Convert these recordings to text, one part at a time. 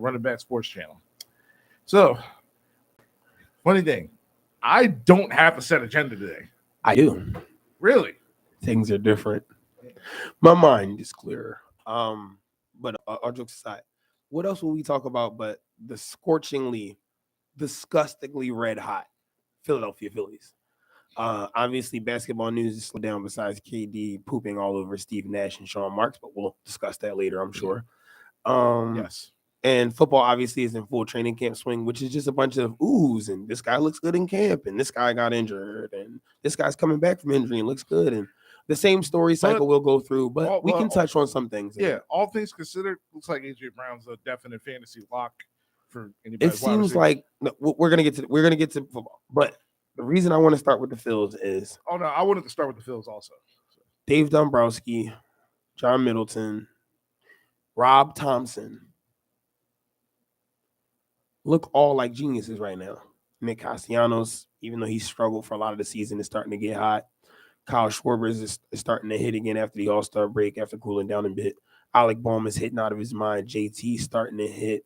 Running Back Sports Channel. So, funny thing, I don't have a set agenda today. I do. Really? Things are different. My mind is clearer. But all jokes aside, what else will we talk about but the scorchingly, disgustingly red hot Philadelphia Phillies? Obviously, basketball news is slowed down besides KD pooping all over Steve Nash and Sean Marks, but we'll discuss that later, I'm sure. Yes. And football obviously is in full training camp swing, which is just a bunch of oohs, and this guy looks good in camp, and this guy got injured, and this guy's coming back from injury and looks good. And the same story cycle we'll go through, but we can touch on some things. Yeah, all things considered, looks like AJ Brown's a definite fantasy lock for anybody. It seems like we're gonna get to football, but the reason I want to start with the Phils is I wanted to start with the Phils also. Dave Dombrowski, John Middleton, Rob Thompson look all like geniuses right now. Nick Castellanos, even though he struggled for a lot of the season, is starting to get hot. Kyle Schwarber is starting to hit again after the All-Star break, after cooling down a bit. Alec Bohm is hitting out of his mind. JT starting to hit.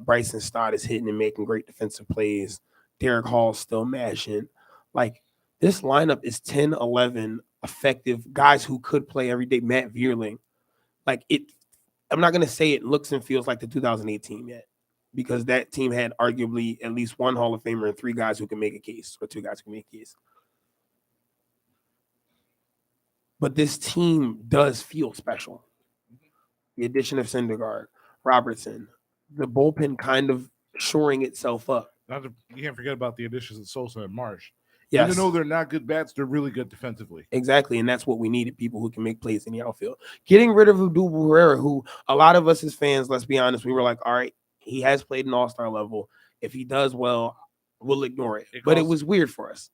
Bryson Stott is hitting and making great defensive plays. Derek Hall still mashing. Like, this lineup is 10, 11 effective guys who could play every day. Matt Vierling. Like, I'm not going to say it looks and feels like the 2018 yet, because that team had arguably at least one Hall of Famer and 3 guys who can make a case, or 2 guys who can make a case. But this team does feel special. The addition of Syndergaard, Robertson, the bullpen kind of shoring itself up. You can't forget about the additions of Sosa and Marsh. Yes. Even though they're not good bats, they're really good defensively. Exactly, and that's what we needed, people who can make plays in the outfield. Getting rid of Odubel Herrera, who a lot of us as fans, let's be honest, we were like, all right, he has played an all-star level. If he does well, we'll ignore it. But it was weird for us.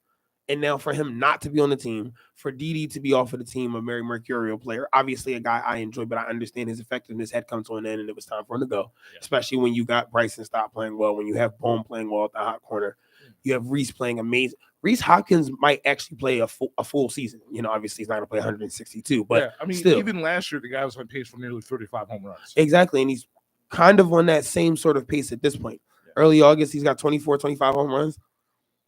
And now for him not to be on the team, for Didi to be off of the team, a very mercurial player, obviously a guy I enjoy, but I understand his effectiveness had come to an end and it was time for him to go, especially when you got Bryson Stott playing well, when you have Bohm playing well at the hot corner. You have Reese playing amazing. Reese Hopkins might actually play a full season. You know, obviously he's not going to play 162, but I mean, still. Even last year, the guy was on pace for nearly 35 home runs. Exactly, and he's kind of on that same sort of pace at this point. Early August, he's got 24, 25 home runs.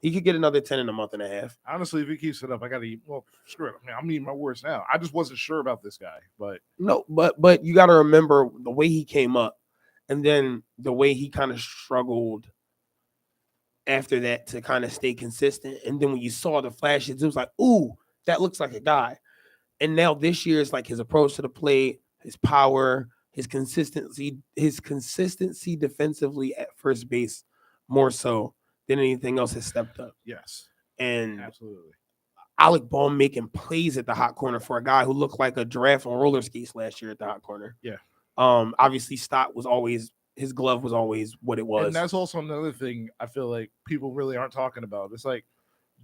He could get another 10 in a month and a half. Honestly, if he keeps it up, I got to eat. Well, screw it. I mean, I'm eating my words now. I just wasn't sure about this guy, but no, but you got to remember the way he came up, and then the way he kind of struggled after that to kind of stay consistent. And then when you saw the flashes, it was like, ooh, that looks like a guy. And now this year is like his approach to the plate, his power, his consistency defensively at first base, more so than anything else, has stepped up. Yes. And absolutely. Alec Bohm making plays at the hot corner for a guy who looked like a giraffe on roller skates last year at the hot corner. Yeah. Obviously Stott was always, his glove was always what it was. And that's also another thing I feel like people really aren't talking about. It's like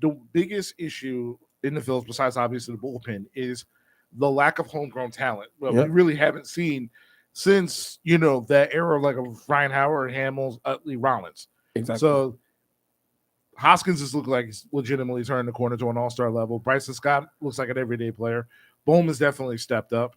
the biggest issue in the Phils, besides obviously the bullpen, is the lack of homegrown talent. Well, we really haven't seen since, that era like of Ryan Howard, Hamels, Utley, Rollins. Exactly. So Hoskins is looking like he's legitimately turning the corner to an all-star level. Bryson Stott looks like an everyday player. Bohm has definitely stepped up.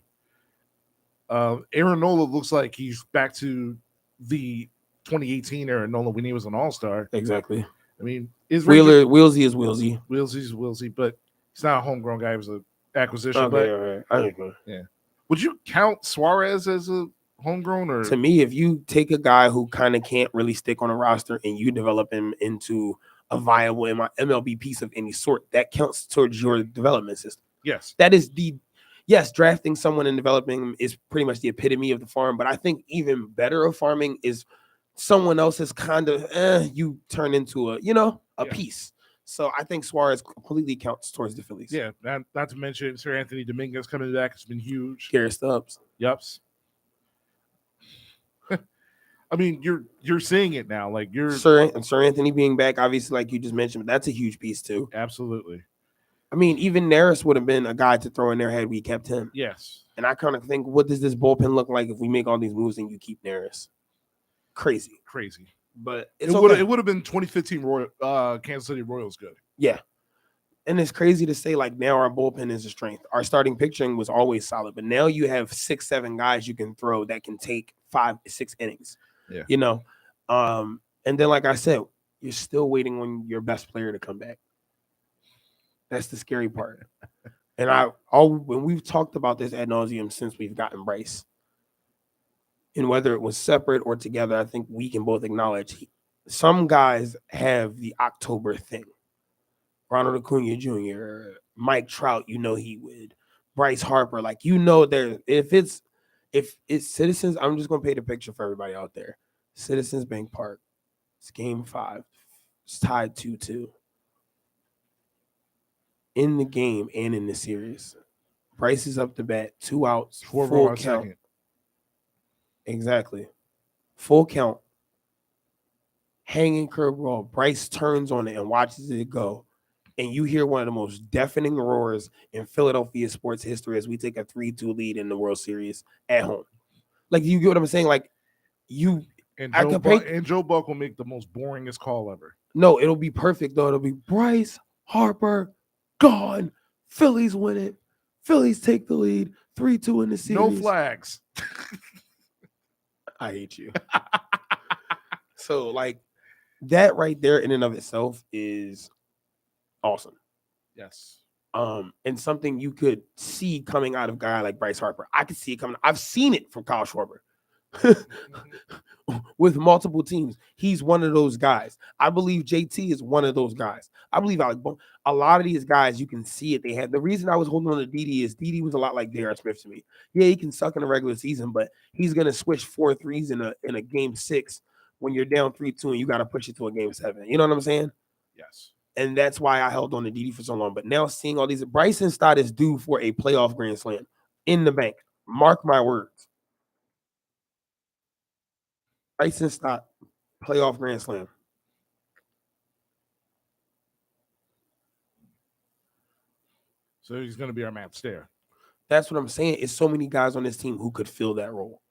Aaron Nola looks like he's back to the 2018 Aaron Nola when he was an all-star. Exactly. I mean, Wilsey is Wilsey. Wilsey's Wilsey, but he's not a homegrown guy. He was an acquisition. Okay, all right. Yeah. Would you count Suarez as a homegrown? Or to me, if you take a guy who kind of can't really stick on a roster and you develop him into a viable MLB piece of any sort, that counts towards your development system. Yes. That is drafting someone and developing them is pretty much the epitome of the farm. But I think even better of farming is someone else's kind of you turn into a piece. So I think Suarez completely counts towards the Phillies. Yeah, not to mention Sir Anthony Dominguez coming back has been huge. Garrett Stubbs. Yups. I mean, you're seeing it now. Like Sir Anthony being back, obviously, like you just mentioned, but that's a huge piece too. Absolutely. I mean, even Neris would have been a guy to throw in there had we kept him. Yes. And I kind of think, what does this bullpen look like if we make all these moves and you keep Neris? Crazy. But it would have been 2015 Kansas City Royals good. Yeah. And it's crazy to say, like, now our bullpen is a strength. Our starting pitching was always solid, but now you have 6-7 guys you can throw that can take 5-6 innings. Yeah. You know, and then like I said, you're still waiting on your best player to come back. That's the scary part. And when we've talked about this ad nauseum since we've gotten Bryce, and whether it was separate or together, I think we can both acknowledge some guys have the October thing. Ronald Acuna Jr., Mike Trout, he would. Bryce Harper, if it's Citizens, I'm just gonna paint a picture for everybody out there. Citizens Bank Park, it's game 5. It's tied 2-2. In the game and in the series, Bryce is up to bat, 2 outs, full count. Second. Exactly. Full count. Hanging curveball. Bryce turns on it and watches it go. And you hear one of the most deafening roars in Philadelphia sports history as we take a 3-2 lead in the World Series at home. Like, you get what I'm saying? Like, Joe Buck will make the most boringest call ever. No, it'll be perfect, though. It'll be Bryce Harper gone. Phillies win it. Phillies take the lead. 3-2 in the series. No flags. I hate you. So, like, that right there in and of itself is awesome. Yes. And something you could see coming out of a guy like Bryce Harper. I could see it coming. I've seen it from Kyle Schwarber. With multiple teams, he's one of those guys. I believe JT is one of those guys. I believe a lot of these guys, you can see it. They had the reason I was holding on to Didi is Didi was a lot like Darren Smith to me. Yeah, he can suck in the regular season, but he's gonna switch 4 threes in a game 6 when you're down 3-2 and you got to push it to a game 7. You know what I'm saying? Yes. And that's why I held on to Didi for so long. But now seeing all these, Bryson Stott is due for a playoff grand slam in the bank. Mark my words. Bryson Stott, playoff grand slam. So he's going to be our Matt Stair. That's what I'm saying. It's so many guys on this team who could fill that role.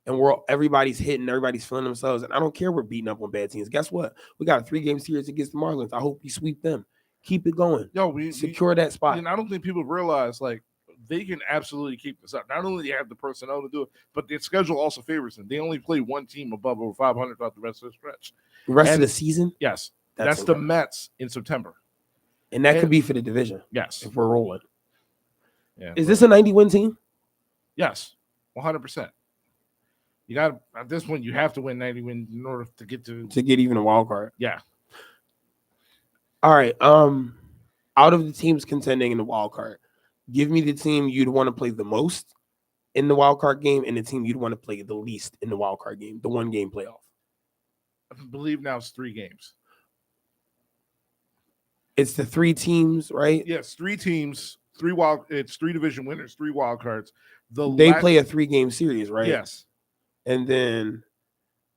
And everybody's hitting, everybody's feeling themselves. And I don't care we're beating up on bad teams. Guess what? We got a 3-game series against the Marlins. I hope we sweep them. Keep it going. We secure that spot. And I don't think people realize, like, they can absolutely keep this up. Not only do they have the personnel to do it, but their schedule also favors them. They only play one team above over 500 throughout the rest of the stretch. The rest of the season? Yes. That's the Mets in September. And that could be for the division. Yes. If we're rolling. Yeah. Is this a 90-win team? Yes. 100%. You got at this point, you have to win 90 wins in order to get even a wild card. Yeah. All right. Out of the teams contending in the wild card, give me the team you'd want to play the most in the wild card game and the team you'd want to play the least in the wild card game, the 1-game playoff. I believe now it's 3 games. It's the 3 teams, right? Yes, 3 teams, it's 3 division winners, 3 wild cards. They play a 3-game series, right? Yes. And then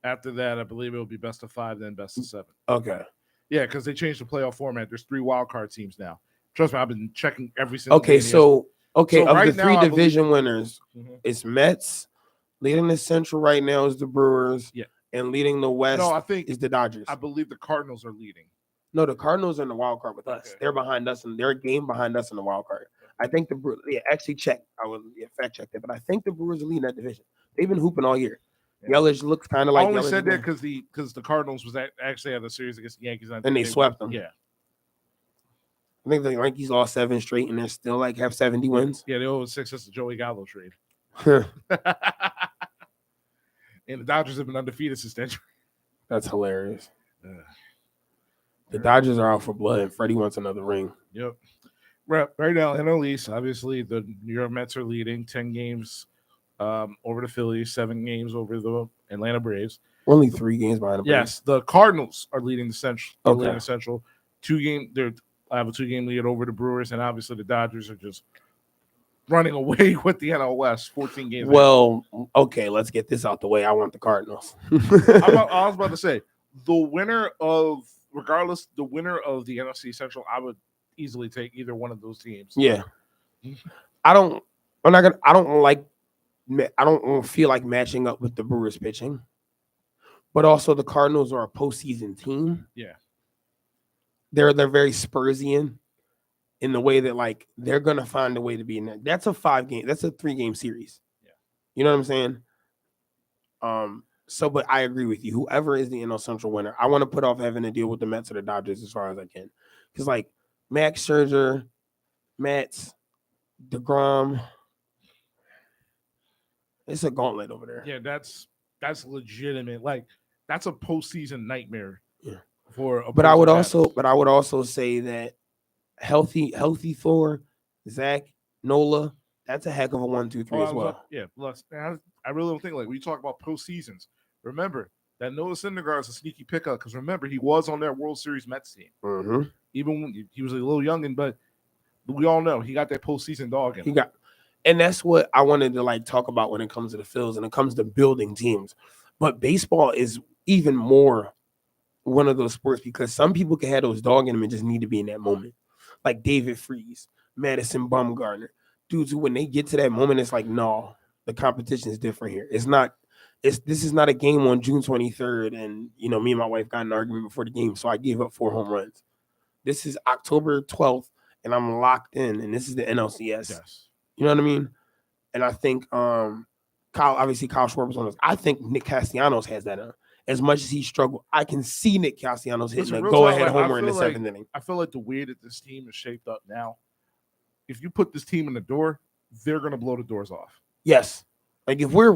after that, I believe it will be best of 5, then best of 7. Okay. Yeah, because they changed the playoff format. There's 3 wild card teams now. Trust me, I've been checking every single. Okay, so of right the 3 division winners, it's Mets. Leading the Central right now is the Brewers. Yeah. And leading the West I think is the Dodgers. I believe the Cardinals are leading. No, the Cardinals are in the wild card with us. They're behind us, and they're a game behind us in the wild card. I think the Brewers, actually check. I will fact check that, but I think the Brewers are leading that division. They've been hooping all year. Yeah. Yelich looks kind of like. I only said that because the Cardinals was actually had the series against the Yankees, and they swept them. Yeah, I think the Yankees lost 7 straight, and they're still have 70 wins. Yeah, they owe 6 since the Joey Gallo trade. And the Dodgers have been undefeated since then. That's hilarious. The Dodgers are out for blood, and Freddie wants another ring. Yep. Right now, NL East, obviously, the New York Mets are leading 10 games over the Phillies, 7 games over the Atlanta Braves. We're only 3 games behind the Braves. Yes, the Cardinals are leading the Central. Okay. Leading the Central. 2-game. I have a 2-game lead over the Brewers, and obviously the Dodgers are just running away with the NL West, 14 games. Well, okay, let's get this out the way. I want the Cardinals. I was about to say, the winner of the NFC Central, I would easily take either one of those teams. Yeah. I don't feel like matching up with the Brewers pitching. But also the Cardinals are a postseason team. Yeah. They're very Spursian in the way that they're gonna find a way to be in that. That's a 3-game series. Yeah. You know what I'm saying? But I agree with you. Whoever is the NL Central winner, I want to put off having to deal with the Mets or the Dodgers as far as I can. Because like Max Scherzer, Mets, DeGrom, it's a gauntlet over there. Yeah, that's legitimate. Like that's a postseason nightmare. Yeah. For But I would opposing also say that healthy Thor, Zach, Nola, that's a heck of a 1, 2, 3 as well. Plus, I really don't think like we talk about postseasons. Remember that Noah Syndergaard is a sneaky pickup because remember he was on that World Series Mets team. Mm-hmm. Even when he was a little youngin', but we all know he got that postseason dog in him. And that's what I wanted to like talk about when it comes to the Phils and it comes to building teams. But baseball is even more one of those sports because some people can have those dog in them and just need to be in that moment. Like David Freese, Madison Bumgarner, dudes who when they get to that moment, it's like, no, the competition is different here. This is not a game on June 23rd. And, you know, me and my wife got an argument before the game, so I gave up 4 home runs. This is October 12th, and I'm locked in, and this is the NLCS. Yes. You know what I mean? And I think Kyle Schwarber's on this. I think Nick Castellanos has that on. As much as he struggled, I can see Nick Castellanos hitting a go-ahead homer in the 7th inning. I feel like the way that this team is shaped up now, if you put this team in the door, they're going to blow the doors off. Yes. Like if we're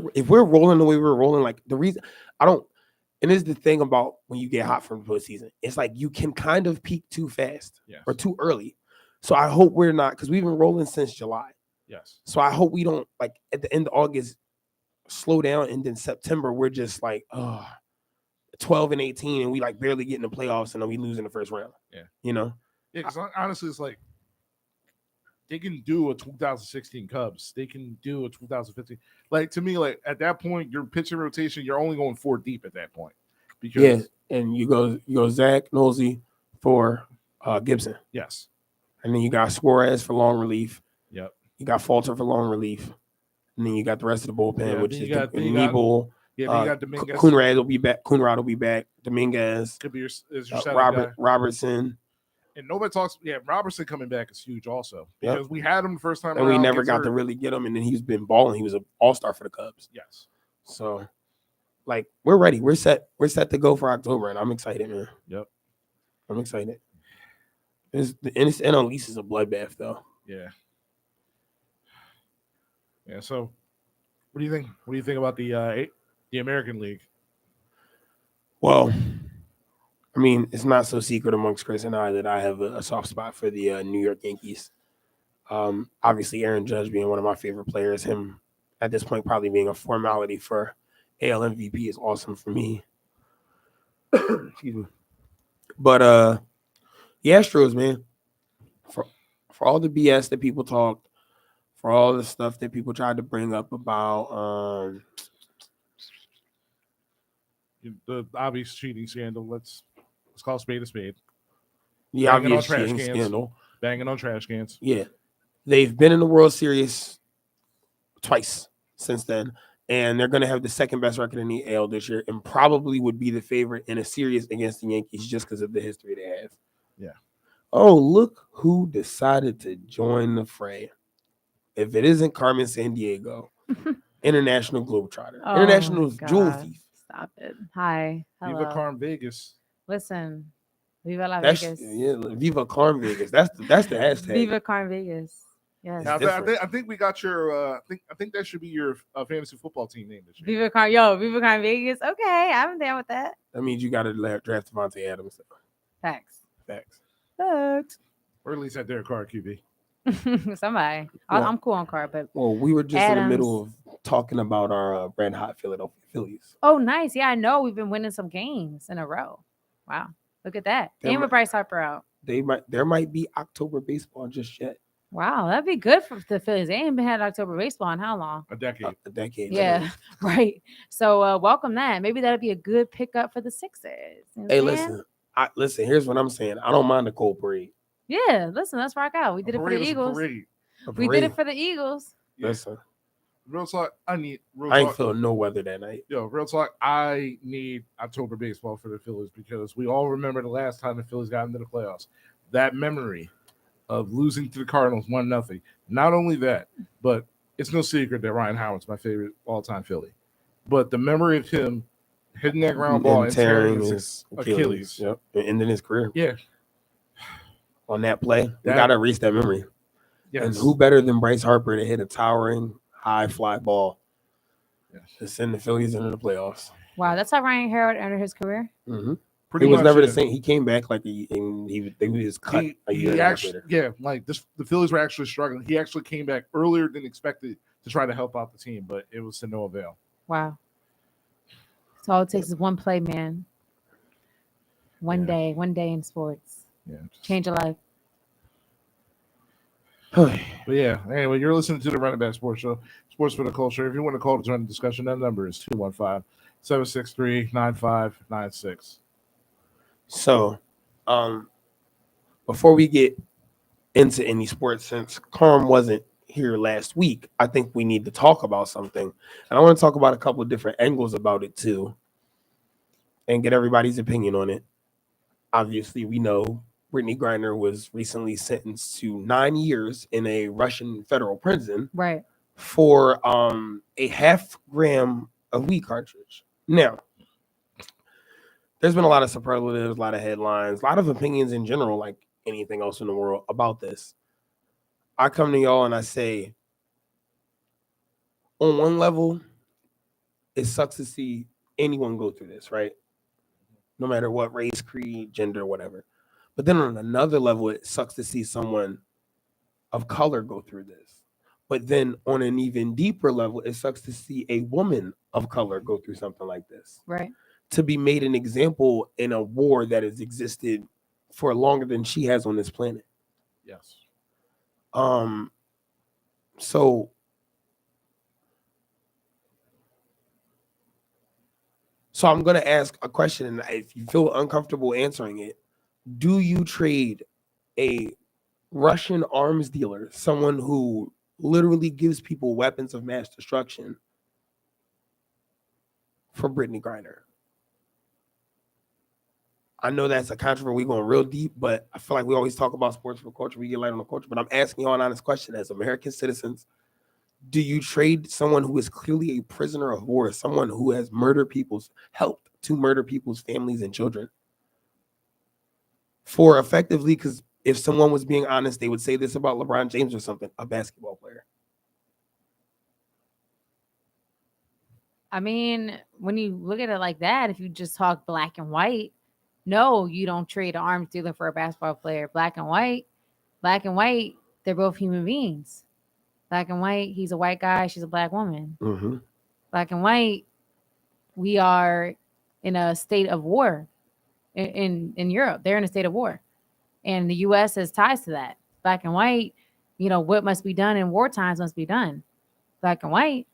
rolling the way we're rolling, like the reason and this is the thing about when you get hot from the postseason, it's like you can kind of peak too fast or too early. So I hope we're not, because we've been rolling since July. Yes. So I hope we don't like at the end of August slow down and then September we're just like 12 and 18 and we like barely get in the playoffs and then we lose in the first round. Yeah. You know? Yeah, because honestly it's like they can do a 2016 Cubs. They can do a 2015. Like to me, like at that point, your pitching rotation, you're only going 4 deep at that point. Because and you go Zach, Nosey for Gibson. Yes. And then you got Suarez for long relief. Yep. You got Falter for long relief. And then you got the rest of the bullpen, which is Nebel. You got Dominguez. Coonrad will be back. Coonrad will be back. Dominguez. Could be your Robertson. And nobody talks. Yeah, Robertson coming back is huge also. Because we had him the first time and we never got to really get him. And then he's been balling. He was an all-star for the Cubs. Yes. So, like, we're ready. We're set. We're set to go for October. And I'm excited, man. Yep. I'm excited. This NL East is a bloodbath, though. Yeah. Yeah. So, what do you think? What do you think about the American League? Well, I mean, it's not so secret amongst Chris and I that I have a soft spot for the New York Yankees. Obviously, Aaron Judge being one of my favorite players, him at this point probably being a formality for AL MVP is awesome for me. Excuse me. But the Astros, man, for all the BS that people talked, for all the stuff that people tried to bring up about the obvious cheating scandal. Let's call spade a spade. The obvious cheating scandal. Banging on trash cans. Yeah. They've been in the World Series twice since then, and they're going to have the second best record in the AL this year and probably would be the favorite in a series against the Yankees just because of the history they have. Yeah. Oh, look who decided to join the fray. If it isn't Carmen Sandiego, international globetrotter, international jewel thief. Stop it. Hi. Hello. Viva Carm Vegas. Listen. Viva La Vegas. Yeah, Viva Carm Vegas. That's the hashtag. Viva Carm Vegas. Yes. I think we got your. I think that should be your fantasy football team name this year. Viva Carm Vegas. Okay, I'm down with that. That means you got to draft Devontae Adams. Facts. Or at least at Derek Carr QB. Somebody. Well, I'm cool on Carr, but we were just in the middle of talking about our red hot Philadelphia Phillies. Oh, nice. Yeah, I know. We've been winning some games in a row. Wow, look at that. And with Bryce Harper out, there might be October baseball just yet. Wow, that'd be good for the Phillies. They ain't been had October baseball in how long? A decade. A decade. Yeah, right. So welcome that. Maybe that'd be a good pickup for the Sixers. You know hey, listen. Here's what I'm saying. I don't mind the cold parade. Yeah, listen. Let's rock out. We did it for the Eagles. We did it for the Eagles. Yeah. Listen. Real talk. I ain't feeling no weather that night. Yo, real talk. I need October baseball for the Phillies because we all remember the last time the Phillies got into the playoffs. That memory of losing to the Cardinals 1-0. Not only that, but it's no secret that Ryan Howard's my favorite all-time Philly. but the memory of him hitting that ground And ball and tearing tearing his his Achilles. Yep. And ending his career Yeah. on that play. We That- got to erase that memory. Yes. And who better than Bryce Harper to hit a towering high fly ball Yes. to send the Phillies into the playoffs? Wow, that's how Ryan Herod ended his career. Mm-hmm. Pretty He was much, never yeah. the same. He came back like he was cut a year He and a half actually, later. yeah, like this, the Phillies were actually struggling. He actually came back earlier than expected to try to help out the team, but it was to no avail. Wow. So all it takes is one play, man. One day in sports. Yeah. Change a life. But yeah, anyway, you're listening to the Running Back Sports Show, Sports for the Culture. If you want to call to join the discussion, that number is 215-763-9596. So, before we get into any sports, since Carm wasn't here last week, I think we need to talk about something. And I want to talk about a couple of different angles about it too, and get everybody's opinion on it. Obviously, we know Brittany Griner was recently sentenced to 9 years in a Russian federal prison Right. for a half gram of weed cartridge. Now, there's been a lot of superlatives, a lot of headlines, a lot of opinions in general, like anything else in the world about this. I come to y'all and I say, on one level, it sucks to see anyone go through this, right? No matter what race, creed, gender, whatever. But then on another level, it sucks to see someone of color go through this. But then on an even deeper level, it sucks to see a woman of color go through something like this. Right. To be made an example in a war that has existed for longer than she has on this planet. Yes. So I'm going to ask a question, and if you feel uncomfortable answering it, do you trade a Russian arms dealer, someone who literally gives people weapons of mass destruction, for Brittany Griner? I know that's a controversy. We're going real deep, but I feel like we always talk about sports for culture. We get light on the culture, but I'm asking you an honest question. As American citizens, do you trade someone who is clearly a prisoner of war, someone who has helped to murder people's families and children, for effectively, because if someone was being honest, they would say this about LeBron James or something, a basketball player? I mean, when you look at it like that, if you just talk black and white, no, you don't trade an arms dealer for a basketball player. Black and white, they're both human beings. Black and white, he's a white guy, she's a black woman. Mm-hmm. Black and white, we are in a state of war in Europe. They're in a state of war. And the U.S. has ties to that. Black and white, what must be done in war times must be done. Black and white,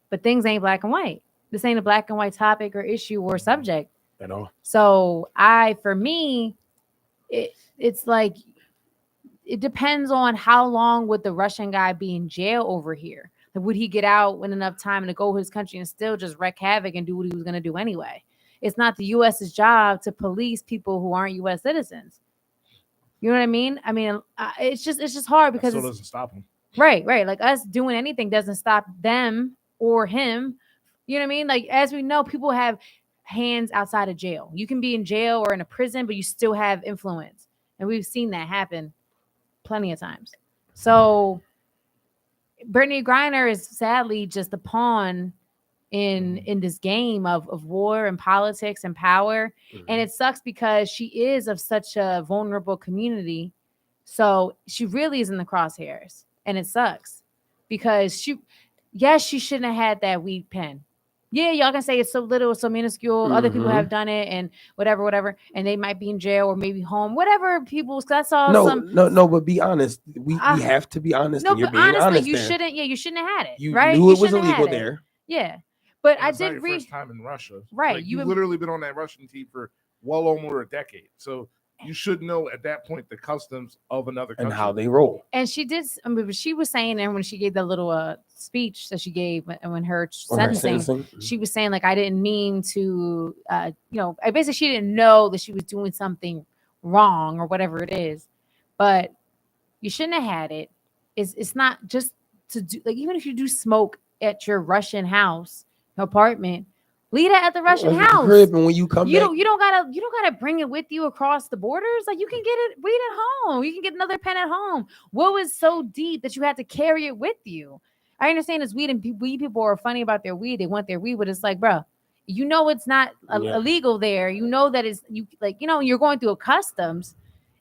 but things ain't black and white. This ain't a black and white topic or issue or subject At all. So for me, it's like, it depends on how long would the Russian guy be in jail over here. Like, would he get out in enough time to go to his country and still just wreak havoc and do what he was going to do anyway? It's not the U.S.'s job to police people who aren't U.S. citizens. You know what I mean? I mean, it's just hard because That still doesn't stop him. Right. Like, us doing anything doesn't stop them or him. You know what I mean? Like, as we know, people have hands outside of jail. You can be in jail or in a prison, but you still have influence. And we've seen that happen plenty of times. So Brittany Griner is sadly just a pawn in this game of war and politics and power. Mm-hmm. And it sucks because she is of such a vulnerable community. So she really is in the crosshairs. And it sucks because she shouldn't have had that weed pen. Yeah, y'all can say it's so little, so minuscule. Mm-hmm. Other people have done it and whatever. And they might be in jail or maybe home. Whatever people, that's all. No, but be honest. We have to be honest. No, and you're but being honestly, honest you there. shouldn't. Yeah, you shouldn't have had it. You right? knew it was shouldn't have illegal had it. there. Yeah, but I It's not did your read. first time in Russia, Right? Like, you've literally been on that Russian team for well over a decade, so you should know at that point the customs of another country And how they roll. And she did. I mean, she was saying, and when she gave the little speech that she gave when her sentencing, she was saying, like, I didn't mean to, basically she didn't know that she was doing something wrong or whatever it is, but you shouldn't have had it. It's not just to do, like, even if you do smoke at your Russian house, apartment. Leave that at the Russian Leave it at the house. crib, and when you come You back, don't gotta bring it with you across the borders. Like you can get it weed at home. You can get another pen at home. What was so deep that you had to carry it with you? I understand it's weed, and weed people are funny about their weed. They want their weed, but it's like, bro, you know it's not illegal there. You know that it's you're going through a customs,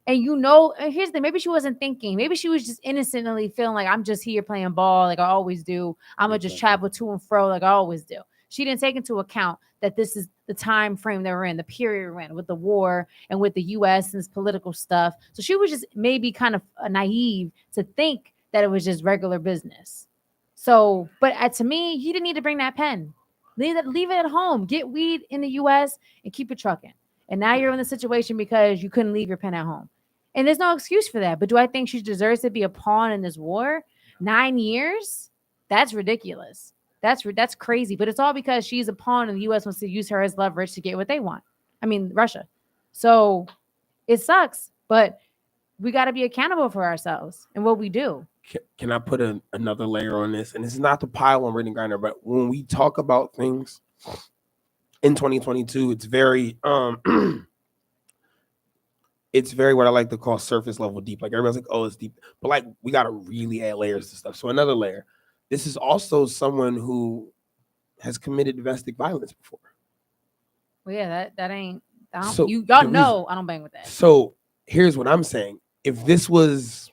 and and here's the thing. Maybe she wasn't thinking. Maybe she was just innocently feeling like I'm just here playing ball like I always do. I'm gonna just travel to and fro like I always do. She didn't take into account that this is the time frame that we're in, the period we're in with the war and with the U.S. and this political stuff. So she was just maybe kind of naive to think that it was just regular business. So, but to me, you didn't need to bring that pen. Leave it at home. Get weed in the U.S. and keep it trucking. And now you're in the situation because you couldn't leave your pen at home. And there's no excuse for that. But do I think she deserves to be a pawn in this war? 9 years? That's ridiculous. That's crazy, but it's all because she's a pawn and the U.S. wants to use her as leverage to get what they want. I mean, Russia. So it sucks, but we got to be accountable for ourselves and what we do. Can I put another layer on this? And this is not to pile on Brittany Griner, but when we talk about things in 2022, it's very it's very what I like to call surface level deep. Like everybody's like, oh, it's deep, but like we got to really add layers to stuff. So another layer. This is also someone who has committed domestic violence before. Well, yeah, that ain't. I don't bang with that. So here's what I'm saying: if this was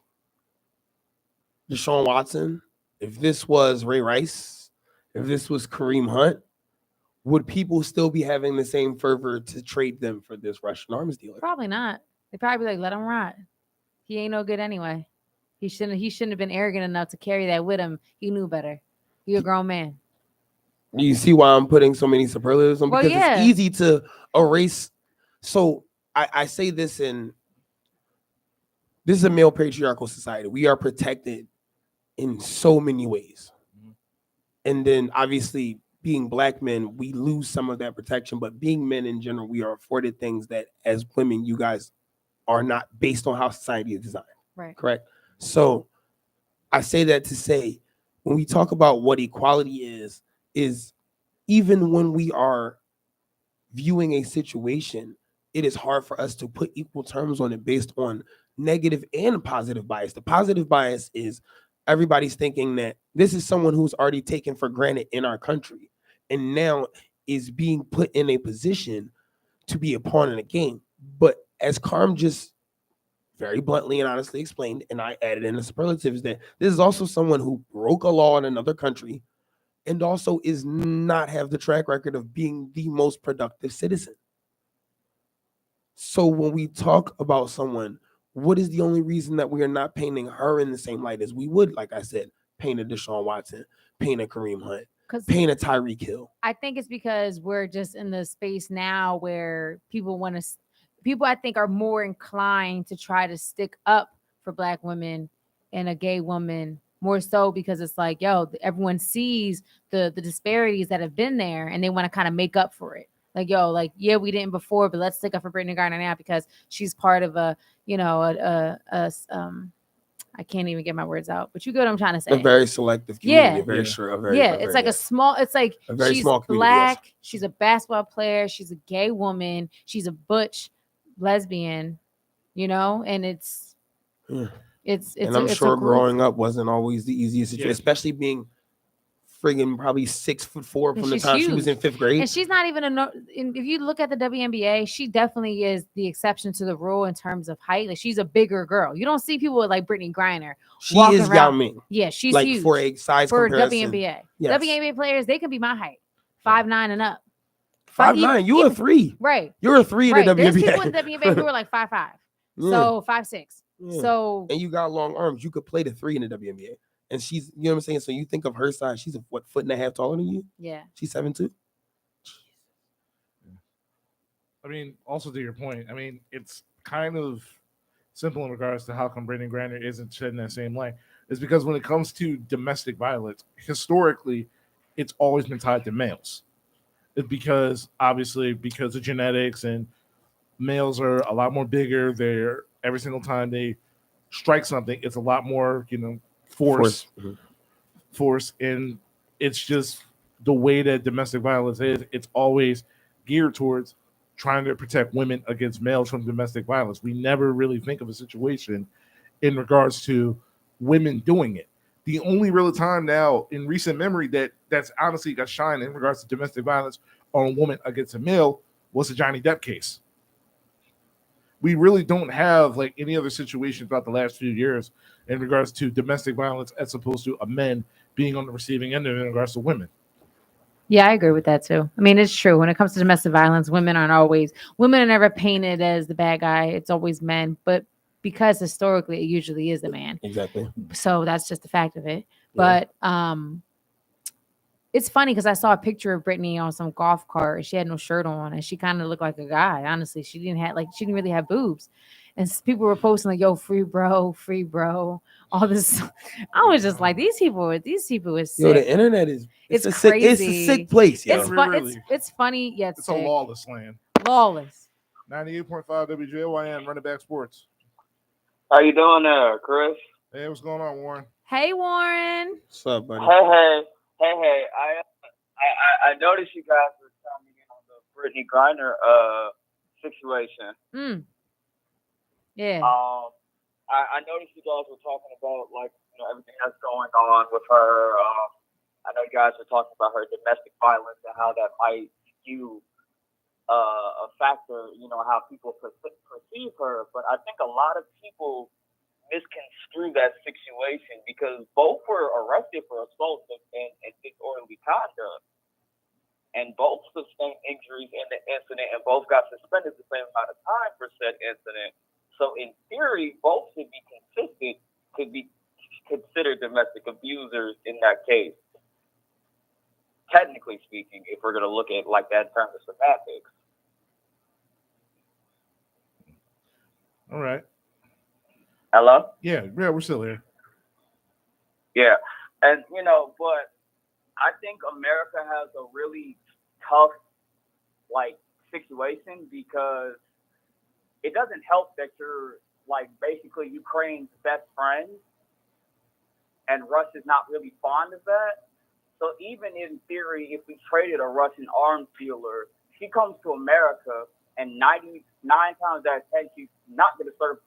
Deshaun Watson, if this was Ray Rice, if this was Kareem Hunt, would people still be having the same fervor to trade them for this Russian arms dealer? Probably not. They probably be like, let him ride. He ain't no good anyway. He shouldn't have been arrogant enough to carry that with him. He knew better. He a grown man. You see why I'm putting so many superlatives on? Because it's easy to erase. So I say this this is a male patriarchal society. We are protected in so many ways. And then obviously being black men, we lose some of that protection, but being men in general, we are afforded things that as women, you guys are not, based on how society is designed. Right. Correct. So I say that to say, when we talk about what equality is even when we are viewing a situation, it is hard for us to put equal terms on it based on negative and positive bias. The positive bias is everybody's thinking that this is someone who's already taken for granted in our country and now is being put in a position to be a pawn in a game. But as Carm just very bluntly and honestly explained, and I added in the superlatives, that this is also someone who broke a law in another country and also is not have the track record of being the most productive citizen. So when we talk about someone, what is the only reason that we are not painting her in the same light as we would, like I said, paint a Deshaun Watson, paint a Kareem Hunt, paint a Tyreek Hill? I think it's because we're just in the space now where people I think are more inclined to try to stick up for black women and a gay woman, more so because it's like, yo, everyone sees the disparities that have been there and they want to kind of make up for it. Like, yo, like, yeah, we didn't before, but let's stick up for Brittany Griner now because she's part of I can't even get my words out, but you get what I'm trying to say. A very selective community. It's like a very she's small black, yes. She's a basketball player, she's a gay woman, she's a butch lesbian, and it's and I'm sure growing up wasn't always the easiest situation, especially being friggin' probably 6'4" from the time she was in 5th grade. And she's not even if you look at the WNBA, she definitely is the exception to the rule in terms of height. Like, she's a bigger girl. You don't see people like Brittany Griner. She is Yao Ming. Yeah, she's like huge. For a size for comparison. WNBA. Yes. WNBA players, they can be my height. 5'9" and up. 5'9", you're a 3. Right. You're a 3 in the WNBA. There's people in the WNBA who are like 5'5". So 5'6". Yeah. So and you got long arms. You could play the 3 in the WNBA. And she's, you know what I'm saying? So you think of her size, she's a foot and a half taller than you? Yeah. She's 7'2". I mean, also to your point, I mean, it's kind of simple in regards to how come Brittany Griner isn't shedding that same light. It's because when it comes to domestic violence, historically, it's always been tied to males. It's because of genetics, and males are a lot more bigger. They're every single time they strike something, it's a lot more, force, and it's just the way that domestic violence is, it's always geared towards trying to protect women against males from domestic violence. We never really think of a situation in regards to women doing it. The only real time now in recent memory that's honestly got shine in regards to domestic violence on a woman against a male was the Johnny Depp case. We really don't have like any other situation throughout the last few years in regards to domestic violence as opposed to a men being on the receiving end of it in regards to women. Yeah, I agree with that too. I mean, it's true. When it comes to domestic violence, women are never painted as the bad guy. It's always men. But because historically it usually is the man. Exactly. So that's just the fact of it. Yeah. But it's funny because I saw a picture of Brittany on some golf cart. She had no shirt on and she kind of looked like a guy. Honestly, she didn't really have boobs. And people were posting like, "Yo, free bro, all this." I was just like, these people are sick. Yo, the internet is It's a sick, it's a crazy. sick place, yo. It's fun. Really. It's funny yet It's a sick. lawless land. Lawless. 98.5 WJYN, running back sports. How you doing there, Chris? Hey, what's going on, Warren? Hey, Warren. What's up, buddy? Hey. I noticed you guys were coming in on the Brittany Griner situation. Yeah. I noticed you guys were talking about everything that's going on with her. I know you guys were talking about her domestic violence and how that might skew a factor, how people perceive her. But I think a lot of people misconstrue that situation because both were arrested for assault and disorderly conduct. And both sustained injuries in the incident and both got suspended the same amount of time for said incident. So in theory, both could be considered domestic abusers in that case. Technically speaking, if we're going to look at like that in terms of semantics. All right. Hello? Yeah, we're still here. Yeah. And, but I think America has a really tough, situation because it doesn't help that you're, basically Ukraine's best friend and Russia's not really fond of that. So even in theory, if we traded a Russian arms dealer, she comes to America and 99 times out of 10, she's not going to serve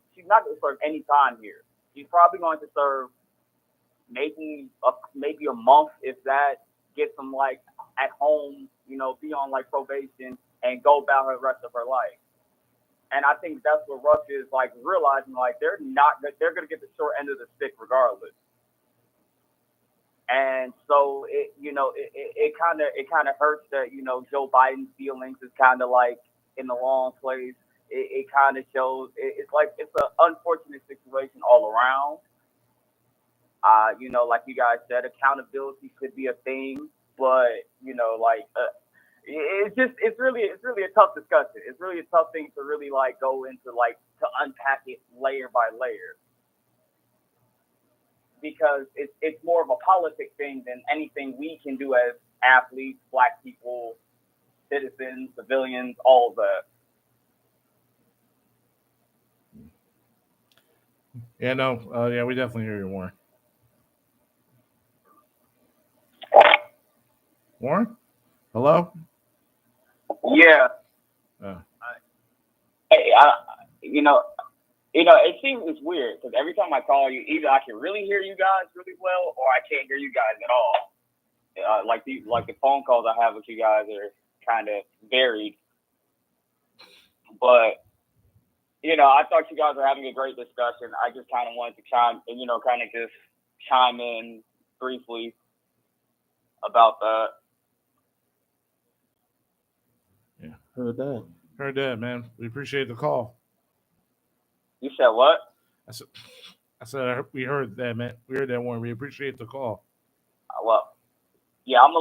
any time here. She's probably going to serve maybe a month, if that, get some at home, be on probation and go about her rest of her life. And I think that's what Russia is realizing they're going to get the short end of the stick regardless. And so it kind of hurts that Joe Biden's feelings is kind of in the wrong place. It kind of shows it's an unfortunate situation all around. Like you guys said, accountability could be a thing, but it's really a tough discussion. It's really a tough thing to really go into to unpack it layer by layer. Because it's more of a politic thing than anything we can do as athletes, black people, citizens, civilians, all of that. Yeah, no, yeah, we definitely hear you, Warren. Warren? Hello? Yeah. Oh. It seems it's weird because every time I call you, either I can really hear you guys really well, or I can't hear you guys at all. The phone calls I have with you guys are kind of varied. But I thought you guys were having a great discussion. I just kind of wanted to chime in briefly about that. Yeah, Heard that, man. We appreciate the call. You said what? I said we heard that, man. We heard that, Warren. We appreciate the call. Well, yeah, I'm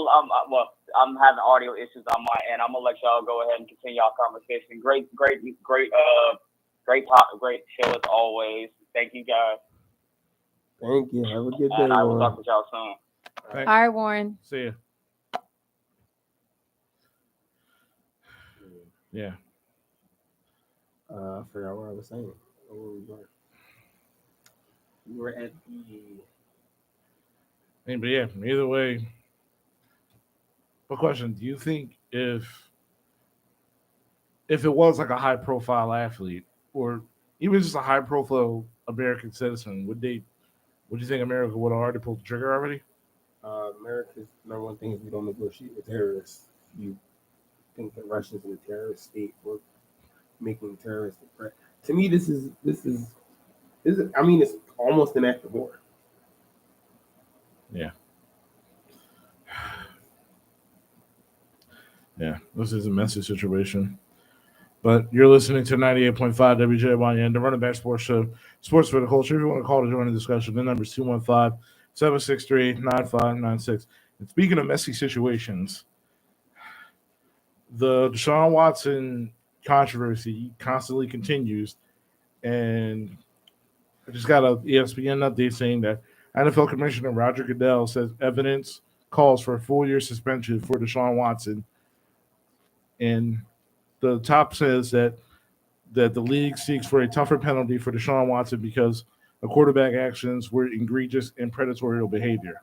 having audio issues on my end. I'm gonna let y'all go ahead and continue our conversation. Great show as always. Thank you guys. Thank you. Have a good day. And I will Warren. talk with y'all soon. Thanks. All right, Warren. See ya. Yeah. I forgot what I was saying. Where were we going? We were at the. But yeah, either way, But question: do you think if it was like a high profile athlete or even just a high profile American citizen, would you think America would have already pulled the trigger already? America's number one thing is we don't negotiate with terrorists. You think the Russians in a terrorist state were making terrorist threat? To me, this is. I mean, it's almost an act of war. Yeah. Yeah, this is a messy situation. But you're listening to 98.5 WJYN, the Running Back Sports Show, Sports for the Culture. If you want to call to join the discussion, the number is 215-763-9596. And speaking of messy situations, the Deshaun Watson controversy constantly continues. And I just got a ESPN update saying that NFL Commissioner Roger Goodell says evidence calls for a full-year suspension for Deshaun Watson. And the top says that the league seeks for a tougher penalty for Deshaun Watson because the quarterback actions were egregious and predatory behavior.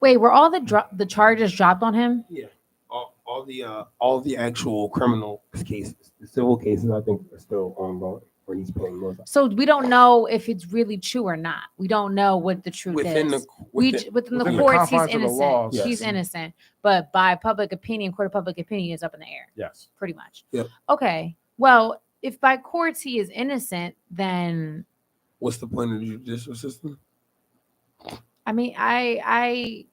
Wait, were all the charges dropped on him? Yeah, all the actual criminal cases, the civil cases, I think are still ongoing. Where he's paying most. So we don't know if it's really true or not. We don't know what the truth Within is. the Within the the courts, he's confines of the innocent. laws, He's yes. innocent. But by court of public opinion is up in the air, Yes. pretty much. Yep. Okay. Well, if by courts he is innocent, then What's the point of the judicial system? I mean, I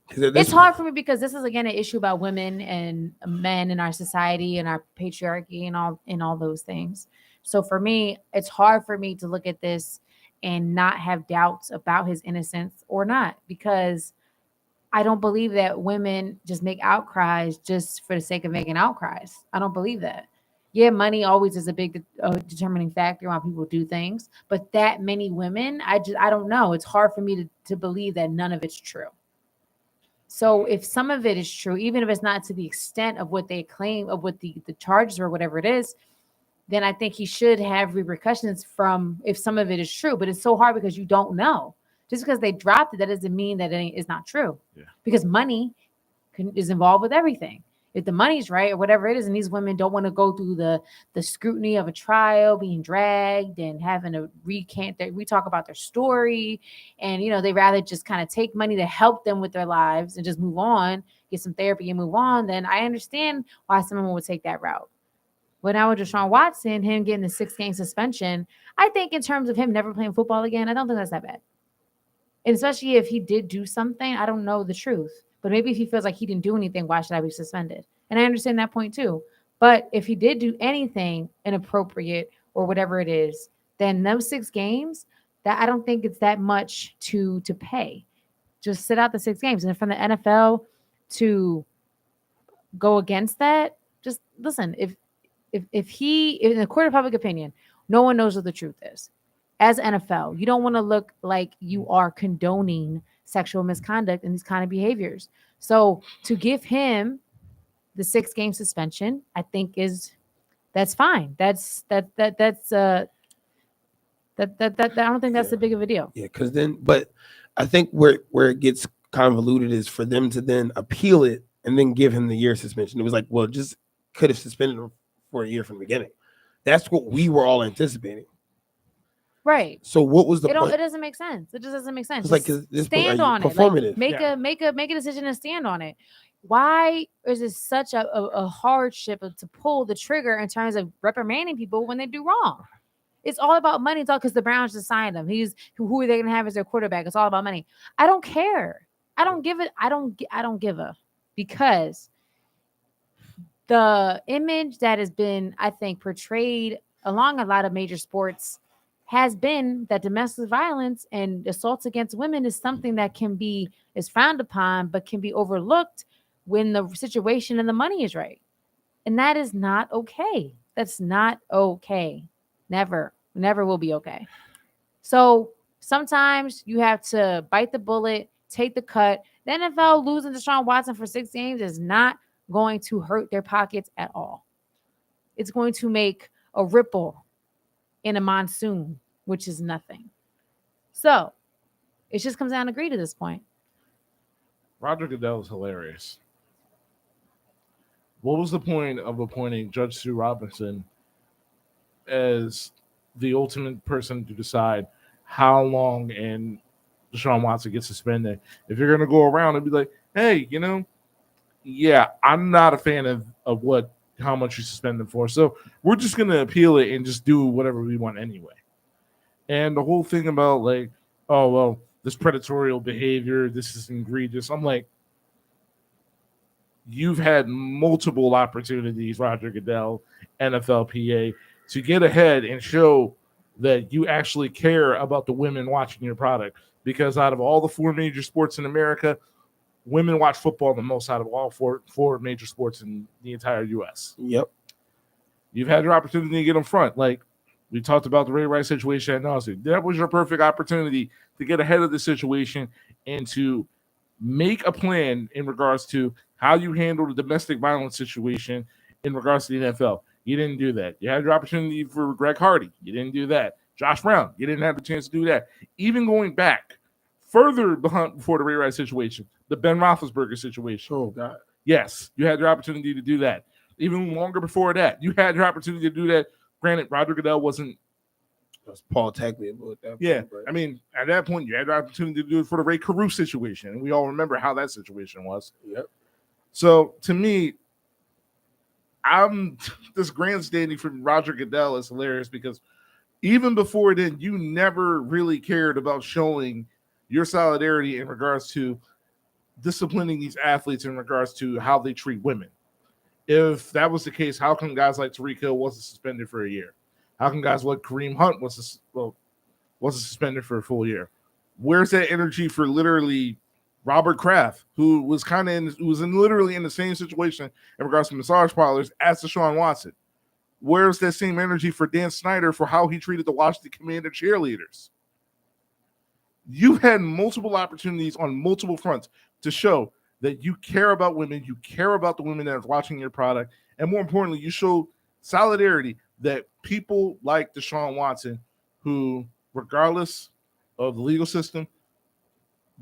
'Cause at this it's hard for me because this is again an issue about women and men in our society and our patriarchy and all those things. So for me, it's hard for me to look at this and not have doubts about his innocence or not, because I don't believe that women just make outcries just for the sake of making outcries. I don't believe that. Yeah, money always is a big determining factor on people do things, but that many women, I don't know. It's hard for me to believe that none of it's true. So if some of it is true, even if it's not to the extent of what they claim, of what the charges or whatever it is, then I think he should have repercussions from if some of it is true. But it's so hard because you don't know. Just because they dropped it, that doesn't mean that it is not true. Yeah. Because money is involved with everything. If the money's right or whatever it is, and these women don't want to go through the scrutiny of a trial, being dragged and having to talk about their story, and they rather just kind of take money to help them with their lives and just move on, get some therapy and move on, then I understand why someone would take that route. But now with Deshaun Watson, him getting the 6-game suspension, I think in terms of him never playing football again, I don't think that's that bad. And especially if he did do something, I don't know the truth. But maybe if he feels like he didn't do anything, why should I be suspended? And I understand that point too. But if he did do anything inappropriate or whatever it is, then those 6 games, that I don't think it's that much to pay. Just sit out the 6 games. And from the NFL to go against that, just listen, if he, in the court of public opinion, no one knows what the truth is. As NFL, you don't want to look like you are condoning sexual misconduct and these kind of behaviors. So to give him the 6-game suspension, I think that's fine. I don't think that's a big of a deal. Yeah, because then, but I think where it gets convoluted is for them to then appeal it and then give him the year suspension. It was like, well, just could have suspended him for a year from the beginning. That's what we were all anticipating. Right. So what was the point? It doesn't make sense. It just doesn't make sense. It's like, Just this stand point, on it. performative. Like, make a decision and stand on it. Why is it such a hardship to pull the trigger in terms of reprimanding people when they do wrong? It's all about money. It's all because the Browns just signed him. Who are they going to have as their quarterback? It's all about money. I don't care. I don't give it. I don't give a, because the image that has been, I think, portrayed along a lot of major sports has been that domestic violence and assaults against women is something that is frowned upon, but can be overlooked when the situation and the money is right. And that is not okay. That's not okay. Never will be okay. So sometimes you have to bite the bullet, take the cut. The NFL losing Deshaun Watson for 6 games is not going to hurt their pockets at all. It's going to make a ripple in a monsoon, which is nothing. So it just comes down to greed at this point. Roger Goodell is hilarious. What was the point of appointing Judge Sue Robinson as the ultimate person to decide how long and Deshaun Watson gets suspended? If you're going to go around and be like, hey, yeah, I'm not a fan of how much you suspend them for. So we're just going to appeal it and just do whatever we want anyway. And the whole thing about like, oh, well, this predatory behavior, this is egregious. I'm like, you've had multiple opportunities, Roger Goodell, NFLPA, to get ahead and show that you actually care about the women watching your product. Because out of all the 4 major sports in America, women watch football the most out of all four major sports in the entire U.S. Yep. You've had your opportunity to get in front. Like we talked about the Ray Rice situation at nauseam. That was your perfect opportunity to get ahead of the situation and to make a plan in regards to how you handle the domestic violence situation in regards to the NFL. You didn't do that. You had your opportunity for Greg Hardy. You didn't do that. Josh Brown, you didn't have the chance to do that. Even going back further before the Ray Rice situation, the Ben Roethlisberger situation. Oh, God. Yes, you had your opportunity to do that. Even longer before that, you had your opportunity to do that. Granted, Roger Goodell wasn't. That's Paul Tagliabue at that point. Yeah, but I mean, at that point, you had the opportunity to do it for the Ray Caruso situation, and we all remember how that situation was. Yep. So, to me, this grandstanding from Roger Goodell is hilarious because even before then, you never really cared about showing your solidarity in regards to disciplining these athletes in regards to how they treat women. If that was the case, how come guys like Tariq Hill wasn't suspended for a year? How come guys like Kareem Hunt wasn't suspended for a full year? Where's that energy for literally Robert Kraft, who was literally in the same situation in regards to massage parlors as Deshaun Watson? Where's that same energy for Dan Snyder for how he treated the Washington Commander cheerleaders? You've had multiple opportunities on multiple fronts to show that you care about women, you care about the women that are watching your product, and more importantly, you show solidarity that people like Deshaun Watson, who, regardless of the legal system,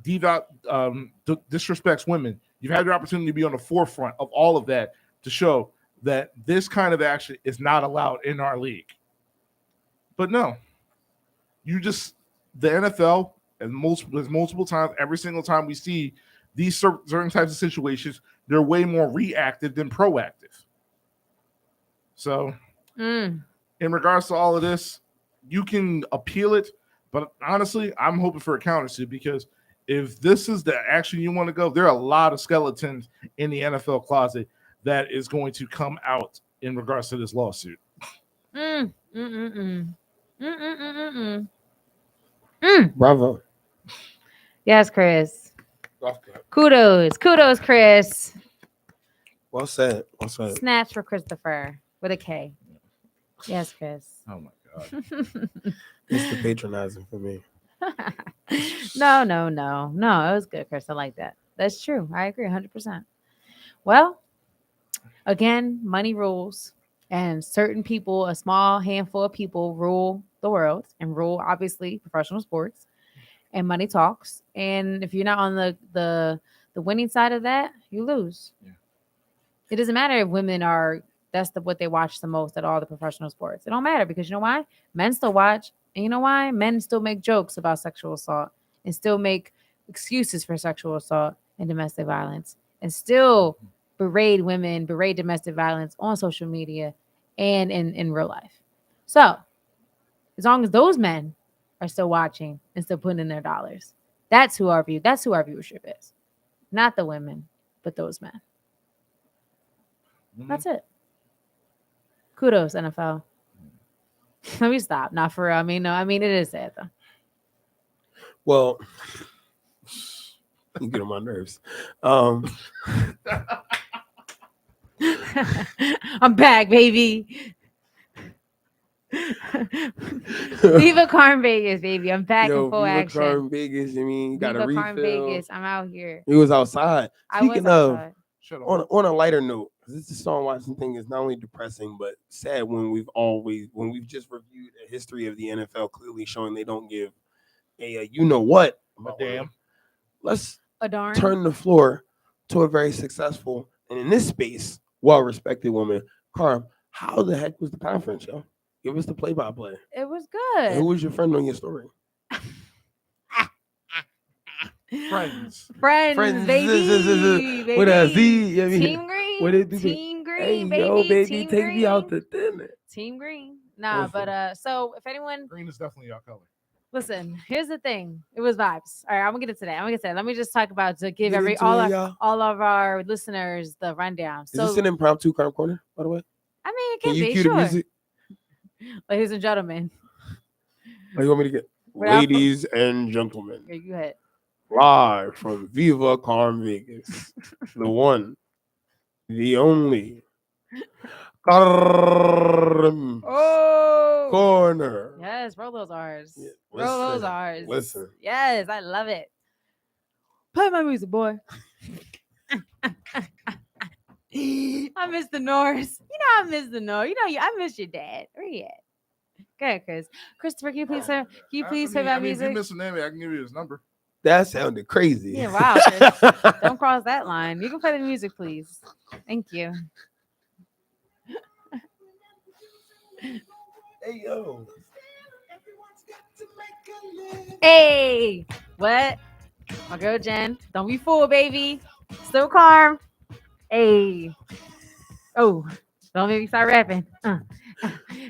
disrespects women, you've had your opportunity to be on the forefront of all of that to show that this kind of action is not allowed in our league. But no, the NFL, and multiple times, every single time we see these certain types of situations, they're way more reactive than proactive. So, in regards to all of this, you can appeal it, but honestly, I'm hoping for a countersuit because if this is the action you want to go, there are a lot of skeletons in the NFL closet that is going to come out in regards to this lawsuit. Bravo. Yes, Chris. Kudos, Chris. Well said. Snatch for Christopher with a K. Yes, Chris. Oh my God. It's the patronizing for me. No. It was good, Chris. I like that. That's true. I agree 100%. Well, again, money rules, and certain people, a small handful of people, rule the world and rule, obviously, professional sports, and money talks. And if you're not on the winning side of that, you lose. Yeah. It doesn't matter if women are. That's what they watch the most at all the professional sports. It don't matter because you know why? Men still watch. And you know why? Men still make jokes about sexual assault and still make excuses for sexual assault and domestic violence and still berate women, berate domestic violence on social media and in real life. So as long as those men are still watching and still putting in their dollars, that's who our viewership is. Not the women, but those men. That's it. Kudos, NFL. Let me stop. Not for real. It is sad though. Well, you get on my nerves. I'm back, baby. Viva Carm Vegas, baby. I'm back in full action. Carm Vegas, you got a refill. Carm Vegas. I'm out here. He was outside. Speaking of, on a lighter note, this Deshaun Watson thing is not only depressing but sad when we've just reviewed a history of the NFL clearly showing they don't give Hey, you know what? Madam. Let's Adorn. turn the floor to a very successful and in this space, well-respected woman. Carm, how the heck was the conference, yo? Give us the play-by-play. It was And who good. was your friend on your story? Friends. Friends, baby. With a baby. Z. Yeah, Team Green. what did you do? Team Green, Hey, baby. yo, baby, Team take Green. me out to dinner. Team Green. Nah, Listen. but so if anyone Green is definitely your color. listen, here's the thing. It was vibes. All right, I'm gonna get into that. Let me just talk about to give Get into all it, y'all. of our listeners the rundown. Is So this an impromptu Carm Corner, by the way? I mean, it Can can you be cue sure. the music? Ladies and gentlemen, Or you want me to get? Without- Ladies and gentlemen, here you ahead. live from Viva Carm Vegas, the one, the only, Carm Oh, Corner. yes, roll those R's. Yeah, Roll those listen, R's. listen. Yes, I love it. Play my music, boy. I miss the Norris. You know I miss the Norris. I miss your dad. Where you at? Go ahead, Chris. Christopher, can you please play my If you music? miss a name, I can give you his number. That sounded crazy. Yeah, wow, Chris. Don't cross that line. You can play the music, please. Thank you. Hey, yo. Hey, what? My girl Jen. Don't be fooled, baby. Still calm. Hey. Oh, don't make me start rapping.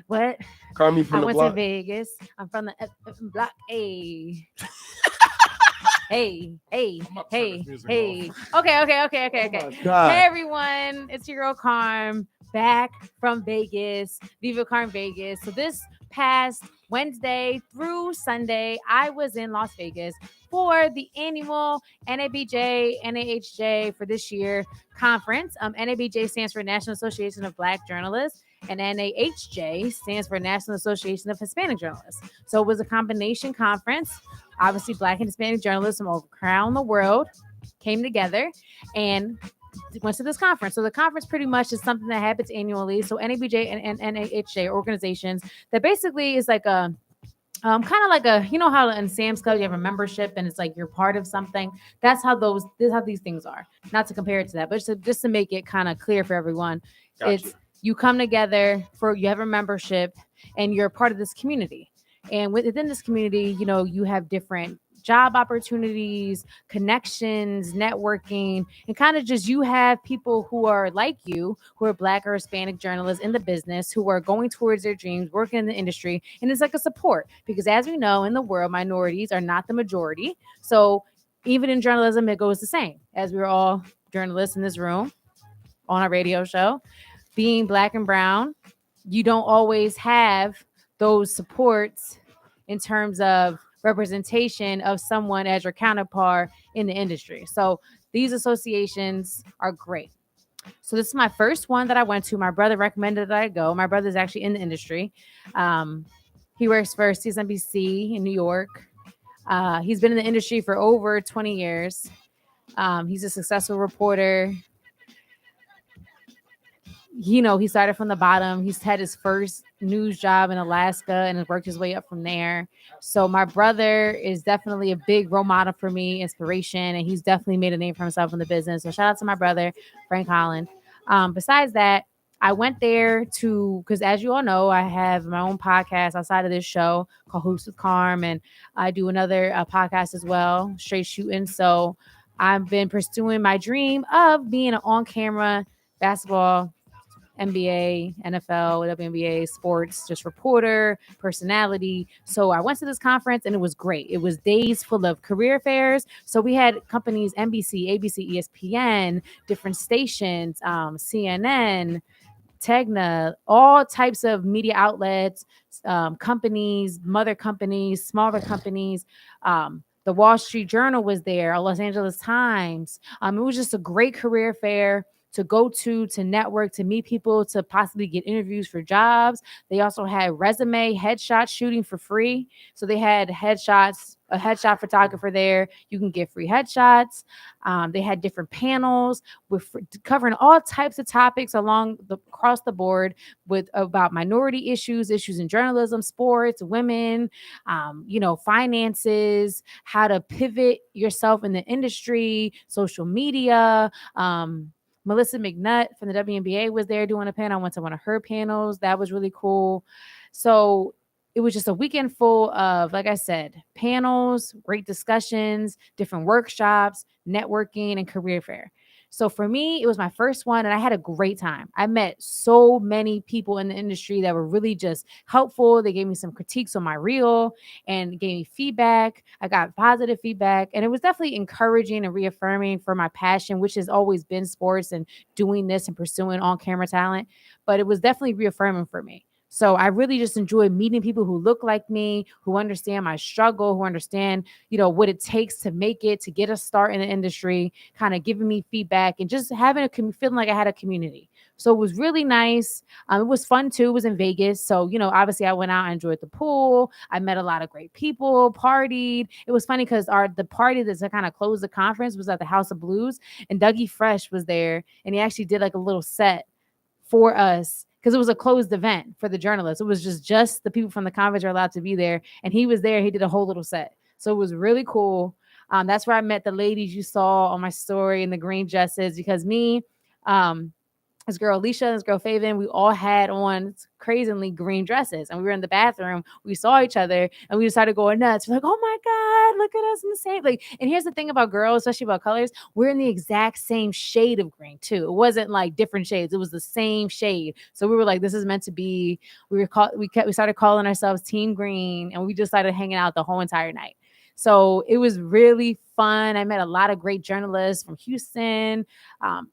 What? Call me I from the went block. to Vegas. I'm from the block. Hey. Hey, I'm about to turn hey, this music hey. off. Okay. Oh my God. Hey everyone, it's your girl Carm back from Vegas, Viva Carm Vegas. So this past Wednesday through Sunday, I was in Las Vegas for the annual NABJ, NAHJ for this year conference. NABJ stands for National Association of Black Journalists, and NAHJ stands for National Association of Hispanic Journalists. So it was a combination conference. Obviously, Black and Hispanic journalists from around the world came together and went to this conference. So the conference pretty much is something that happens annually. So NABJ and NAHJ organizations that basically is like a kind of like a, you know how in Sam's Club you have a membership and it's like you're part of something. That's how these things are. Not to compare it to that, but just to make it kind of clear for everyone. Gotcha. It's you come together you have a membership and you're part of this community. And within this community, you have different job opportunities, connections, networking, and kind of just you have people who are like you, who are Black or Hispanic journalists in the business, who are going towards their dreams, working in the industry. And it's like a support because as we know in the world, minorities are not the majority. So even in journalism, it goes the same as we're all journalists in this room on a radio show. Being Black and brown, you don't always have those supports in terms of representation of someone as your counterpart in the industry. So these associations are great. So this is my first one that I went to. My brother recommended that I go. My brother's actually in the industry. He works for CSNBC in New York. He's been in the industry for over 20 years. He's a successful reporter. He started from the bottom. He's had his first news job in Alaska and has worked his way up from there. So my brother is definitely a big role model for me, inspiration, and he's definitely made a name for himself in the business. So shout out to my brother, Frank Holland. Besides that, I went there because as you all know, I have my own podcast outside of this show called Hoops with Carm, and I do another podcast as well, Straight Shooting. So I've been pursuing my dream of being an on-camera basketball, NBA, NFL, WNBA, sports, just reporter, personality. So I went to this conference and it was great. It was days full of career fairs. So we had companies, NBC, ABC, ESPN, different stations, CNN, Tegna, all types of media outlets, companies, mother companies, smaller companies. The Wall Street Journal was there, Los Angeles Times. It was just a great career fair to go to network, to meet people, to possibly get interviews for jobs. They also had resume headshot shooting for free. So they had headshots a headshot photographer there. You can get free headshots. They had different panels with covering all types of topics across the board with about minority issues in journalism, sports, women, finances, how to pivot yourself in the industry, social media. Melissa McNutt from the WNBA was there doing a panel. I went to one of her panels. That was really cool. So it was just a weekend full of, like I said, panels, great discussions, different workshops, networking, and career fair. So for me, it was my first one and I had a great time. I met so many people in the industry that were really just helpful. They gave me some critiques on my reel and gave me feedback. I got positive feedback and it was definitely encouraging and reaffirming for my passion, which has always been sports and doing this and pursuing on-camera talent. But it was definitely reaffirming for me. So I really just enjoy meeting people who look like me, who understand my struggle, who understand, what it takes to make it, to get a start in the industry, kind of giving me feedback and just having feeling like I had a community. So it was really nice. It was fun too. It was in Vegas. So, obviously I went out, I enjoyed the pool. I met a lot of great people, partied. It was funny because the party that kind of closed the conference was at the House of Blues and Dougie Fresh was there. And he actually did like a little set for us, because it was a closed event for the journalists. It was just the people from the conference are allowed to be there. And he was there. He did a whole little set. So it was really cool. That's where I met the ladies you saw on my story in the green dresses, because me, this girl Alicia and this girl Faven, we all had on crazily green dresses. And we were in the bathroom. We saw each other and we just started going nuts. We're like, oh my God, look at us in the same. And here's the thing about girls, especially about colors. We're in the exact same shade of green too. It wasn't like different shades. It was the same shade. So we were like, this is meant to be. We started calling ourselves Team Green, and we just started hanging out the whole entire night. So it was really fun. I met a lot of great journalists from Houston,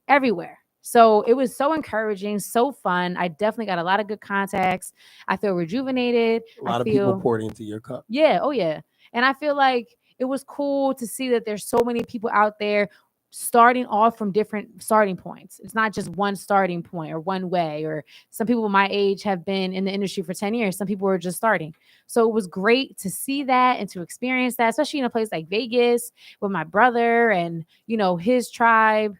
everywhere. So it was so encouraging, so fun. I definitely got a lot of good contacts. I feel rejuvenated. A lot of people poured into your cup. Yeah. Oh, yeah. And I feel like it was cool to see that there's so many people out there starting off from different starting points. It's not just one starting point or one way, or some people my age have been in the industry for 10 years. Some people are just starting. So it was great to see that and to experience that, especially in a place like Vegas with my brother and, his tribe.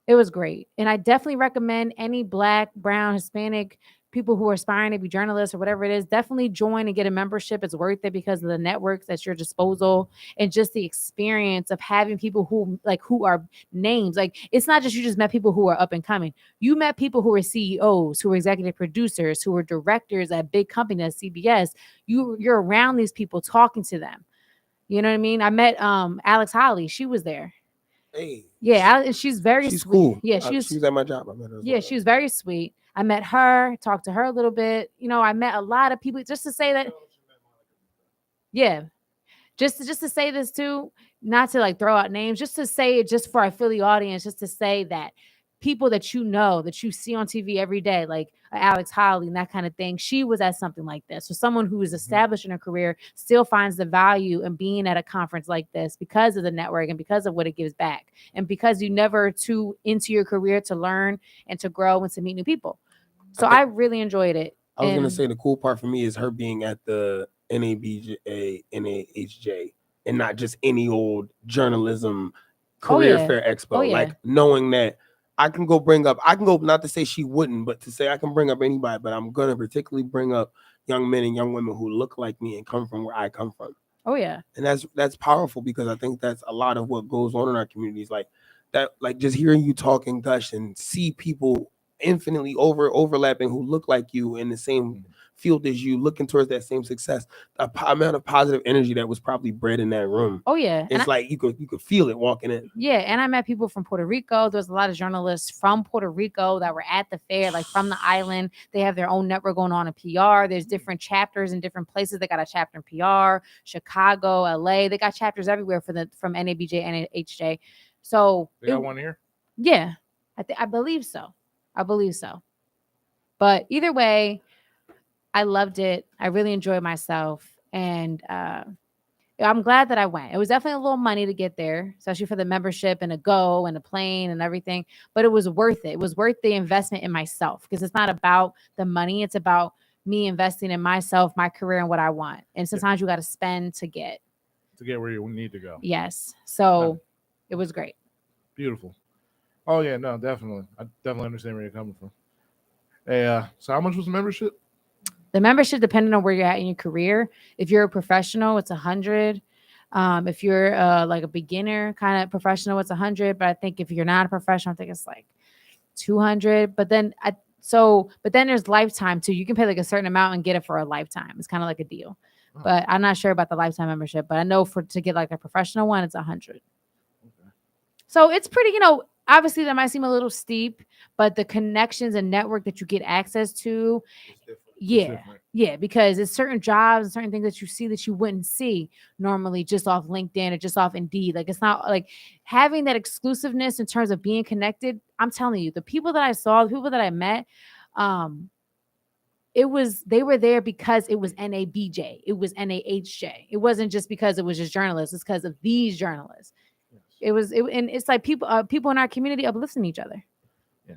It was great. And I definitely recommend any Black, brown, Hispanic people who are aspiring to be journalists or whatever it is, definitely join and get a membership. It's worth it because of the networks at your disposal and just the experience of having people who are names. Like, it's not just you just met people who are up and coming. You met people who are CEOs, who are executive producers, who are directors at big companies, CBS. You're around these people talking to them. You know what I mean? I met Alex Holly. She was there. Hey, yeah, and she's very she's sweet. cool. Yeah, she was at my job. I met her. Yeah, she was very sweet. I met her, talked to her a little bit. I met a lot of people just to say that. Yeah, just to say this too, not to throw out names, just to say it, just for our Philly audience, just to say that people that that you see on TV every day, like Alex Holly and that kind of thing, she was at something like this. So someone who is established in her career still finds the value in being at a conference like this because of the network and because of what it gives back. And because you never too into your career to learn and to grow and to meet new people. So I really enjoyed it. I was going to say the cool part for me is her being at the NABJ, NAHJ, and not just any old journalism career fair expo. Like knowing that I can go, not to say she wouldn't, but to say I can bring up anybody, but I'm going to particularly bring up young men and young women who look like me and come from where I come from. Oh, yeah. And that's powerful because I think that's a lot of what goes on in our communities. Like that, like just hearing you talk and gush and see people infinitely overlapping who look like you in the same field as you, looking towards that same success. The amount of positive energy that was probably bred in that room. Oh yeah, it's like you could feel it walking in. Yeah, and I met people from Puerto Rico. There's a lot of journalists from Puerto Rico that were at the fair, like from the island. They have their own network going on in PR. There's different chapters in different places. They got a chapter in PR, Chicago, LA. They got chapters everywhere from NABJ and NHJ. So they got one here. Yeah, I believe so. But either way, I loved it. I really enjoyed myself. And I'm glad that I went. It was definitely a little money to get there, especially for the membership and a go and a plane and everything. But it was worth it. It was worth the investment in myself because it's not about the money. It's about me investing in myself, my career, and what I want. And sometimes you got to spend to get. to get where you need to go. Yes. So it was great. Beautiful. Oh yeah, no, definitely. I definitely understand where you're coming from. Hey, so how much was the membership? The membership, depending on where you're at in your career, if you're a professional, it's 100. If you're like a beginner kind of professional, it's 100. But I think if you're not a professional, I think it's like 200. But then there's lifetime too. You can pay like a certain amount and get it for a lifetime. It's kind of like a deal. Oh. But I'm not sure about the lifetime membership. But I know to get like a professional one, it's 100. Okay. So it's pretty, obviously that might seem a little steep, but the connections and network that you get access to, yeah, different. yeah, because it's certain jobs and certain things that you see that you wouldn't see normally just off LinkedIn or just off Indeed. Like it's not like having that exclusiveness in terms of being connected. I'm telling you, the people that I saw, the people that I met, they were there because it was NABJ, it was NAHJ. It wasn't just because it was just journalists. It's because of these journalists. Yes. And it's like people in our community uplifting each other. Yeah,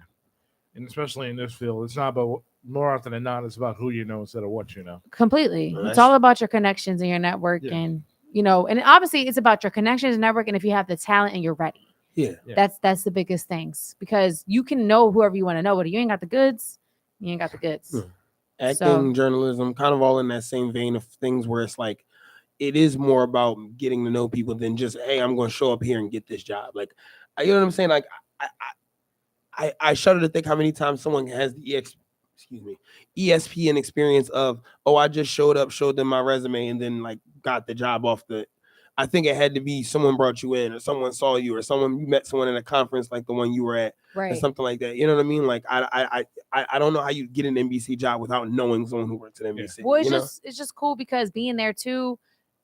and especially in this field, it's not about, more often than not, it's about who you know instead of what you know. Completely. Well, It's all about your connections and your network, Yeah. and and obviously it's about your connections and network, and if you have the talent and you're ready. Yeah. That's the biggest things, because you can know whoever you want to know, but if you ain't got the goods, you ain't got the goods. Yeah. Acting, So- journalism, kind of all in that same vein of things where it's like, it is more about getting to know people than just, hey, I'm going to show up here and get this job. Like, you know what I'm saying? Like, I shudder to think how many times someone has the ESPN experience of, oh, I just showed up, showed them my resume, and then like got the job off the. I think it had to be someone brought you in, or someone saw you, or you met someone at a conference like the one you were at, or Right. something like that. You know what I mean? Like I don't know how you get an NBC job without knowing someone who works at NBC. Well, you know? it's just cool because being there too,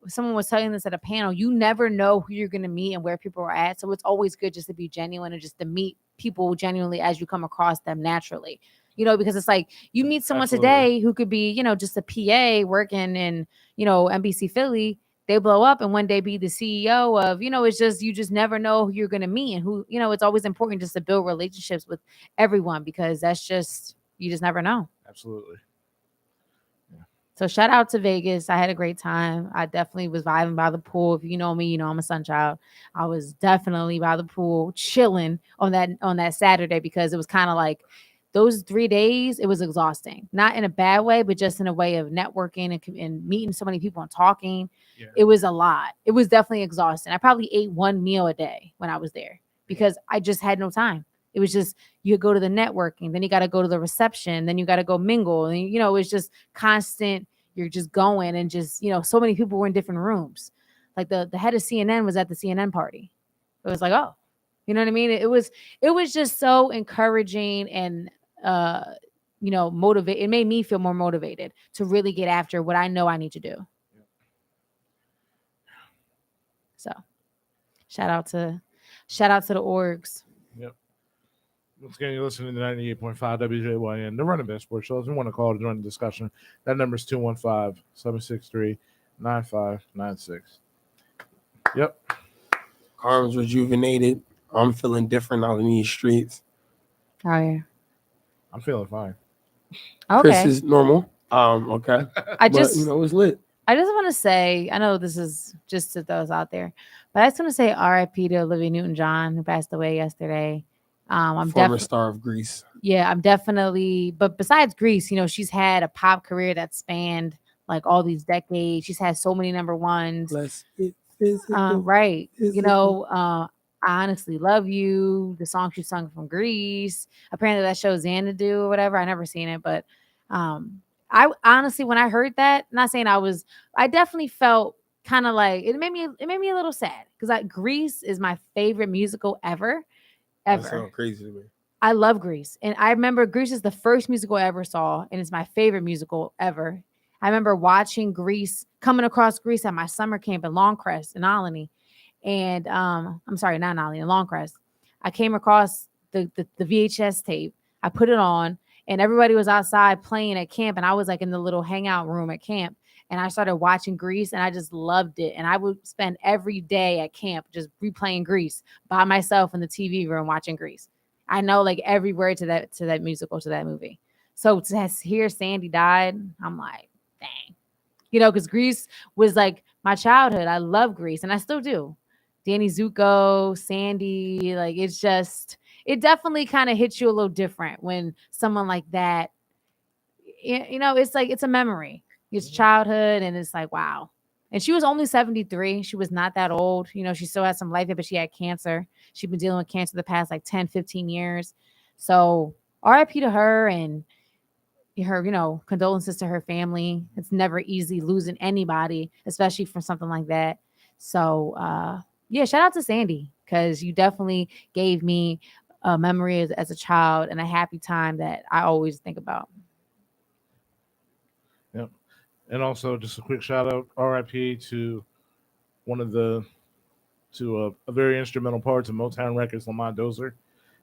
someone was telling this at a panel, you never know who you're going to meet and where people are at. So it's always good just to be genuine and just to meet people genuinely as you come across them naturally. Because it's like you meet someone Absolutely. today who could be, just a PA working in, NBC Philly. They blow up and one day be the CEO of, it's just, you just never know who you're going to meet, and who, it's always important just to build relationships with everyone, because that's just, you just never know. Absolutely. So shout out to Vegas. I had a great time. I definitely was vibing by the pool. If you know me, I'm a sun child. I was definitely by the pool chilling on that Saturday, because it was kind of like those 3 days, it was exhausting. Not in a bad way, but just in a way of networking and meeting so many people and talking. Yeah. It was a lot. It was definitely exhausting. I probably ate one meal a day when I was there because I just had no time. It was just, you go to the networking, then you got to go to the reception, then you got to go mingle. And, it's just constant. You're just going, and just, so many people were in different rooms. Like the head of CNN was at the CNN party. It was like, oh, you know what I mean? It was just so encouraging and, motivate. It made me feel more motivated to really get after what I know I need to do. So shout out to the orgs. Yep. Once again, you're listening to 98.5 WJYN, the Running Back Sports Show. If you want to call to join the discussion, that number is 215-763-9596. Yep. Carmen's rejuvenated. I'm feeling different out in these streets. Oh yeah. I'm feeling fine. Okay. Chris is normal. Okay. I But, just it's lit. I just want to say, I know this is just to those out there, but I just want to say RIP to Olivia Newton-John, who passed away yesterday. I'm Former definitely, star of Grease. yeah, I'm definitely, but besides Grease, she's had a pop career that spanned like all these decades. She's had so many number ones. Let's get physical. Right. Physical. I Honestly Love You, the song she sung from Grease. Apparently that show Xanadu or whatever. I never seen it, but I honestly, when I heard that, not saying I definitely felt kind of like it made me a little sad, because Grease is my favorite musical ever. That sounds crazy to me. I love Grease, and I remember Grease is the first musical I ever saw, and it's my favorite musical ever. I remember watching Grease, coming across Grease at my summer camp in Longcrest in Olney, and I'm sorry, not in Olney, in Longcrest. I came across the VHS tape. I put it on, and everybody was outside playing at camp, and I was like in the little hangout room at camp, and I started watching Grease, and I just loved it. And I would spend every day at camp just replaying Grease by myself in the TV room watching Grease. I know like every word to that musical, to that movie. So to hear Sandy died, I'm like, dang. Because Grease was like my childhood. I love Grease, and I still do. Danny Zuko, Sandy, like it definitely kind of hits you a little different when someone like that, it's like it's a memory. It's childhood, and it's like wow. And she was only 73. She was not that old. She still had some life, but she had cancer. She'd been dealing with cancer the past like 10, 15 years. So RIP to her and her, condolences to her family. It's never easy losing anybody, especially from something like that. So, yeah, shout out to Sandy because you definitely gave me a memory as a child and a happy time that I always think about. Yep. And also, just a quick shout out, RIP to one of the a very instrumental part to Motown Records, Lamont Dozier,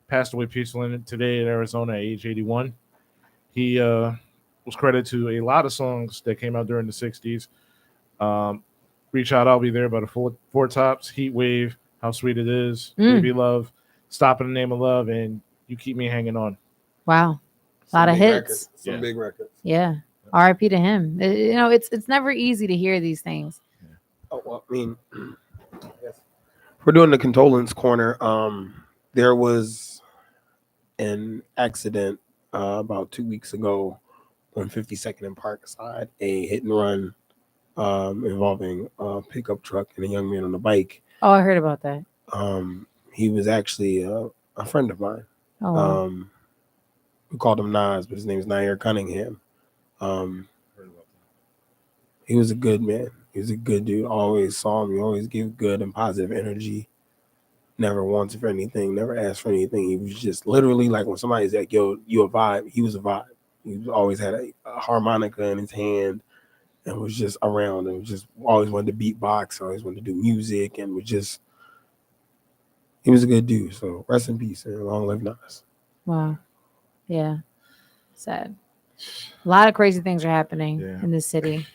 passed away peacefully today in Arizona at age 81. He was credited to a lot of songs that came out during the 60s. Reach Out, I'll Be There by the Four Tops, Heat Wave, How Sweet It Is, Baby Love, Stop in the Name of Love, and You Keep Me Hanging On. Wow. A lot of hits. Some big records. Yeah. RIP to him. It's never easy to hear these things. Oh, well, I mean, we're doing the condolence corner. There was an accident about 2 weeks ago on 52nd and Parkside, a hit and run involving a pickup truck and a young man on a bike. Oh, I heard about that. He was actually a friend of mine. Oh, wow. We called him Nas, but his name is Nair Cunningham. He was a good man. He was a good dude. Always saw him. He always gave good and positive energy. Never wanted for anything. Never asked for anything. He was just literally like when somebody's like, "Yo, you a vibe." He was a vibe. He always had a harmonica in his hand and was just around and was just always wanted to beatbox. Always wanted to do music and he was a good dude. So rest in peace and long live Nas. Wow. Yeah. Sad. A lot of crazy things are happening in this city.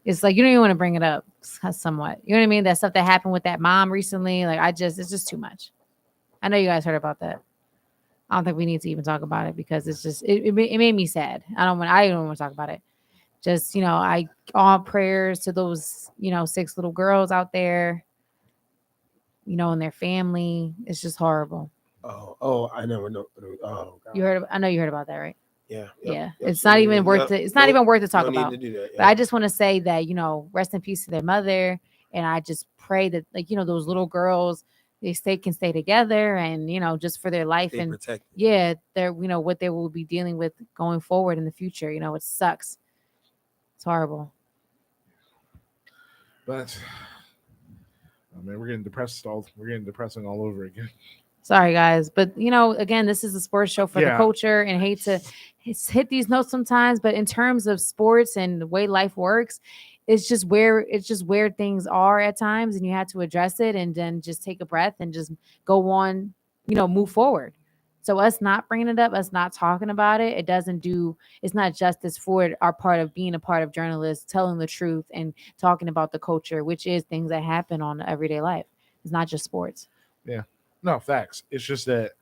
It's like you don't even want to bring it up somewhat. You know what I mean? That stuff that happened with that mom recently. Like it's just too much. I know you guys heard about that. I don't think we need to even talk about it because it's just it made me sad. I don't want to talk about it. Just I all prayers to those 6 little girls out there. And their family. It's just horrible. Oh, I never know. Oh, God. I know you heard about that, right? Yeah. It's not even worth it. It's not even worth to talk about. Need to do that, But I just want to say that, rest in peace to their mother. And I just pray that those little girls, they can stay together and, just for their life Stay and protected. yeah, they're, what they will be dealing with going forward in the future. It sucks. It's horrible. But we're getting depressing all over again. Sorry, guys. But, again, this is a sports show for the culture and hate to hit these notes sometimes. But in terms of sports and the way life works, it's just where things are at times. And you have to address it and then just take a breath and just go on, move forward. So us not bringing it up, us not talking about it, it's not justice for our part of being a part of journalists, telling the truth and talking about the culture, which is things that happen on everyday life. It's not just sports. Yeah. No, facts. It's just that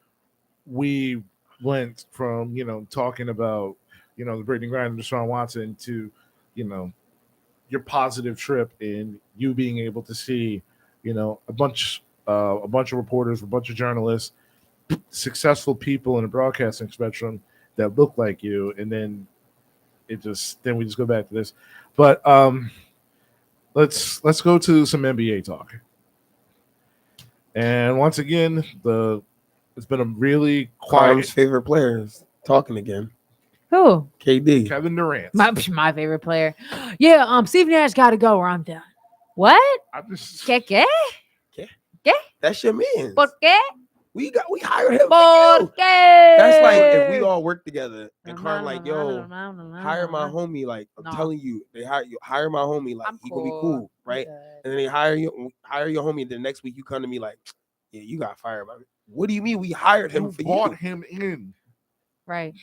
we went from, talking about, the Brittany Griner, Deshaun Watson to, your positive trip and you being able to see, a bunch of reporters, a bunch of journalists, successful people in the broadcasting spectrum that look like you. And then we just go back to this. But let's go to some NBA talk. And once again, it's been a really quiet. Carm's favorite players talking again. Who? KD. Kevin Durant. My favorite player. Yeah, Steve Nash got to go or I'm done. What? ¿Qué? That's your man. ¿Por qué? We hired him. ¿Por qué? That's like if we all work together and Carm like, yo, hire my homie. Like I'm telling you, they hire my homie. Like he gonna be cool, right? And then they hire your homie. And the next week you come to me like, yeah, you got fired. Man. What do you mean we hired him for you? Brought him in. Right.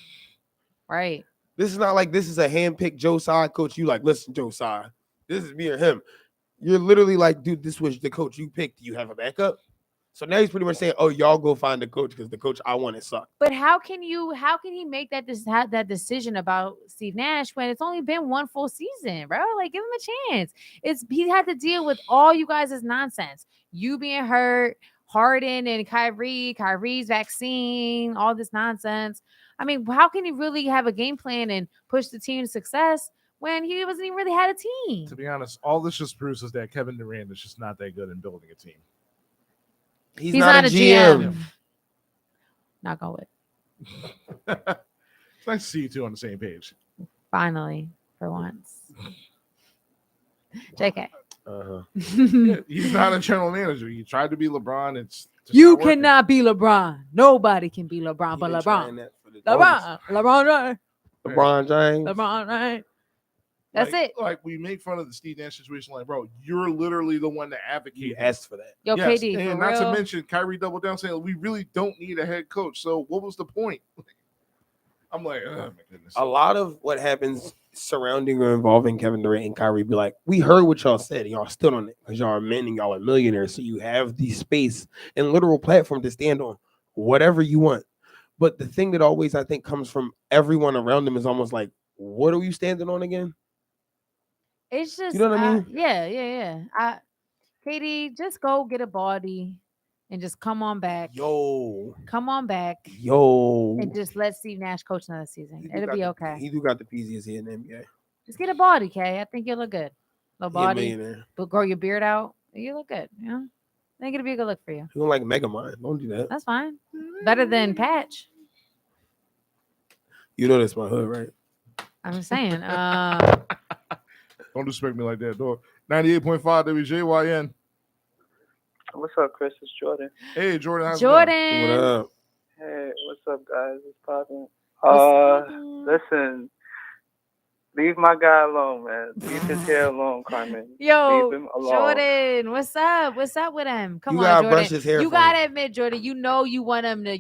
This is not like this is a handpicked Joe Tsai coach. You like, listen, Joe Tsai, this is me or him. You're literally like, dude, this was the coach you picked. Do you have a backup? So now he's pretty much saying, "Oh, y'all go find the coach because the coach I want it sucked." But how can he make that that decision about Steve Nash when it's only been one full season, bro? Like, give him a chance. He had to deal with all you guys' nonsense. You being hurt, Harden and Kyrie's vaccine, all this nonsense. I mean, how can he really have a game plan and push the team to success when he wasn't even really had a team? To be honest, all this just proves is that Kevin Durant is just not that good in building a team. He's not a GM. Not going with. It's nice to see you two on the same page. Finally, for once. JK. Uh-huh. Yeah, he's not a general manager. He tried to be LeBron. It's just You not working. cannot be LeBron. Nobody can be LeBron but LeBron. LeBron James. LeBron, right? That's it. Like, we make fun of the Steve Nash situation, like, bro, you're literally the one that You advocated. asked for that. Yo, Yes, KD, and for not real. to mention Kyrie doubled down saying we really don't need a head coach. So what was the point? I'm like, oh my goodness. A lot of what happens surrounding or involving Kevin Durant and Kyrie be like, we heard what y'all said, and y'all stood on it because y'all are men and y'all are millionaires. So you have the space and literal platform to stand on whatever you want. But the thing that always I think comes from everyone around them is almost like, what are you standing on again? It's just, You know what I mean? Yeah. KD, just go get a body and just come on back. Come on back and just let Steve Nash coach another season. It'll be okay. He do got the peasiest here in the NBA. Just get a body, Kay. I think you'll look good. Little He a body, millionaire. but grow your beard out. You look good. You know, I think it'll be a good look for you. He don't like Megamind. Don't do that. That's fine. Better than Patch. You know that's my hood, right? I'm just saying. Don't disrespect me like that, dog. 98.5 WJYN. What's up, Chris? It's Jordan. Hey, Jordan. How's it going? Jordan. What up? Hey, what's up, guys? It's popping. What's up? Listen, leave my guy alone, man. Leave his hair alone, Carmen. Yo, Leave him alone. Jordan, what's up? What's up with him? Come You on, gotta Jordan. brush his hair You for him. gotta admit, Jordan. You know you want him to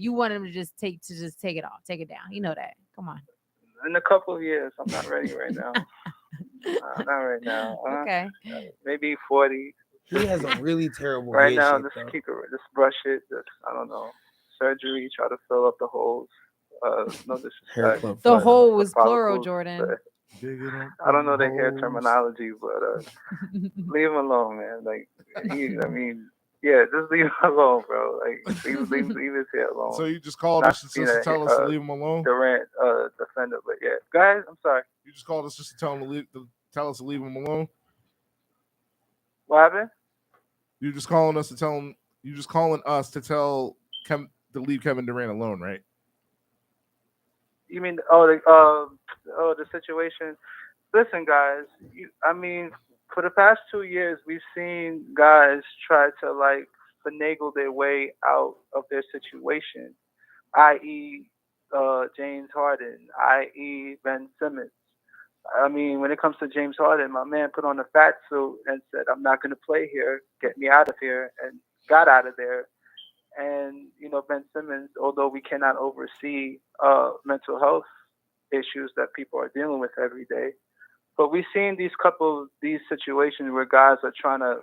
just take it off, take it down. You know that. Come on. In a couple of years, I'm not ready right now. Not right now. Okay. Maybe 40. He has a really terrible Right head now, shape, just though. keep it. Just brush it. Just I don't know. Surgery. Try to fill up the holes. No Hair disrespect. club The fire. whole was plural, follicles, Jordan. but Digging up I don't know the hair holes. terminology, but leave him alone, man. Like yeah, just leave him alone, bro. Like leave his hair alone. So you just called Not us just being to a, tell us to leave him alone? Durant defender, but yeah, guys, I'm sorry. You just called us just to tell us to leave him alone? What happened? You just calling us to tell him? You just calling us to tell to leave Kevin Durant alone, right? You mean the situation? Listen, guys. For the past 2 years, we've seen guys try to like finagle their way out of their situation, i.e., James Harden, i.e., Ben Simmons. I mean, when it comes to James Harden, my man put on a fat suit and said, "I'm not going to play here. Get me out of here," and got out of there. And Ben Simmons, although we cannot oversee mental health issues that people are dealing with every day, but we've seen these situations where guys are trying to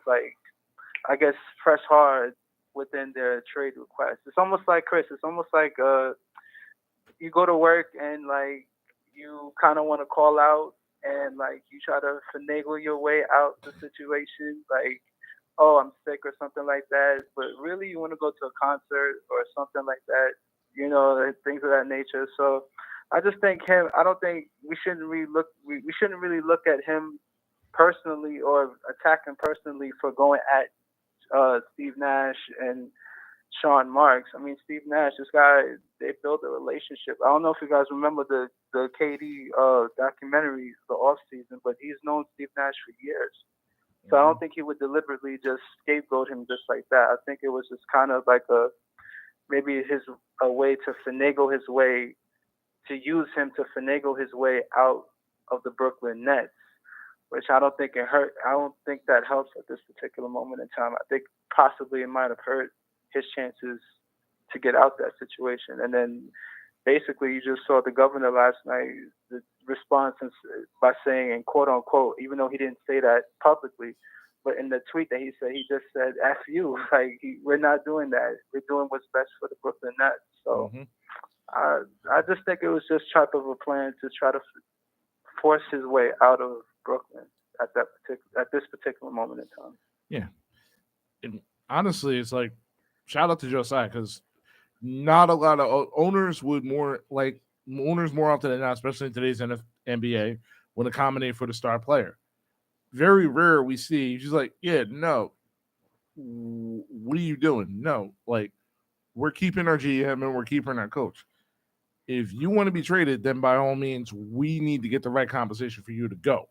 press hard within their trade requests. It's almost like Chris. It's almost like you go to work and like you kind of want to call out and like you try to finagle your way out the situation, like, oh, I'm sick or something like that. But really, you want to go to a concert or something like that, things of that nature. So I just think I don't think we shouldn't really look at him personally or attack him personally for going at Steve Nash and Sean Marks. I mean, Steve Nash, this guy, they built a relationship. I don't know if you guys remember the KD documentary, the off season, but he's known Steve Nash for years. So I don't think he would deliberately just scapegoat him just like that. I think it was just kind of like a way to finagle his way, to use him to finagle his way out of the Brooklyn Nets, which I don't think it hurt. I don't think that helps at this particular moment in time. I think possibly it might have hurt his chances to get out that situation. And then basically you just saw the governor last night, the response by saying, and quote unquote, even though he didn't say that publicly, But in the tweet that he said, he just said "F you." Like we're not doing that. We're doing what's best for the Brooklyn Nets. So I just think it was just type of a plan to try to force his way out of Brooklyn at this particular moment in time. Yeah. And honestly, it's like, shout out to Josiah, because not a lot of owners would more often than not, especially in today's NBA, would accommodate for the star player. Very rare we see she's like, yeah, no. What are you doing? No, like we're keeping our GM and we're keeping our coach. If you want to be traded, then by all means, we need to get the right compensation for you to go.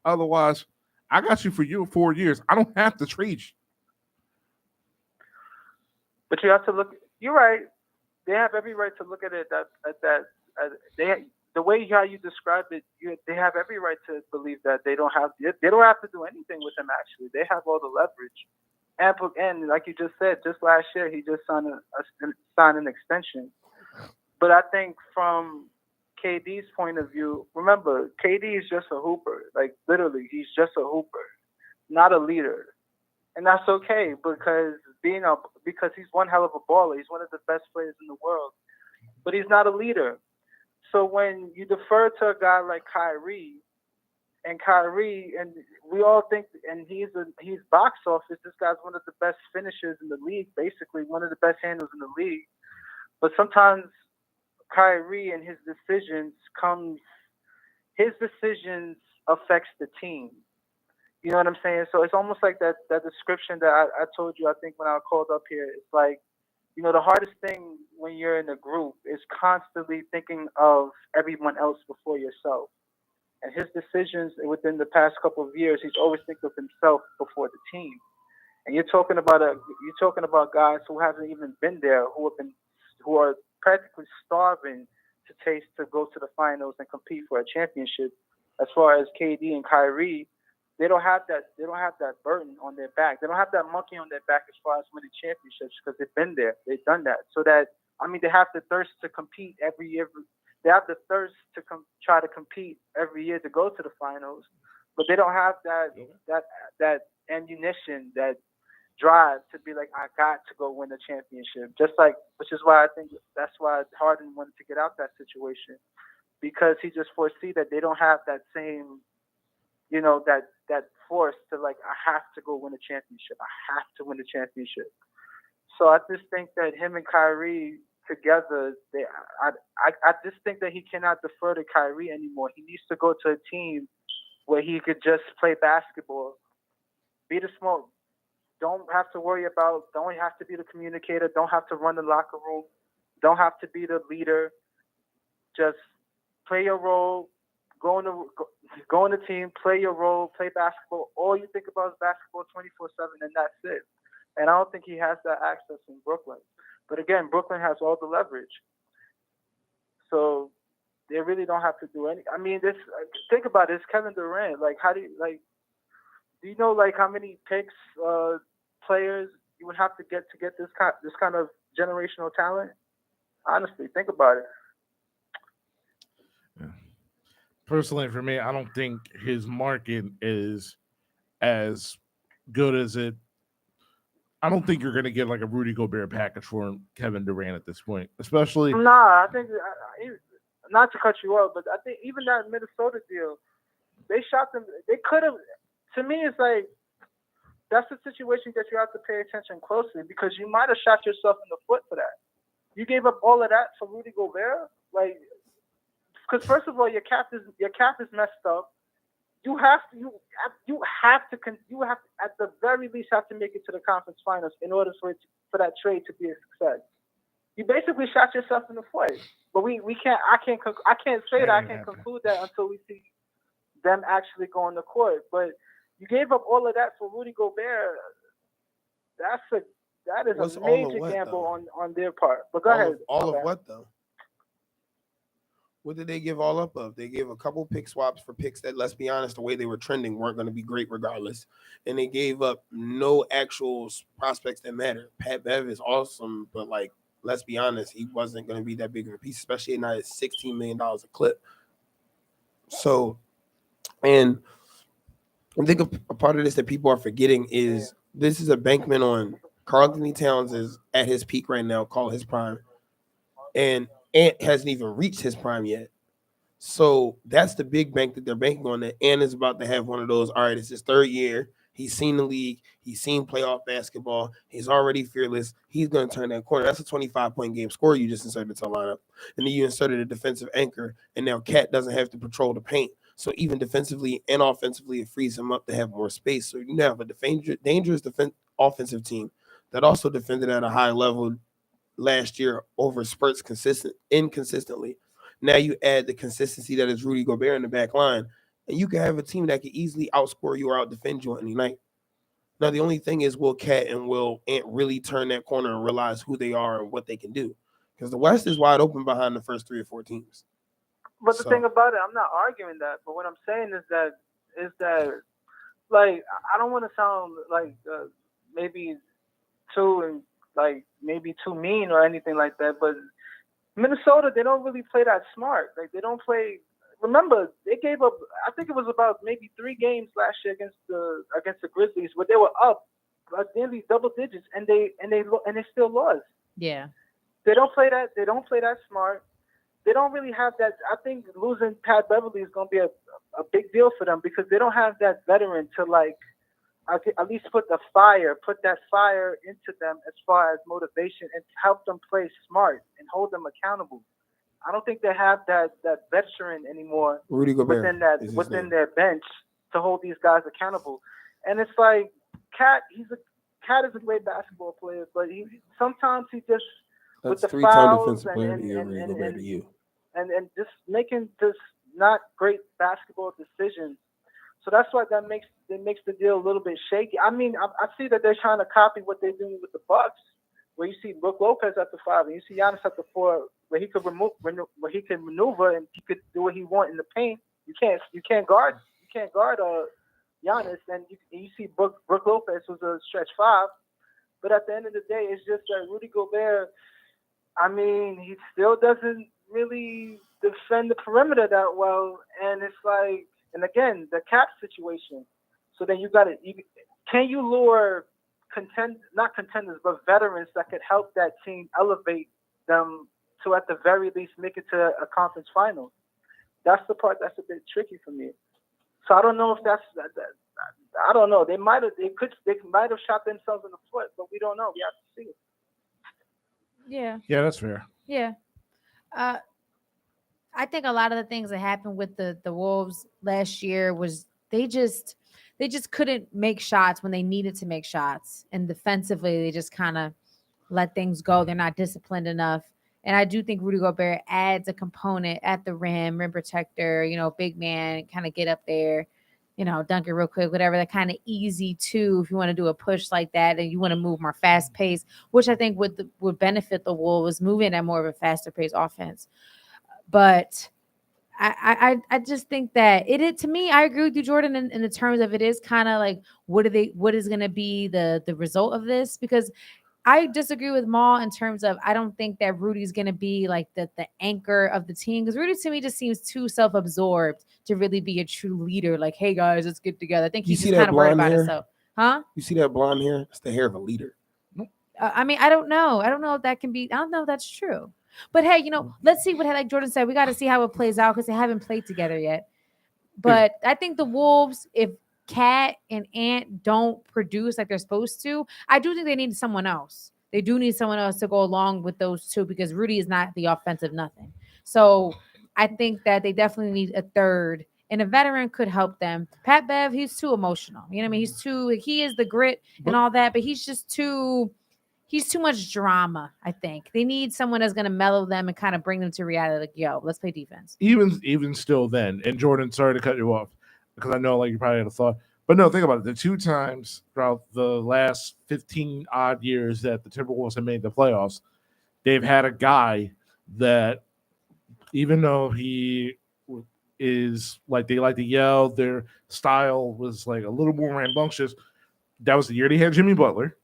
Otherwise, I got you for 4 years. I don't have to trade you. But you have to look. You're right. They have every right to look at it the way how you described it. They have every right to believe that they don't have to do anything with him. Actually, they have all the leverage. And like you just said, just last year he just signed an extension. But I think from KD's point of view, remember KD is just a hooper. Like literally, he's just a hooper, not a leader. And that's okay because he's one hell of a baller. He's one of the best players in the world, but he's not a leader. So when you defer to a guy like Kyrie, and we all think, and he's box office. This guy's one of the best finishers in the league, basically one of the best handles in the league. But sometimes Kyrie and his decisions affects the team. You know what I'm saying? So it's almost like that description that I told you, I think, when I called up here. It's like, you know, the hardest thing when you're in a group is constantly thinking of everyone else before yourself. And his decisions within the past couple of years, he's always thinking of himself before the team. And you're talking about guys who haven't even been there, who are practically starving to go to the finals and compete for a championship. As far as KD and Kyrie, they don't have that burden on their back. They don't have that monkey on their back as far as winning championships because they've been there. They've done that. So that, I mean, they have the thirst to compete every year. They have the thirst to try to compete every year to go to the finals, but they don't have that ammunition, that drive to be like, I got to go win a championship. Which is why I think that's why Harden wanted to get out that situation, because he just foresee that they don't have that same, you know, that force to like, I have to go win a championship. I have to win a championship. So I just think that him and Kyrie together, I just think that he cannot defer to Kyrie anymore. He needs to go to a team where he could just play basketball, be the small. Don't have to be the communicator. Don't have to run the locker room. Don't have to be the leader. Just play your role. Go on the team. Play your role. Play basketball. All you think about is basketball 24/7, and that's it. And I don't think he has that access in Brooklyn. But again, Brooklyn has all the leverage, so they really don't have to do any. I mean, think about it. It's Kevin Durant. Like, how do you know like how many picks, players you would have to get this kind of generational talent? Honestly, think about it. Yeah. Personally, for me, I don't think his market is as good as it. I don't think you're going to get like a Rudy Gobert package for Kevin Durant at this point, especially. Nah, I think, not to cut you off, but I think even that Minnesota deal, they shot them. They could have. To me, it's like that's a situation that you have to pay attention closely, because you might have shot yourself in the foot for that. You gave up all of that for Rudy Gobert, like, because first of all, your cap is messed up. You have to at the very least have to make it to the conference finals in order for that trade to be a success. You basically shot yourself in the foot. But we can't. I can't say that. I can't conclude that until we see them actually go on the court. But you gave up all of that for Rudy Gobert. That is a major gamble on their part. But go ahead. All of what though? What did they give all up of? They gave a couple pick swaps for picks that, let's be honest, the way they were trending weren't going to be great regardless. And they gave up no actual prospects that matter. Pat Bev is awesome, but like, let's be honest, he wasn't going to be that big of a piece, especially not at $16 million a clip. So, and I think a part of this that people are forgetting is this is a Bankman on Karl Anthony Towns is at his peak right now, call his prime, and Ant hasn't even reached his prime yet. So that's the big bank that they're banking on. That Ant is about to have one of those. All right, it's his third year. He's seen the league. He's seen playoff basketball. He's already fearless. He's going to turn that corner. That's a 25-point game score you just inserted to the lineup. And then you inserted a defensive anchor, and now Cat doesn't have to patrol the paint. So even defensively and offensively, it frees him up to have more space. So you have a dangerous offensive team that also defended at a high level last year over spurts inconsistently. Now you add the consistency that is Rudy Gobert in the back line, and you can have a team that can easily outscore you or outdefend you on any night. Now, the only thing is, will Cat and will Ant really turn that corner and realize who they are and what they can do? Because the West is wide open behind the first 3 or 4 teams. But the thing about it, I'm not arguing that. But what I'm saying is that like, I don't want to sound like maybe too mean or anything like that. But Minnesota, they don't really play that smart. Like, they don't play. Remember, they gave up. I think it was about maybe 3 games last year against the Grizzlies, where they were up nearly double digits, and they still lost. Yeah. They don't play that. They don't play that smart. They don't really have that. I think losing Pat Beverly is going to be a big deal for them because they don't have that veteran to, like, at least put that fire into them as far as motivation and help them play smart and hold them accountable. I don't think they have that veteran anymore Rudy Gobert within their bench to hold these guys accountable. And it's like Cat is a great basketball player, but sometimes he just That's with the 3-time fouls defensive player of the year, Rudy Gobert to you. and just making just not great basketball decisions. So that's why that makes the deal a little bit shaky. I mean, I see that they're trying to copy what they're doing with the Bucks, where you see Brook Lopez at the 5 and you see Giannis at the 4, where he could maneuver and he could do what he want in the paint. You can't guard Giannis, and you see Brook Lopez, who's a stretch 5. But at the end of the day, it's just that Rudy Gobert, I mean, he still doesn't really defend the perimeter that well, and it's like, and again, the cap situation. So then can you lure not contenders, but veterans that could help that team elevate them to at the very least make it to a conference final? That's the part that's a bit tricky for me. So I don't know if I don't know. They might have shot themselves in the foot, but we don't know. We have to see it. Yeah. Yeah, that's fair. Yeah. I think a lot of the things that happened with the Wolves last year was they just couldn't make shots when they needed to make shots. And defensively, they just kind of let things go. They're not disciplined enough. And I do think Rudy Gobert adds a component at the rim protector, big man, kind of get up there, dunk it real quick, whatever. That kind of easy too, if you want to do a push like that and you want to move more fast pace, which I think would benefit the Wolves moving at more of a faster pace offense. But I just think that to me, I agree with you, Jordan, in the terms of it is kind of like, what is going to be the result of this? Because I disagree with Maul in terms of I don't think that Rudy's going to be like the anchor of the team, because Rudy to me just seems too self-absorbed to really be a true leader. Like, hey guys, let's get together. I think he's just kind of worried about himself. Huh? You see that blonde hair? It's the hair of a leader. I mean, I don't know. I don't know if that can be. I don't know if that's true. But hey, let's see like Jordan said, we got to see how it plays out because they haven't played together yet. But I think the Wolves, if Cat and Ant don't produce like they're supposed to, I do think they need someone else. They do need someone else to go along with those two because Rudy is not the offensive nothing. So I think that they definitely need a third, and a veteran could help them. Pat Bev, he's too emotional. You know what I mean? He is the grit and all that, but he's too much drama. I think they need someone that's going to mellow them and kind of bring them to reality. Like, yo, let's play defense. Even still then, and Jordan, sorry to cut you off, because I know like you probably had a thought, but no, think about it. The 2 times throughout the last 15 odd years that the Timberwolves have made the playoffs, they've had a guy that, even though he is like, they like to yell, their style was like a little more rambunctious. That was the year they had Jimmy Butler,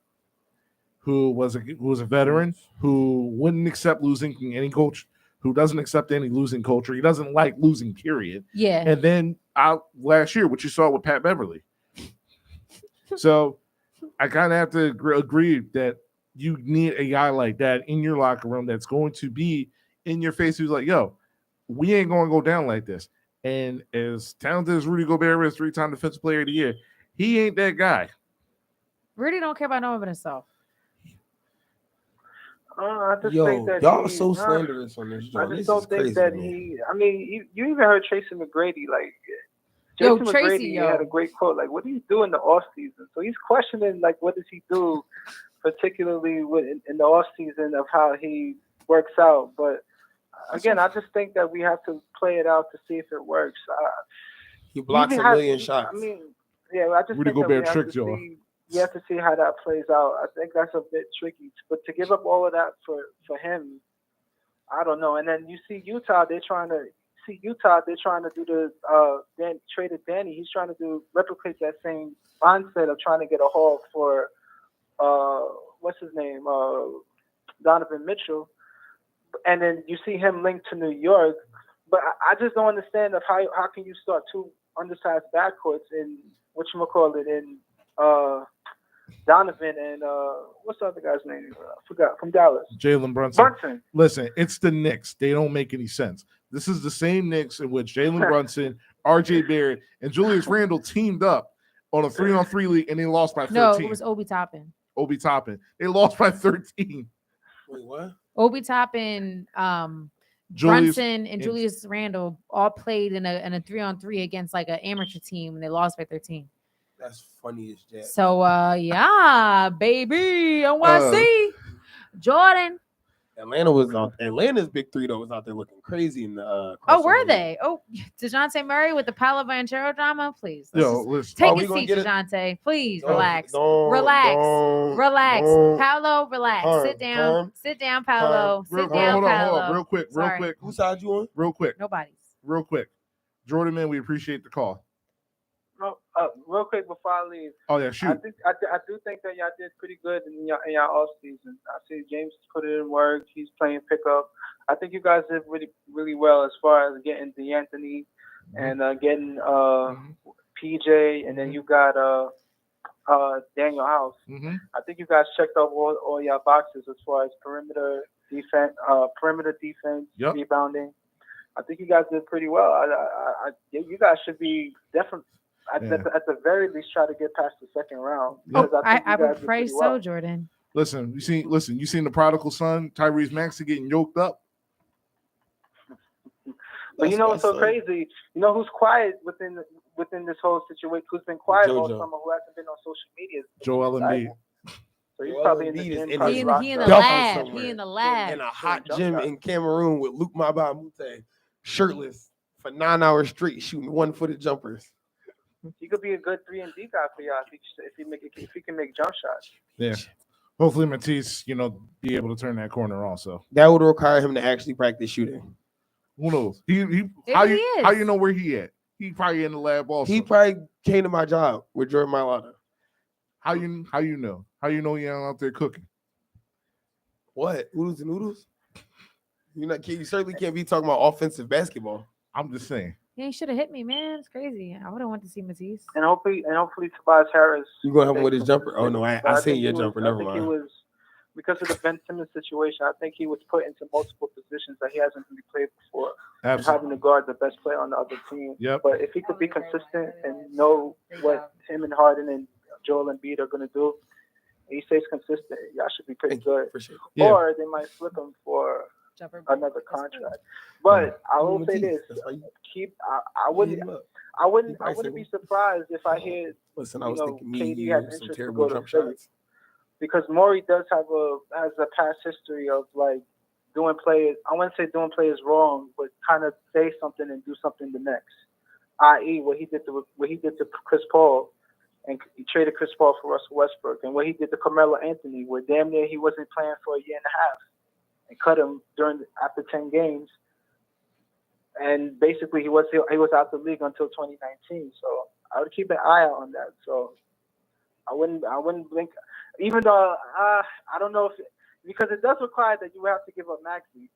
who was a veteran, who wouldn't accept losing any coach, who doesn't accept any losing culture. He doesn't like losing, period. Yeah. And then out last year, what you saw with Pat Beverly, So I kind of have to agree that you need a guy like that in your locker room that's going to be in your face. Who's like, yo, we ain't going to go down like this. And as talented as Rudy Gobert is, 3-time Defensive Player of the Year, he ain't that guy. Rudy don't care about no one but himself. I just Yo, think that y'all are he, so slanderous on this I joint. just This don't is think crazy, that man. he. I mean, you even heard Tracy McGrady. Like, Yo, Jason Tracy, McGrady yo. had a great quote. Like, what do you do in the off season? So he's questioning, like, what does he do, particularly in the off season of how he works out. But again, I just think that we have to play it out to see if it works. He blocks even a have- million shots. I mean, yeah, I just Rudy think that we Gobert have tricked to y'all. see. We have to see how that plays out. I think that's a bit tricky. But to give up all of that for him, I don't know. And then you see Utah, they're trying to do the traded Danny. He's trying to replicate that same mindset of trying to get a haul for what's his name, Donovan Mitchell. And then you see him linked to New York. But I just don't understand of how can you start two undersized backcourts in whatchamacallit in Donovan and what's the other guy's name? I forgot, from Dallas. Jalen Brunson. Brunson. Listen, it's the Knicks. They don't make any sense. This is the same Knicks in which Jalen Brunson, R.J. Barrett, and Julius Randle teamed up on a 3-on-3 league, and they lost by 13. No, it was Obi Toppin. Obi Toppin. They lost by 13. Wait, what? Obi Toppin, Julius, Brunson, and Julius Randle all played in a 3-on-3 against like an amateur team, and they lost by 13. That's funny as jack. So yeah, baby, NYC, Jordan. Atlanta's big three though was out there looking crazy in the. Oh, were crossover. they? Oh, DeJounte Murray with the Paolo Banchero drama, please. Let's yo, just listen. take we a gonna seat, get it? DeJounte. Please Don't- relax. don't- Relax. don't- Relax. don't- Paolo, relax. Calm, Sit down. calm, Sit down, Paolo. calm. Sit down, Hold on, Paolo. real quick, Sorry. Whose side you on? Nobody's. real quick. Jordan, man, we appreciate the call. Real quick before I leave, Oh yeah, I shoot. do think that y'all did pretty good in your off season. I see James put it in work. He's playing pickup. I think you guys did really really well as far as getting DeAnthony and getting PJ, and then you got Daniel House. Mm-hmm. I think you guys checked off all your boxes as far as perimeter defense, Yep. rebounding. I think you guys did pretty well. You guys should be definitely. At the very least, try to get past the second round. Yep. because think you I guys would did pray pretty so, well. Jordan. Listen, you seen the prodigal son, Tyrese Maxey getting yoked up. But you know what's so crazy? You know who's quiet within this whole situation? Who's been quiet all JoJo. summer? Who hasn't been on social media? Joel Embiid. So he's Joel probably in Embiid the is gym. in probably He in, locked he in the up. Duffel lab. somewhere. He in the lab. In a hot jump gym shot. in Cameroon with Luke Mabamute, shirtless for 9 hours straight, shooting 1-footed jumpers. He could be a good 3-and-D guy for y'all if he can make jump shots. Yeah. Hopefully Matisse, be able to turn that corner also. That would require him to actually practice shooting. Who knows? He Maybe he how is. you know where he at? He probably in the lab also. He probably came to my job with Jordan Mailata. how you know? How you know he ain't out there cooking? What? Oodles and noodles? You certainly can't be talking about offensive basketball. I'm just saying. Yeah, he should have hit me, man. It's crazy. I would have wanted to see Matisse. And hopefully Tobias Harris. You gonna help him with his jumper? Oh no, I But seen think your he was- jumper. I Never think he mind. was because of the Ben Simmons situation. I think he was put into multiple positions that he hasn't really played before, and Absolutely. having to guard the best player on the other team. Yep. But if he could be consistent and know what him and Harden and Joel Embiid are going to do, and he stays consistent, y'all should be pretty Thank you. good. Appreciate it. Yeah. Or they might flip him for Jumper. another contract. But I will say this: That's why you I wouldn't be Keep surprised if I hear Listen, I was thinking me and KD you has some interest to terrible go to jump Philly. shots. Because Morey has a past history of like doing players. I wouldn't say doing players wrong, but kind of say something and do something the next. I.e., what he did to Chris Paul, and he traded Chris Paul for Russell Westbrook, and what he did to Carmelo Anthony, where damn near he wasn't playing for a year and a half, and cut him after 10 games, and basically he was out the league until 2019. So I would keep an eye out on that. So I wouldn't blink, even though I don't know because it does require that you have to give up Maxey.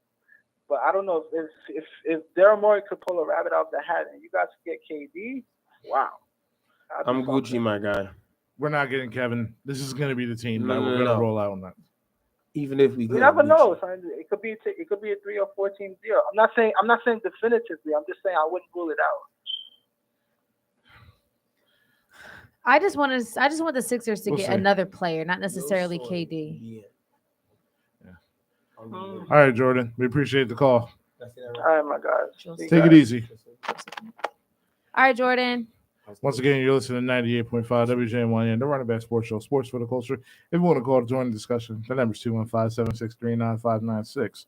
But I don't know if Daryl Morey could pull a rabbit out of the hat and you guys could get KD, wow. I'm Gucci, my guy. we're not getting Kevin. This is going to be the team that No, we're no, going to no. roll out on that. Even if we You could, never know. Son. It could be a 3 or 4 team deal. I'm not saying definitively. I'm just saying I wouldn't rule it out. I just want the Sixers to We'll get see. another player, not necessarily KD. Yeah. All right, Jordan. We appreciate the call. All right, my guys. See you Take it guys. easy. All right, Jordan. Once again, you're listening to 98.5 WJMYN, the Running Back Sports Show, sports for the culture. If you want to call to join the discussion, the number is 215-763-9596.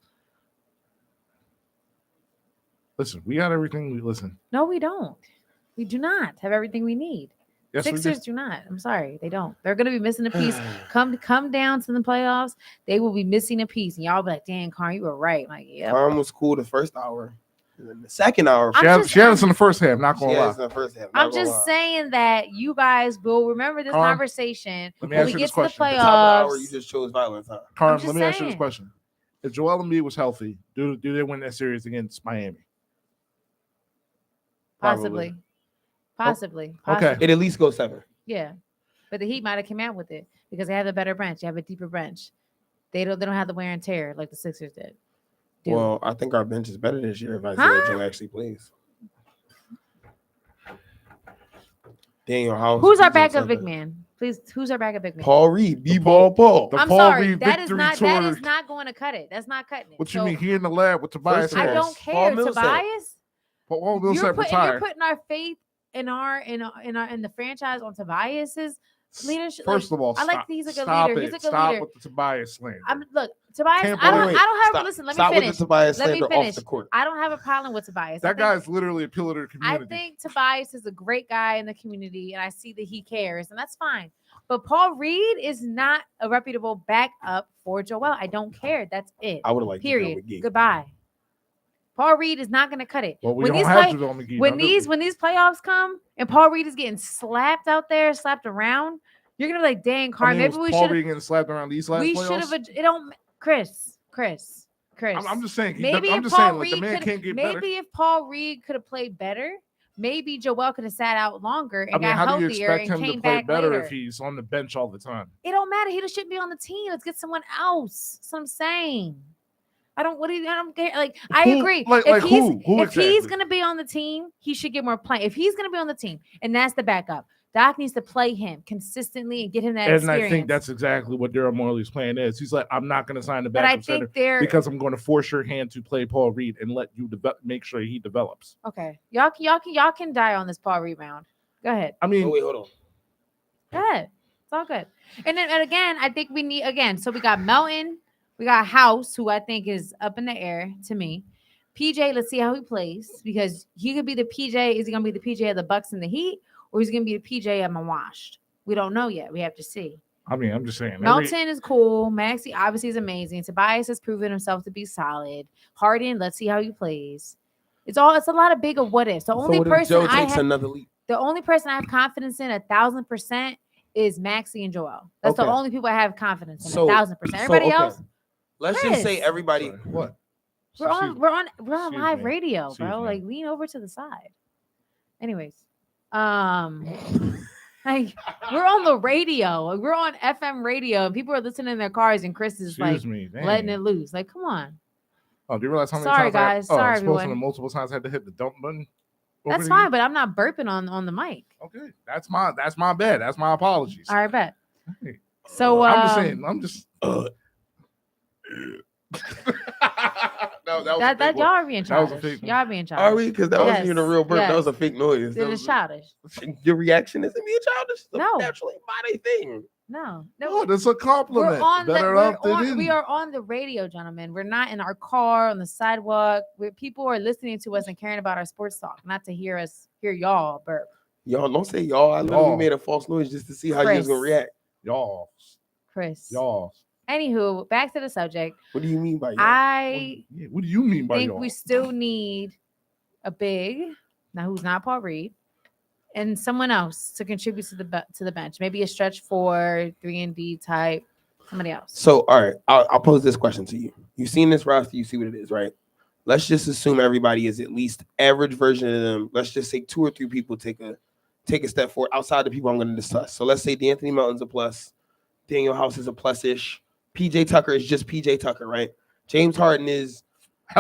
Listen, we got everything. Listen. No, we don't. We do not have everything we need. Yes, Sixers do not. I'm sorry, they don't. They're going to be missing a piece. Come down to the playoffs, they will be missing a piece, and y'all be like, "Damn, Carm, you were right." I'm like, yeah. Carm was cool the first hour. And then the second hour, She had us in the first half, not she going to had lie. us in the first half. I'm not gonna just lie. saying that you guys will remember this Carm, conversation let me when ask we you get this to the question. The top of the hour, playoffs. you just chose violence, huh? Carm, just let me ask you this saying. question. If Joel Embiid was healthy, do they win that series against Miami? Possibly. Okay. It at least goes 7. Yeah, but the Heat might have come out with it because they have a better bench. They have a deeper bench. They don't have the wear and tear like the Sixers did. Dude. Well, I think our bench is better this year if Isaiah Huh? Joe actually plays. Daniel House. Who's our PJ backup Tucker. big man? Please, who's our backup big man? Not. Paul Reed, The B-ball Paul. the I'm Paul sorry, Reed that is victory tour. not going to cut it. That's not cutting it. What you So, mean? He in the lab with Tobias First of I all, Harris. don't care, Paul Millsap. Tobias. Paul Millsap You're retired. putting our faith in the franchise on Tobias's leadership. First of all, I like stop. that he's a good Stop leader. It. He's a good Stop leader. with the Tobias slander. Look, Tobias. Can't I don't believe- have. Stop. Listen, let me Stop finish. with the Tobias Let me slander finish. off the court. I don't have a problem with Tobias. That guy's literally a pillar of the I community. think Tobias is a great guy in the community, and I see that he cares, and that's fine. But Paul Reed is not a reputable backup for Joel. I don't care. That's it. I would have liked to go Period. with Gig. Goodbye. Paul Reed is not going to cut it. well, we when don't these have play- Javale McGee. when Don't do- these playoffs come and Paul Reed is getting slapped out there, slapped around, you're gonna be like, "Dang, I Carm, mean, maybe was we Paul should Reed getting slapped around these last we playoffs? should have. It don't, Chris. I'm just saying. Maybe I'm if just Paul saying, like, the Reed man could, can't get maybe better. if Paul Reed could have played better, maybe Joel could have sat out longer and I mean, got how do you healthier expect and him came to play back better later. if he's on the bench all the time? It don't matter. He just shouldn't be on the team. Let's get someone else. That's what I'm saying. I don't care. Like, I Who- agree. like if he's, who? Who if he's exactly? gonna be on the team, he should get more play. If he's gonna be on the team, and that's the backup, Doc needs to play him consistently and get him that And experience. I think that's exactly what Daryl Morley's plan is. He's like, I'm not going to sign the but I backup center think they're because I'm going to force your hand to play Paul Reed and let you make sure he develops. okay. Y'all can die on this Paul rebound. Go ahead. I mean, Oh, wait, hold on. Go ahead. It's all good. And then and again, I think we need So we got Melton, we got House, who I think is up in the air to me. PJ, let's see how he plays because he could be the PJ. Is he gonna be the PJ of the Bucks and the Heat, or is he gonna be the PJ of my washed? We don't know yet. We have to see. I'm just saying. Melton is cool. Maxey obviously is amazing. Tobias has proven himself to be solid. Harden, let's see how he plays. It's a lot of big of what ifs. The only what if person Joe I takes have another leap? the only person I have confidence in 1,000% is Maxey and Joel. That's the Okay. only people I have confidence in So- 1,000%. so, Everybody okay. else, Let's just say Chris. everybody. Sorry, what? we're on Excuse live me. radio, Excuse bro. me. Like lean over to the side. Anyways, like we're on the radio. We're on FM radio, and people are listening in their cars, and Chris is Excuse like me. letting dang. it loose. Like, come on. Oh, do you realize how many Sorry, times guys. I, Sorry, I supposed to everyone. multiple times I had to hit the dump button? over That's the fine, years? but I'm not burping on the mic. Okay, that's my bad. That's my apologies. All right, bet. Hey, So I'm just saying. I'm just. No, that was a that big y'all one. are being That was a childish. fake one. Y'all are being childish. Are we? Because that wasn't even a Yes, real burp. That yes. was a fake noise. It That is was- childish. Your reaction isn't being childish. It's a No. naturally body thing. No, Oh, that's a compliment. Better opted in. we are on the radio, gentlemen. We're not in our car on the sidewalk. People are listening to us and caring about our sports talk, not to hear y'all burp. Y'all don't say y'all. I literally Y'all. made a false noise just to see how you was gonna Chris. react. Y'all. Chris. Y'all. Anywho, back to the subject. What do you mean by y'all? I Yeah, what do you mean by think y'all? we still need a big, now who's not Paul Reed, and someone else to contribute to the bench. Maybe a stretch 4, 3-and-D type, somebody else. So, all right, I'll pose this question to you. You've seen this roster, you see what it is, right? Let's just assume everybody is at least average version of them. Let's just say 2 or 3 people take a take a step forward outside the people I'm going to discuss. So let's say D'Anthony Melton's a plus, Daniel House is a plus-ish, PJ Tucker is just PJ Tucker, right? James Harden is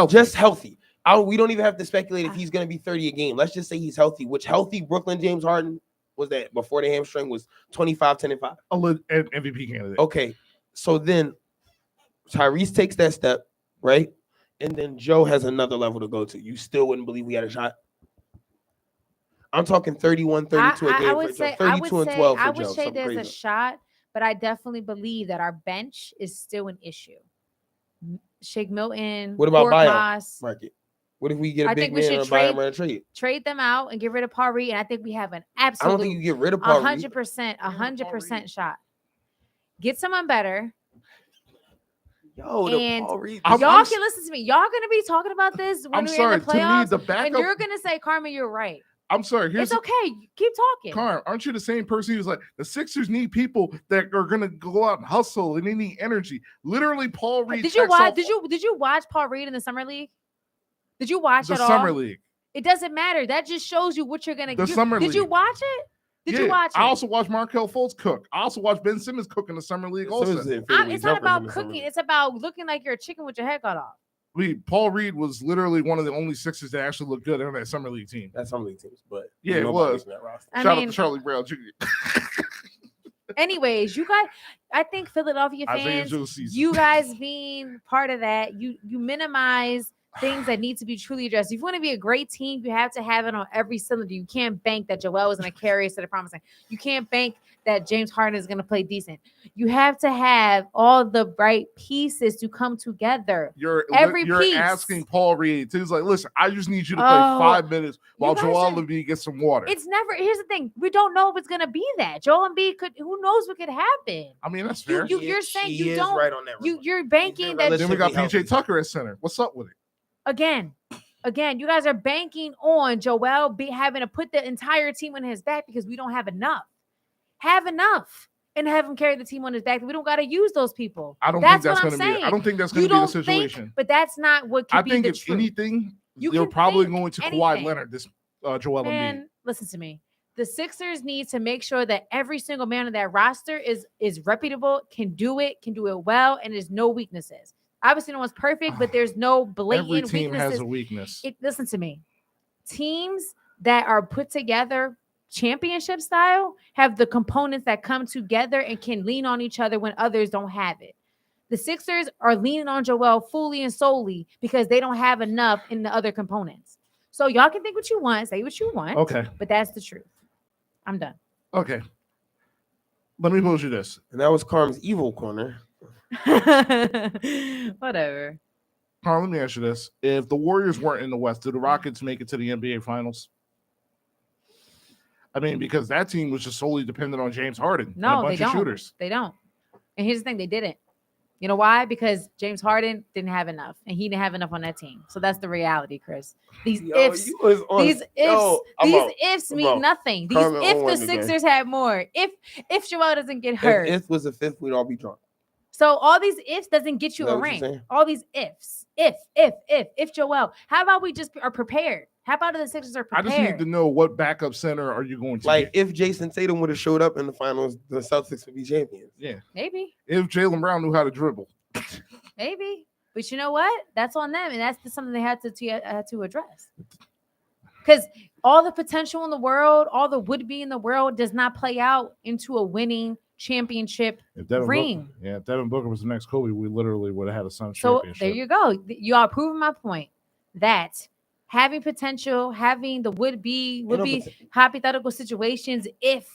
just healthy. We don't even have to speculate if he's going to be 30 a game. Let's just say he's healthy, which healthy Brooklyn James Harden was that before the hamstring was 25, 10, and 5. MVP candidate. Okay, so then Tyrese takes that step, right? And then Joe has another level to go to. You still wouldn't believe we had a shot? I'm talking 31, 32 a game I would for say, Joe. 32 and 12 for I would Joe. say Something there's a crazy. shot, but I definitely believe that our bench is still an issue. Shake Milton. What about buyout Moss, market? What if we get a I big think we man should and a buyout man trade? trade them out and get rid of Paul Reed, and I think we have an I don't think you absolute get rid of Paul Reed. 100%, 100% shot. Get someone better. Yo, And the Paul Reed. I'm- Y'all can listen to me. Y'all gonna be talking about this when I'm we're sorry. in the To me, playoffs, the and backup. you're gonna say, Carmen, you're right. I'm sorry. Here's It's okay. Keep talking. Carm, aren't you the same person who's like the Sixers need people that are gonna go out and hustle and they need energy? Literally, Paul Reed. Did you checks watch? off Did you watch Paul Reed in the summer league? Did you watch the at all? summer league? It doesn't matter. That just shows you what you're gonna The do. summer Did you league. watch it? Did you Yeah, watch it? I also watched Markelle Fultz cook. I also watched Ben Simmons cook in the summer league. So Also, is it fadeaway It's not jumpers about in the summer cooking. league. It's about looking like you're a chicken with your head cut off. Paul Reed was literally one of the only Sixers that actually looked good on that summer league team. That's summer league teams, but Yeah, it nobody was. in that roster. I Shout mean, out to Charlie Brown Jr. anyways, you guys, I think Philadelphia Isaiah fans, Joe season. you guys being part of that, you minimize things that need to be truly addressed. If you want to be a great team, you have to have it on every cylinder. You can't bank that Joel is going to carry us to the promised land. You can't bank that James Harden is going to play decent. You have to have all the right pieces to come together. You're Every piece. asking Paul Reed. He's like, listen, I just need you to play Oh, 5 minutes while guys Joel are- Embiid gets some water. It's never. Here's the thing: we don't know if it's going to be that Joel Embiid could. Who knows what could happen? I mean, that's You- fair. you- you're saying He you is don't- right on that. You're banking that Then we got relatively PJ healthy. Tucker at center. What's up with it? again. You guys are banking on Joel having to put the entire team on his back because we don't have enough. Have enough and have him carry the team on his back. We don't got to use those people. I don't think that's what going I'm to be. I saying. don't think that's You going to be the don't situation. think, but that's not what could I be think the if truth. anything, You they're can probably think going to Kawhi anything. Leonard this Joel Embiid. Man, listen to me. The Sixers need to make sure that every single man on that roster is reputable, can do it well, and there's no weaknesses. Obviously, no one's perfect, but there's no blatant Every team weaknesses. has a weakness. Listen to me. Teams that are put together championship style have the components that come together and can lean on each other when others don't have it. The Sixers are leaning on Joel fully and solely because they don't have enough in the other components. So y'all can think what you want, say what you want, Okay. but that's the truth. I'm done. Okay. Let me pose you this. And that was Carm's evil corner. Whatever. Carl, let me ask you this. If the Warriors weren't in the West, do the Rockets make it to the NBA Finals? I mean, because that team was just solely dependent on James Harden and a No, they bunch of don't. shooters. They don't. And here's the thing, they didn't. You know why? Because James Harden didn't have enough, and he didn't have enough on that team. So that's the reality, Chris. These ifs, you was on- these ifs, Yo, I'm these out. ifs I'm mean out. nothing. These Carmen if on the one today. Sixers had more, if Joel doesn't get hurt, If was a fifth, we'd all be drunk. so all these ifs doesn't get you Is that a what you're ring. saying? All these ifs, if Joel. How about we just are prepared? How about the Sixers are I prepared? just need to know what backup center are you going to Like get? if Jason Tatum would have showed up in the finals, the Celtics would be champions. Yeah. Maybe. If Jaylen Brown knew how to dribble. Maybe, but you know what? That's on them, and that's something they had to address. Because all the potential in the world, all the would be in the world, does not play out into a winning championship If Devin ring. if Devin Booker was the next Kobe, we literally would have had a Suns So championship. there you go. You are proving my point that having potential, having the would be hypothetical situations, if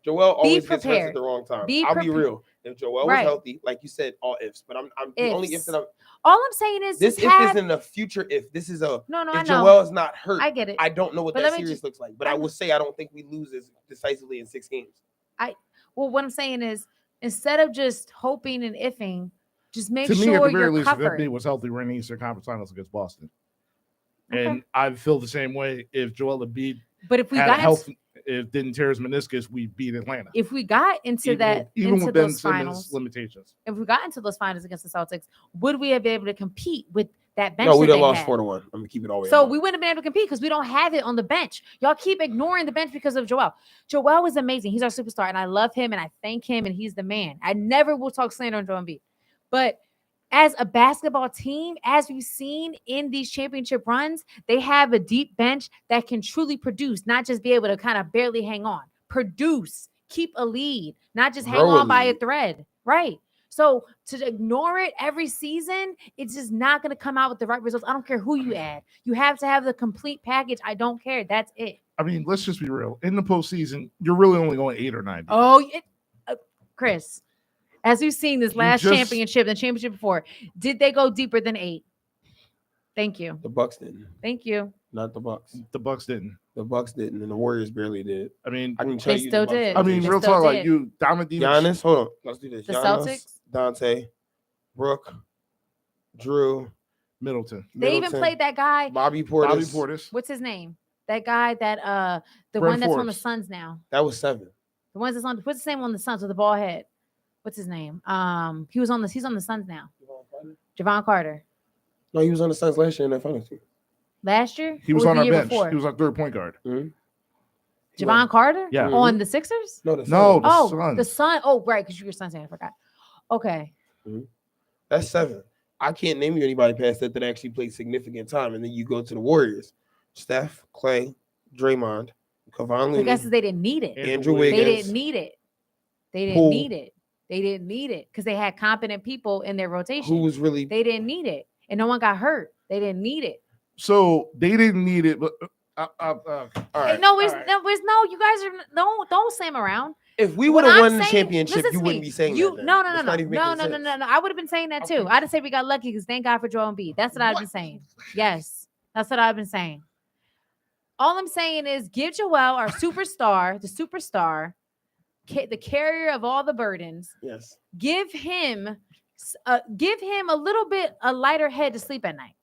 Joel always gets hurt prepared. at the wrong time. Be I'll be prepared. real. If Joel was Right. healthy, like you said, all ifs. But I'm the only if Ifs. that I'm. all I'm saying is This just if have, isn't a future if. This is a. no, I If know. Joel is not hurt, I get it. I don't know what But that let me series just- looks like. But I will say I don't think we lose as decisively in 6 games. Well, what I'm saying is instead of just hoping and ifing, just make to me, at sure the very you're least, if covered. Embiid was healthy, we're in the Eastern Conference Finals against Boston. Okay. And I feel the same way. If Joel Embiid But if we had got health, if didn't tear his meniscus, we beat Atlanta. if we got into Even into with Ben those Simmons' finals, limitations. if we got into those finals against the Celtics, would we have been able to compete with that bench. No, we'd that have they lost had. 4-1. I'm gonna keep it all the way. So up. we wouldn't have been able to compete because we don't have it on the bench. Y'all keep ignoring the bench because of Joel. Joel is amazing. He's our superstar, and I love him, and I thank him, and he's the man. I never will talk slander on Joel Embiid. But as a basketball team, as we've seen in these championship runs, they have a deep bench that can truly produce, not just be able to kind of barely hang on. Produce, keep a lead, not just hang Grow a on by a lead. thread. Right. So to ignore it every season, it's just not going to come out with the right results. I don't care who you add. You have to have the complete package. I don't care. That's it. I mean, let's just be real. In the postseason, you're really only going 8 or 9. Oh, Chris, as we've seen this You last just- championship, the championship before, did they go deeper than 8? Thank you. The Bucks didn't. Thank you. Not the Bucks. The Bucks didn't. The Bucks didn't, and the Warriors barely did. I mean, I can tell They you. still the Bucks did. I mean, They real still talk, like did. you, Diamond Giannis, hold on. Let's do this. The Giannis, Celtics? Dante, Brooke, Drew, Middleton, They even Middleton, played that guy. Bobby Portis. Bobby Portis. What's his name? That guy that the Brent one that's on the Forbes. Suns now. That was 7. The ones that's on what's his name on the Suns with the ball head? What's his name? He's on the Suns now. Javon Carter. No, he was on the Suns last year in that finals team. Last year? He was Or on the our year bench. before? He was our third point guard. Javon Carter? Yeah. On the Sixers? No, the No, Suns. the Oh, Suns. the Sun. Oh, right, because you were Suns fan. I forgot. Okay. That's 7. I can't name you anybody past that actually played significant time. And then you go to the Warriors. Steph, Clay, Draymond, Kevon I Looney. guess they didn't need it. Andrew They Wiggins. didn't need it. They didn't Poole. need it. They didn't need it because they had competent people in their rotation. Who was really They didn't need it, and no one got hurt. They didn't need it. So they didn't need it, but all right. No, it's all right. no. You guys are don't slam around. if we What would have I'm won the saying- championship, listen you to wouldn't me. be saying You that. then. no. That's not even making sense. I would have been saying that too. Okay. I'd have said we got lucky because thank God for Joel Embiid. That's what I've been saying. Yes, that's what I've been saying. All I'm saying is give Joel, our superstar, the superstar, the carrier of all the burdens. Yes. Give him a little bit a lighter head to sleep at night.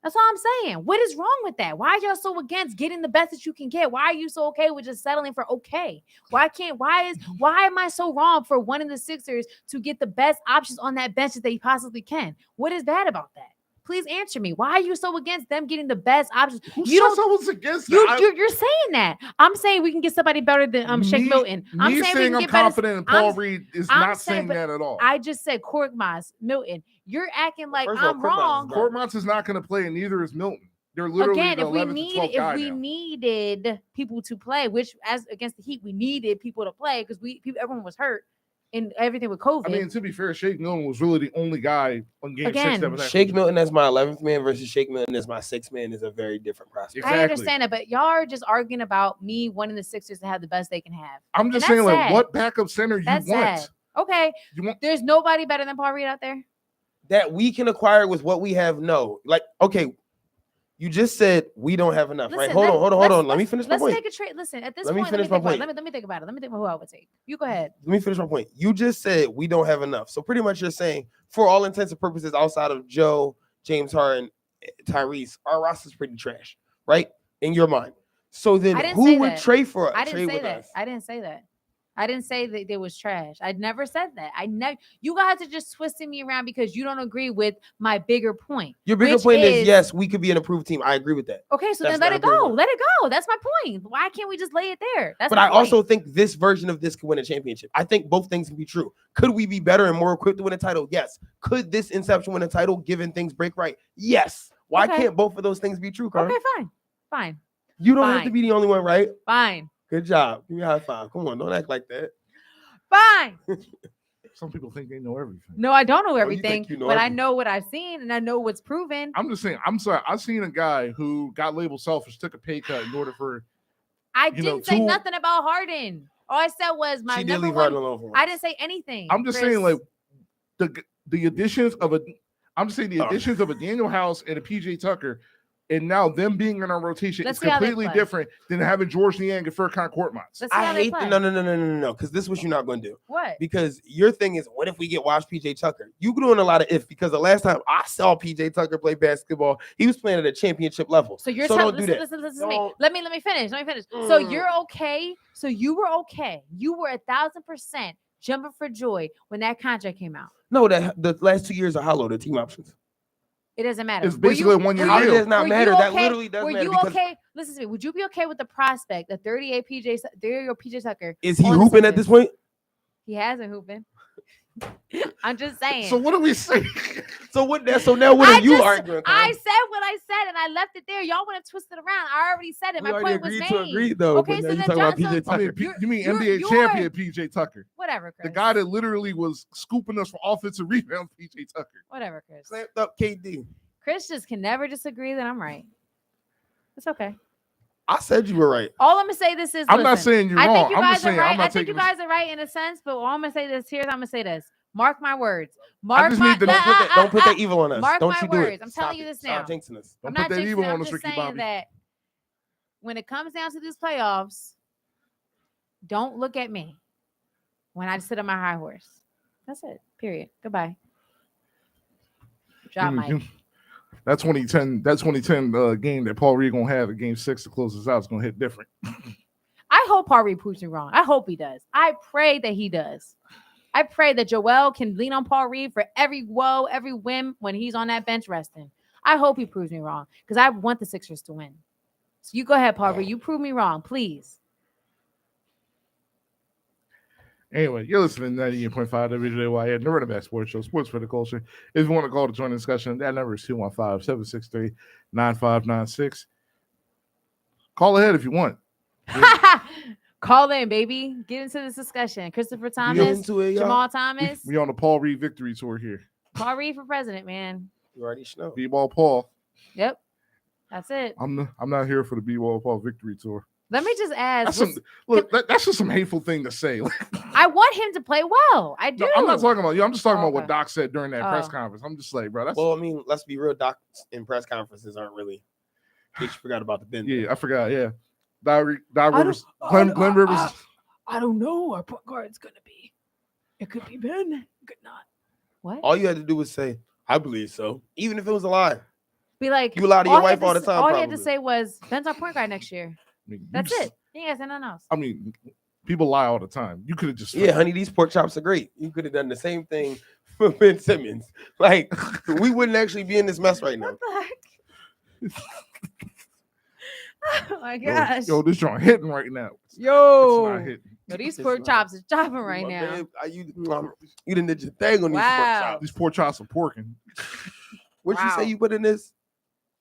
That's all I'm saying. What is wrong with that? Why are y'all so against getting the best that you can get? Why are you so okay with just settling for okay? Why am I so wrong for wanting the Sixers to get the best options on that bench that they possibly can? What is bad about that? Please answer me. Why are you so against them getting the best options? Who You says don't- I was against that? You're saying that. I'm saying we can get somebody better than Shake Me- Milton. I'm Me saying we saying can I'm get better. confident in Paul I'm- Reed is I'm not saying, saying but that at all. I just said Korkmaz, Milton. You're acting like First of all, I'm Korkmaz is wrong. gone. Courtmont's is not going to play, and neither is Milton. They're literally Again, the if we 11th to 12th guy now. needed people to play, which as against the Heat, we needed people to play because everyone was hurt and everything with COVID. I mean, to be fair, Shake Milton was really the only guy on game 6 Again, that was actually- Shake Milton as my 11th man versus Shake Milton as my 6th man is a very different prospect. Exactly. I understand it, but y'all are just arguing about me wanting the Sixers to have the best they can have. I'm just and saying, that's like, sad. what backup center you That's want? sad. Okay, You want there's nobody better than Paul Reed out there. That we can acquire with what we have, no. Like, okay, you just said we don't have enough, right? Listen, Hold on. Let let's- me finish my Let's point. take a trade. Listen, at this Let me point, let me finish my think about it. point. Let me think about it. Let me think about who I would take. You go ahead. Let me finish my point. You just said we don't have enough. So pretty much you're saying, for all intents and purposes, outside of Joe, James Harden, Tyrese, our roster's pretty trash, right? In your mind. So then I didn't who say would that. trade for us? I didn't trade say with that. us? I didn't say that. I didn't say that it was trash. I never said that. I never. You guys are just twisting me around because you don't agree with my bigger point. Your bigger which point is is- yes, we could be an improved team. I agree with that. Okay, so That's then let not it a bigger go. one. Let it go. That's my point. Why can't we just lay it there? That's But my I point. also think this version of this could win a championship. I think both things can be true. Could we be better and more equipped to win a title? Yes. Could this inception win a title given things break right? Yes. Why Okay. can't both of those things be true, Carl? Okay, fine. You don't have to fine. be the only one, right? Fine. Good job. Give me a high five. Come on, don't act like that. Fine. some people think they know everything. No, I don't know you everything, think you know but I everything. know what I've seen and I know what's proven. I'm just saying. I'm sorry. I've seen a guy who got labeled selfish, took a pay cut in order for. I you know, didn't say two- nothing about Harden. All I said was my She did number leave one. Harden alone for once. I didn't say anything. I'm just Chris. saying, like the additions of a. I'm just saying the Oh. additions of a Daniel House and a PJ Tucker, and now them being in our rotation Let's is see how they completely play. different than having George Niang and Furkan Korkmaz. Let's see I how they hate play. no, because this is what you're not going to do. What? Because your thing is, what if we get watched PJ Tucker? You doing a lot of if, because the last time I saw PJ Tucker play basketball, he was playing at a championship level. So you're don't telling do that. listen to me. Don't- Let me finish. So Mm. you're okay. So you were okay. You were 1,000% jumping for joy when that contract came out. No, that the last 2 years are hollow. The team options. It doesn't matter. It's basically a 1 year How deal. does not were matter? you That okay- literally does Were matter you because okay? Listen to me. Would you be okay with the prospect of 38 30-year-old PJ Tucker? is he on the hooping at this Sixers? point? He hasn't hooping. I'm just saying. So what do we say? So what? So now what I are you just- arguing? Tom? I said what I said and I left it there. Y'all want to twist it around. I already said it. We My already point was agreed made. to agree though. Okay, but so now you then talking about Johnson- PJ I mean, Tucker. you mean you're- NBA you're- champion PJ Tucker, Whatever, Chris. the guy that literally was scooping us for offensive rebounds. PJ Tucker. Whatever, Chris. Slammed up KD. Chris just can never disagree that I'm right. It's okay. I said you were right. All I'm gonna say this is I'm not listen, saying you're I wrong. think you I'm guys just are saying right. I'm not I think you taking. guys are right in a sense, but all I'm gonna say this. Here's I'm gonna say this. Mark my words. I Mark just my need to Don't put that, don't put that evil on us. Mark don't my you do words. it. I'm Stop telling you it. this Stop now. jinxing us. Don't I'm put not that jinxing evil it, on I'm us, just Ricky saying Bobby. that when it comes down to these playoffs, don't look at me when I sit on my high horse. That's it. Period. Goodbye. Drop mic. That 2010 game that Paul Reed gonna have at Game 6 to close us out is gonna hit different. I hope Paul Reed proves me wrong. I hope he does. I pray that he does. I pray that Joel can lean on Paul Reed for every woe, every whim when he's on that bench resting. I hope he proves me wrong because I want the Sixers to win. So you go ahead, Paul Reed. You prove me wrong, please. Anyway, you're listening to 98.5 WJYN, the Running Back Sports Show, Sports for the Culture. If you want to call to join the discussion, that number is 215-763-9596. Call ahead if you want. Call in, baby. Get into this discussion. Christopher Get Thomas, into it, y'all. Jamal Thomas, We on the Paul Reed victory tour here. Paul Reed for president, man. You already know. B-ball Paul. Yep. That's it. I'm not here for the B-ball Paul victory tour. Let me just ask. That's just some hateful thing to say. I want him to play well. I do. No, I'm not talking about you. I'm just talking about what Okay. Doc said during that press Oh. conference. I'm just like, bro, that's Well, I mean, let's be real. Doc in press conferences aren't really. You forgot about the Ben. yeah, I forgot. Yeah, Doc Rivers, Glenn Rivers. I don't know. Our point guard's gonna be. It could be Ben. It could not. What? All you had to do was say, "I believe so," even if it was a lie. Be like You lie to your he had wife all the s- time, All he had to probably. say was Ben's our point guard next year. I mean, That's you it. He ain't got nothing else. I mean, people lie all the time. You could have just Yeah, honey, these pork chops are great. You could have done the same thing for Ben Simmons. Like, we wouldn't actually be in this mess right now. What the heck? Oh my Yo, gosh. Yo, this joint hitting right now. It's Yo. not hitting. These It's pork not. chops is chopping right My now. man, you done did your thing on these pork Wow. chops. These poor chops are porking. What you Wow. say you put in this?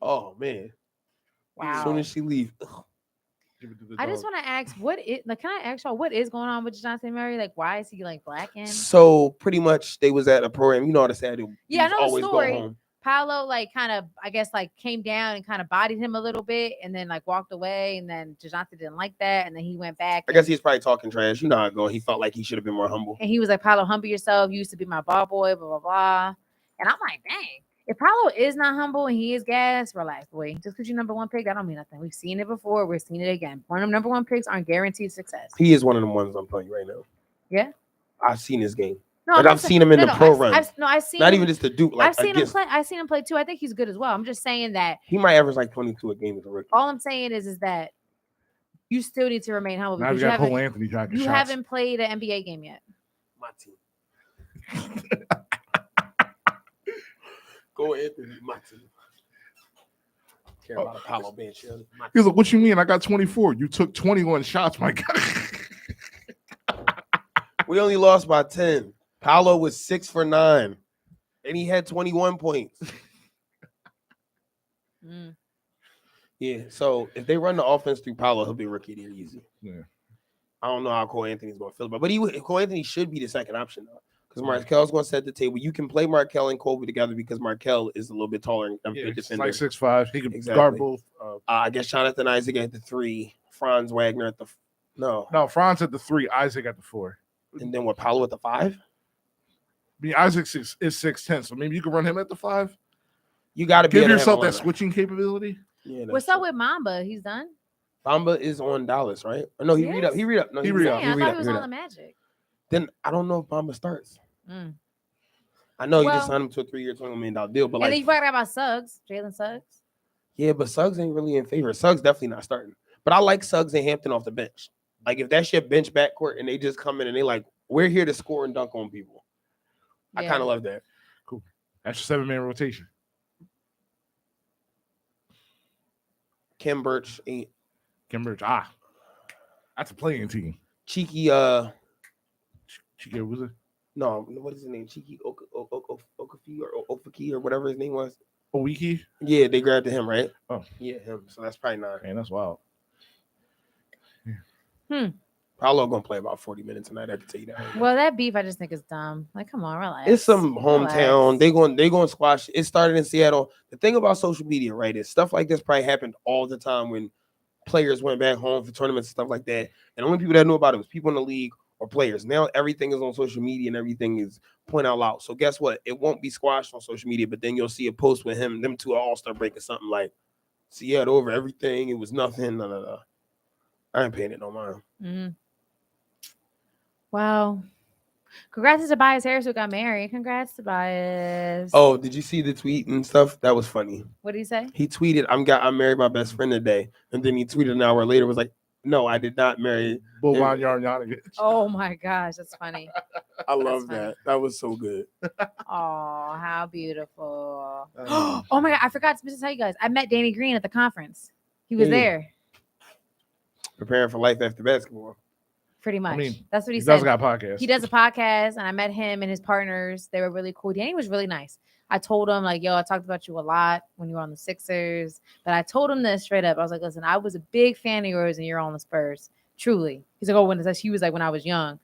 Oh man! As soon Wow. as she leave, Give it to the I just dog. want to ask, can I ask y'all what is going on with Jonathan Murray? Like, why is he like blackened? so pretty much they was at a program. You know how to say Yeah, I know the always story. go home. Paolo like kind of, I guess, like came down and kind of bodied him a little bit, and then like walked away, and then Jonathan didn't like that, and then he went back. I guess he was probably talking trash. You know how it go. He felt like he should have been more humble. And he was like, Paolo, humble yourself. You used to be my ball boy, blah, blah, blah. And I'm like, dang, if Paolo is not humble and he is gas, relax, boy. Just because you're number one pick, that don't mean nothing. We've seen it before. We're seeing it again. One of them number one picks aren't guaranteed success. He is one of the ones I'm playing right now. Yeah? I've seen his game. No, Like, I'm not I've saying- seen him in the pro run. I've seen Not him, even just to do like I've seen him against. play. I've seen him play too. I think he's good as well. I'm just saying that He might average like 22 a game as a rookie. all I'm saying is that you still need to remain humble Now you because you got Cole haven't, Anthony jacking you shots. haven't played an NBA game yet. My team. Go Anthony, my team. Care about Apollo bench. Yeah, my He's like, what you mean? I got 24. You took 21 shots, my God. We only lost by 10. Paolo was 6 for 9, and he had 21 points. Mm. Yeah, so if they run the offense through Paolo, he'll be rookie of the year easy. Yeah. I don't know how Cole Anthony's going to feel about it, but Cole Anthony should be the second option though, because Markel's going to set the table. You can play Markel and Kobe together because Markel is a little bit taller and a Yeah, big he's defender. like 6'5". He can Exactly. guard both. I guess Jonathan Isaac at the 3, Franz Wagner at the no, No, Franz at the 3, Isaac at the 4. and then what? Paolo at the 5. I mean, Isaac is 6'10", so maybe you can run him at the 5. You got to be Give able to yourself have a that lineup. switching capability. Yeah, What's up with Mamba? He's done. Bamba is on Dallas, right? Or no, he read up. Yes. He read up. No, He he read read up. up. Dang, I He thought read he up. was He read on up. the Magic. Then I don't know if Bamba starts. Mm. I know you Well- just signed him to a 3-year, $21 million deal, but And then like, you forgot about Suggs, Jalen Suggs. yeah, but Suggs ain't really in favor. Suggs definitely not starting. But I like Suggs and Hampton off the bench. Like if that's your bench backcourt and they just come in and they like, we're here to score and dunk on people. I Yeah. kind of love that. That's your 7-man rotation. Kim Birch ain't Cambridge. That's a playing team. Cheeky. Yeah, was it No, what is his name? Cheeky Okafi or Ofaki or whatever his name was. Owiki? Yeah, they grabbed him, right? Oh. Yeah, him. So that's probably not. Man, that's wild. Paolo gonna play about 40 minutes tonight. I can tell you that. Well, that beef I just think is dumb. Like, come on, relax. It's some hometown. Relax. They going to squash. It started in Seattle. The thing about social media, right, is stuff like this probably happened all the time when players went back home for tournaments and stuff like that. And the only people that knew about it was people in the league or players. Now everything is on social media and everything is point out loud. So guess what? It won't be squashed on social media, but then you'll see a post with them two All-Star break or something like Seattle over everything. It was nothing. I ain't paying it no mind. Mm-hmm. Wow. Congrats to Tobias Harris who got married. Congrats, Tobias. Oh, did you see the tweet and stuff? That was funny. What did he say? He tweeted, "I married my best friend today," and then he tweeted an hour later was like, "No, I did not marry." Boban Yarn. Oh my gosh, that's funny. I love funny. that. That was so good. Oh, how beautiful. Oh my God, I forgot to tell you guys. I met Danny Green at the conference. He was Yeah. there. Preparing for life after basketball. Pretty much. mean, That's what he He said. does got podcasts. He does a podcast, and I met him and his partners. They were really cool. Danny was really nice. I told him, like, yo, I talked about you a lot when you were on the Sixers. But I told him this straight up. I was like, listen, I was a big fan of yours and you're on the Spurs. Truly. He's like, oh, he was like, when I was young.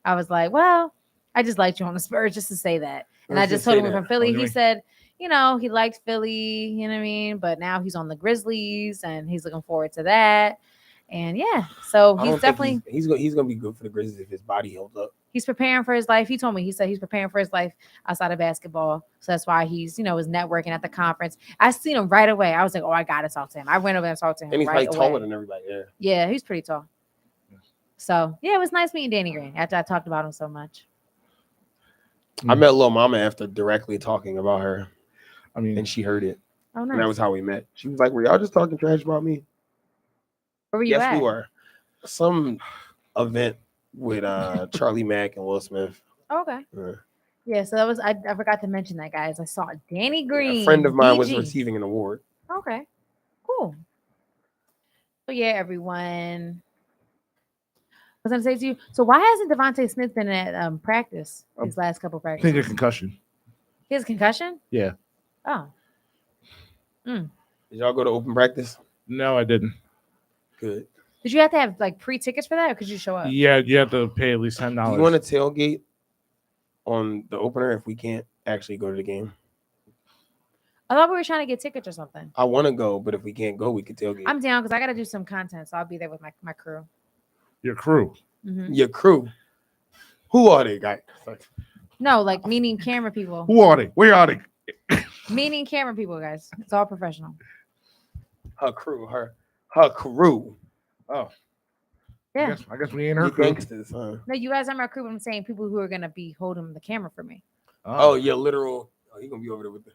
I was like, well, I just liked you on the Spurs just to say that. And I just told him we're from Philly. He said, he liked Philly, you know what I mean? But now he's on the Grizzlies and he's looking forward to that. And yeah, so he's definitely he's gonna be good for the Grizzlies if his body holds up. He's preparing for his life. He told me, he said he's preparing for his life outside of basketball. So that's why he's, was networking at the conference. I seen him right away. I was like, oh, I gotta talk to him. I went over and talked to him. And he's right probably away. taller than everybody. Yeah. Yeah, he's pretty tall. So yeah, it was nice meeting Danny Green after I talked about him so much. I met Lil Mama after directly talking about her, I mean, and she heard it, Oh, and that nice. was how we met. She was like, "Were y'all just talking trash about me?" Where were you Yes, at? we were. Some event with Charlie Mack and Will Smith. Oh, okay. Yeah. Yeah, so that was I forgot to mention that, guys. I saw Danny Green. A friend of mine was BG. receiving an award. Okay, cool. So yeah, everyone. I was gonna say to you. So why hasn't Devontae Smith been at practice his last couple I think practices? a concussion. He has a concussion. Yeah. Oh. Did y'all go to open practice? No, I didn't. Good. Did you have to have like pre-tickets for that, or could you show up? Yeah, you have to pay at least $10. Do you want to tailgate on the opener if we can't actually go to the game? I thought we were trying to get tickets or something. I want to go, but if we can't go, we can tailgate. I'm down because I got to do some content, so I'll be there with my crew. Your crew. Mhm. Your crew. Who are they, guys? No, like meaning camera people. Who are they? Where are they? Meaning camera people, guys. It's all professional. Her crew. Her crew. Oh. Yeah. I guess we ain't her You crew. gangsters, huh? No, you guys are my crew. But I'm saying people who are gonna be holding the camera for me. Oh, your literal. Oh, you gonna be over there with the.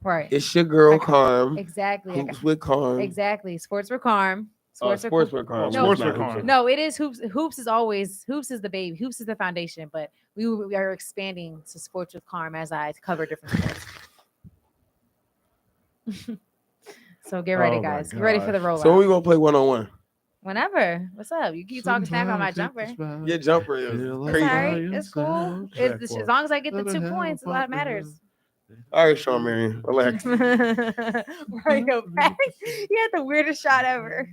Right. It's your girl, Carm. Exactly. Hoops with Carm. Exactly. Sports for Carm. Sports with Carm. No, Sports with Carm. No, it is hoops. Hoops is always Hoops is the baby. Hoops is the foundation. But we are expanding to Sports with Carm as I cover different sports. So get ready, Oh my guys. Get ready for the rollout. So when we gonna play 1-on-1? Whenever. What's up? You keep talking smack on my jumper. Your jumper is It's crazy. all right. It's cool. As long as I get the 2 points, a lot matters. All right, Sean Marion, relax. Mario back. You had the weirdest shot ever.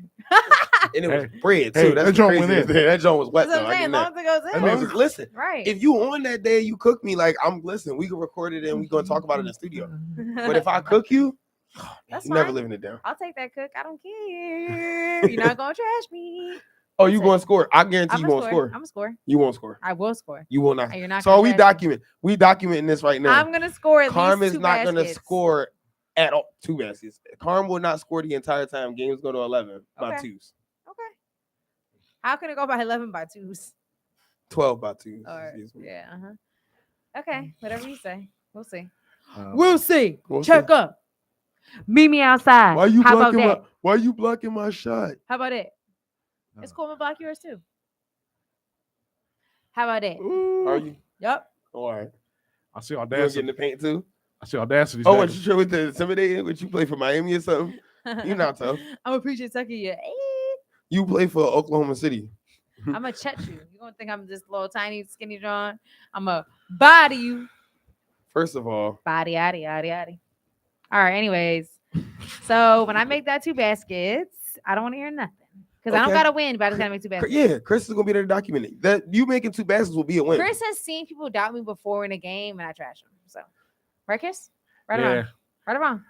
And it was Hey, bread too. hey, That's that joint crazy. went in. That joint was wet That's though. what I'm saying. As long as it goes in. That means, listen, Right. if you on that day you cook me, like I'm listen, we can record it and we gonna talk about it in the studio. But if I cook you, That's you never fine. living it down. I'll take that cook. I don't care. You're not gonna trash me. Oh, you Listen, gonna score? I guarantee I'm you gonna won't score. score. I'm gonna score. You won't score. I will score. You will not. And you're not. So gonna we trash me. documenting this right now. I'm gonna score at Carm least is 2 not gonna baskets. score at all. 2 baskets. Carm will not score the entire time. Games go to 11 by Okay. twos. Okay. How can it go by 11 by 2s? 12 by twos. Or excuse me. yeah. Okay. Whatever you say. We'll see. Um, We'll see. We'll Check see. up. Meet me outside. Why you How about blocking that? my? Why you blocking my shot? How about it? It's Oh. cool. I'm gonna block yours too. How about it? Are you? Yep. All right. I see You gonna get in audacity. the paint too? I see audacity. Oh, what you sure with the intimidating? Would you play for Miami or something? You're not tough. I'm gonna preach Tucker you. You play for Oklahoma City. I'm gonna check you. You gonna think I'm just little tiny skinny John? I'm a body you. First of all, Body, yaddy, yaddy, yaddy. All right. Anyways, so when I make that 2 baskets, I don't want to hear nothing because I don't Okay. gotta win, but I just gotta make 2 baskets. yeah, Chris is gonna be there documented. That you making 2 baskets will be a win. Chris has seen people doubt me before in a game, and I trash him. So, right, Chris? Right or Yeah. wrong? Right or wrong?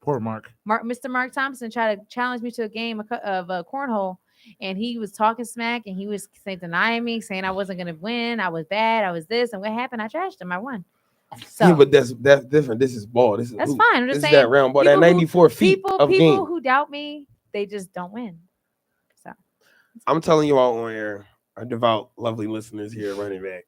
Poor Mark. Mr. Mark Thompson tried to challenge me to a game of cornhole, and he was talking smack, and he was denying me, saying I wasn't gonna win, I was bad, I was this, and what happened? I trashed him. I won. So Yeah, but that's different. This is ball. This is that's hoop. fine. I'm This just is saying. that round ball. That people who- 94 feet of People game. who doubt me, they just don't win. So I'm telling you all on air, our devout, lovely listeners here, running back.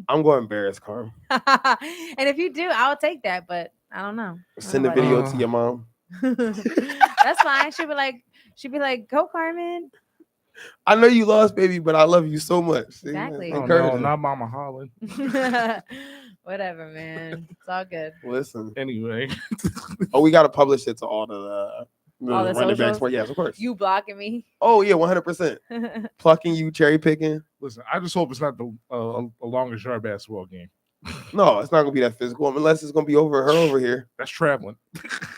I'm going to embarrass Carm. and if you do, I'll take that, but I don't know. Send the Nobody- video to your mom. That's fine. She'd be like, go Carmen. I know you lost, baby, but I love you so much. See, Exactly. Oh, encourage no, her. not Mama Holland. Whatever, man. It's all good. Listen. Anyway, Oh, we got to publish it to all the All the running backs. socials? Well, yes, of course. You blocking me. Oh, yeah, 100%. Plucking you, cherry picking. listen, I just hope it's not the a longest yard basketball game. No, it's not going to be that physical unless it's going to be her over here That's traveling.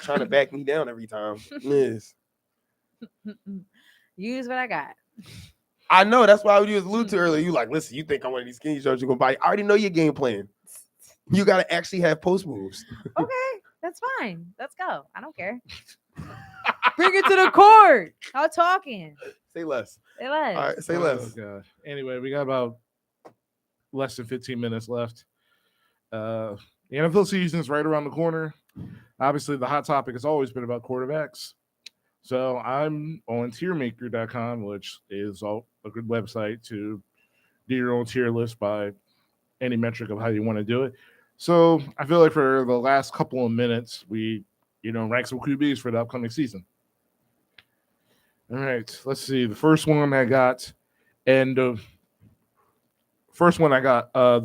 trying to back me down every time. Yes. Use what I got. I know. That's why you was alluded to earlier. You like, listen, you think I'm one of these skinny shorts you're going to buy. I already know your game plan. You got to actually have post moves. Okay, that's fine. Let's go. I don't care. Bring it to the court. How talking? Say less. Say less. All right, say Oh, less. God. Anyway, we got about less than 15 minutes left. The NFL season is right around the corner. Obviously, the hot topic has always been about quarterbacks. So I'm on tiermaker.com, which is a good website to do your own tier list by any metric of how you want to do it. So I feel like for the last couple of minutes, we, rank some QBs for the upcoming season. All right, let's see. The first one I got, and the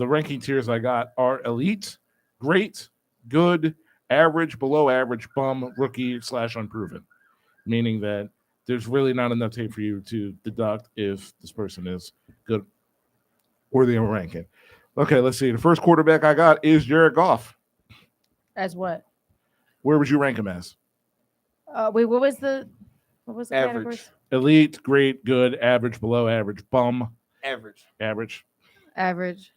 ranking tiers I got are elite, great, good, average, below average, bum, rookie / unproven. Meaning that there's really not enough tape for you to deduct if this person is good or they are ranking. Okay, let's see. The first quarterback I got is Jared Goff. As what? Where would you rank him as? Wait, what was the Average. categories? Elite, great, good, average, below average, bum, Average. average. Average.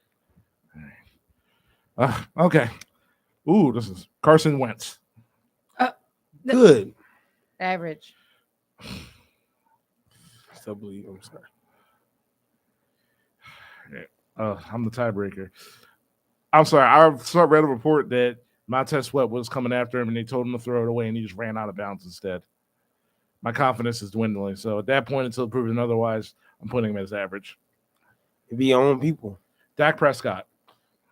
Okay. Ooh, this is Carson Wentz. Good. Average. Still believe. I'm sorry. I'm the tiebreaker. I'm sorry. I read a report that Montez Sweat was coming after him, and they told him to throw it away, and he just ran out of bounds instead. My confidence is dwindling. So at that point, until proven otherwise, I'm putting him as average. Be your own people. Dak Prescott.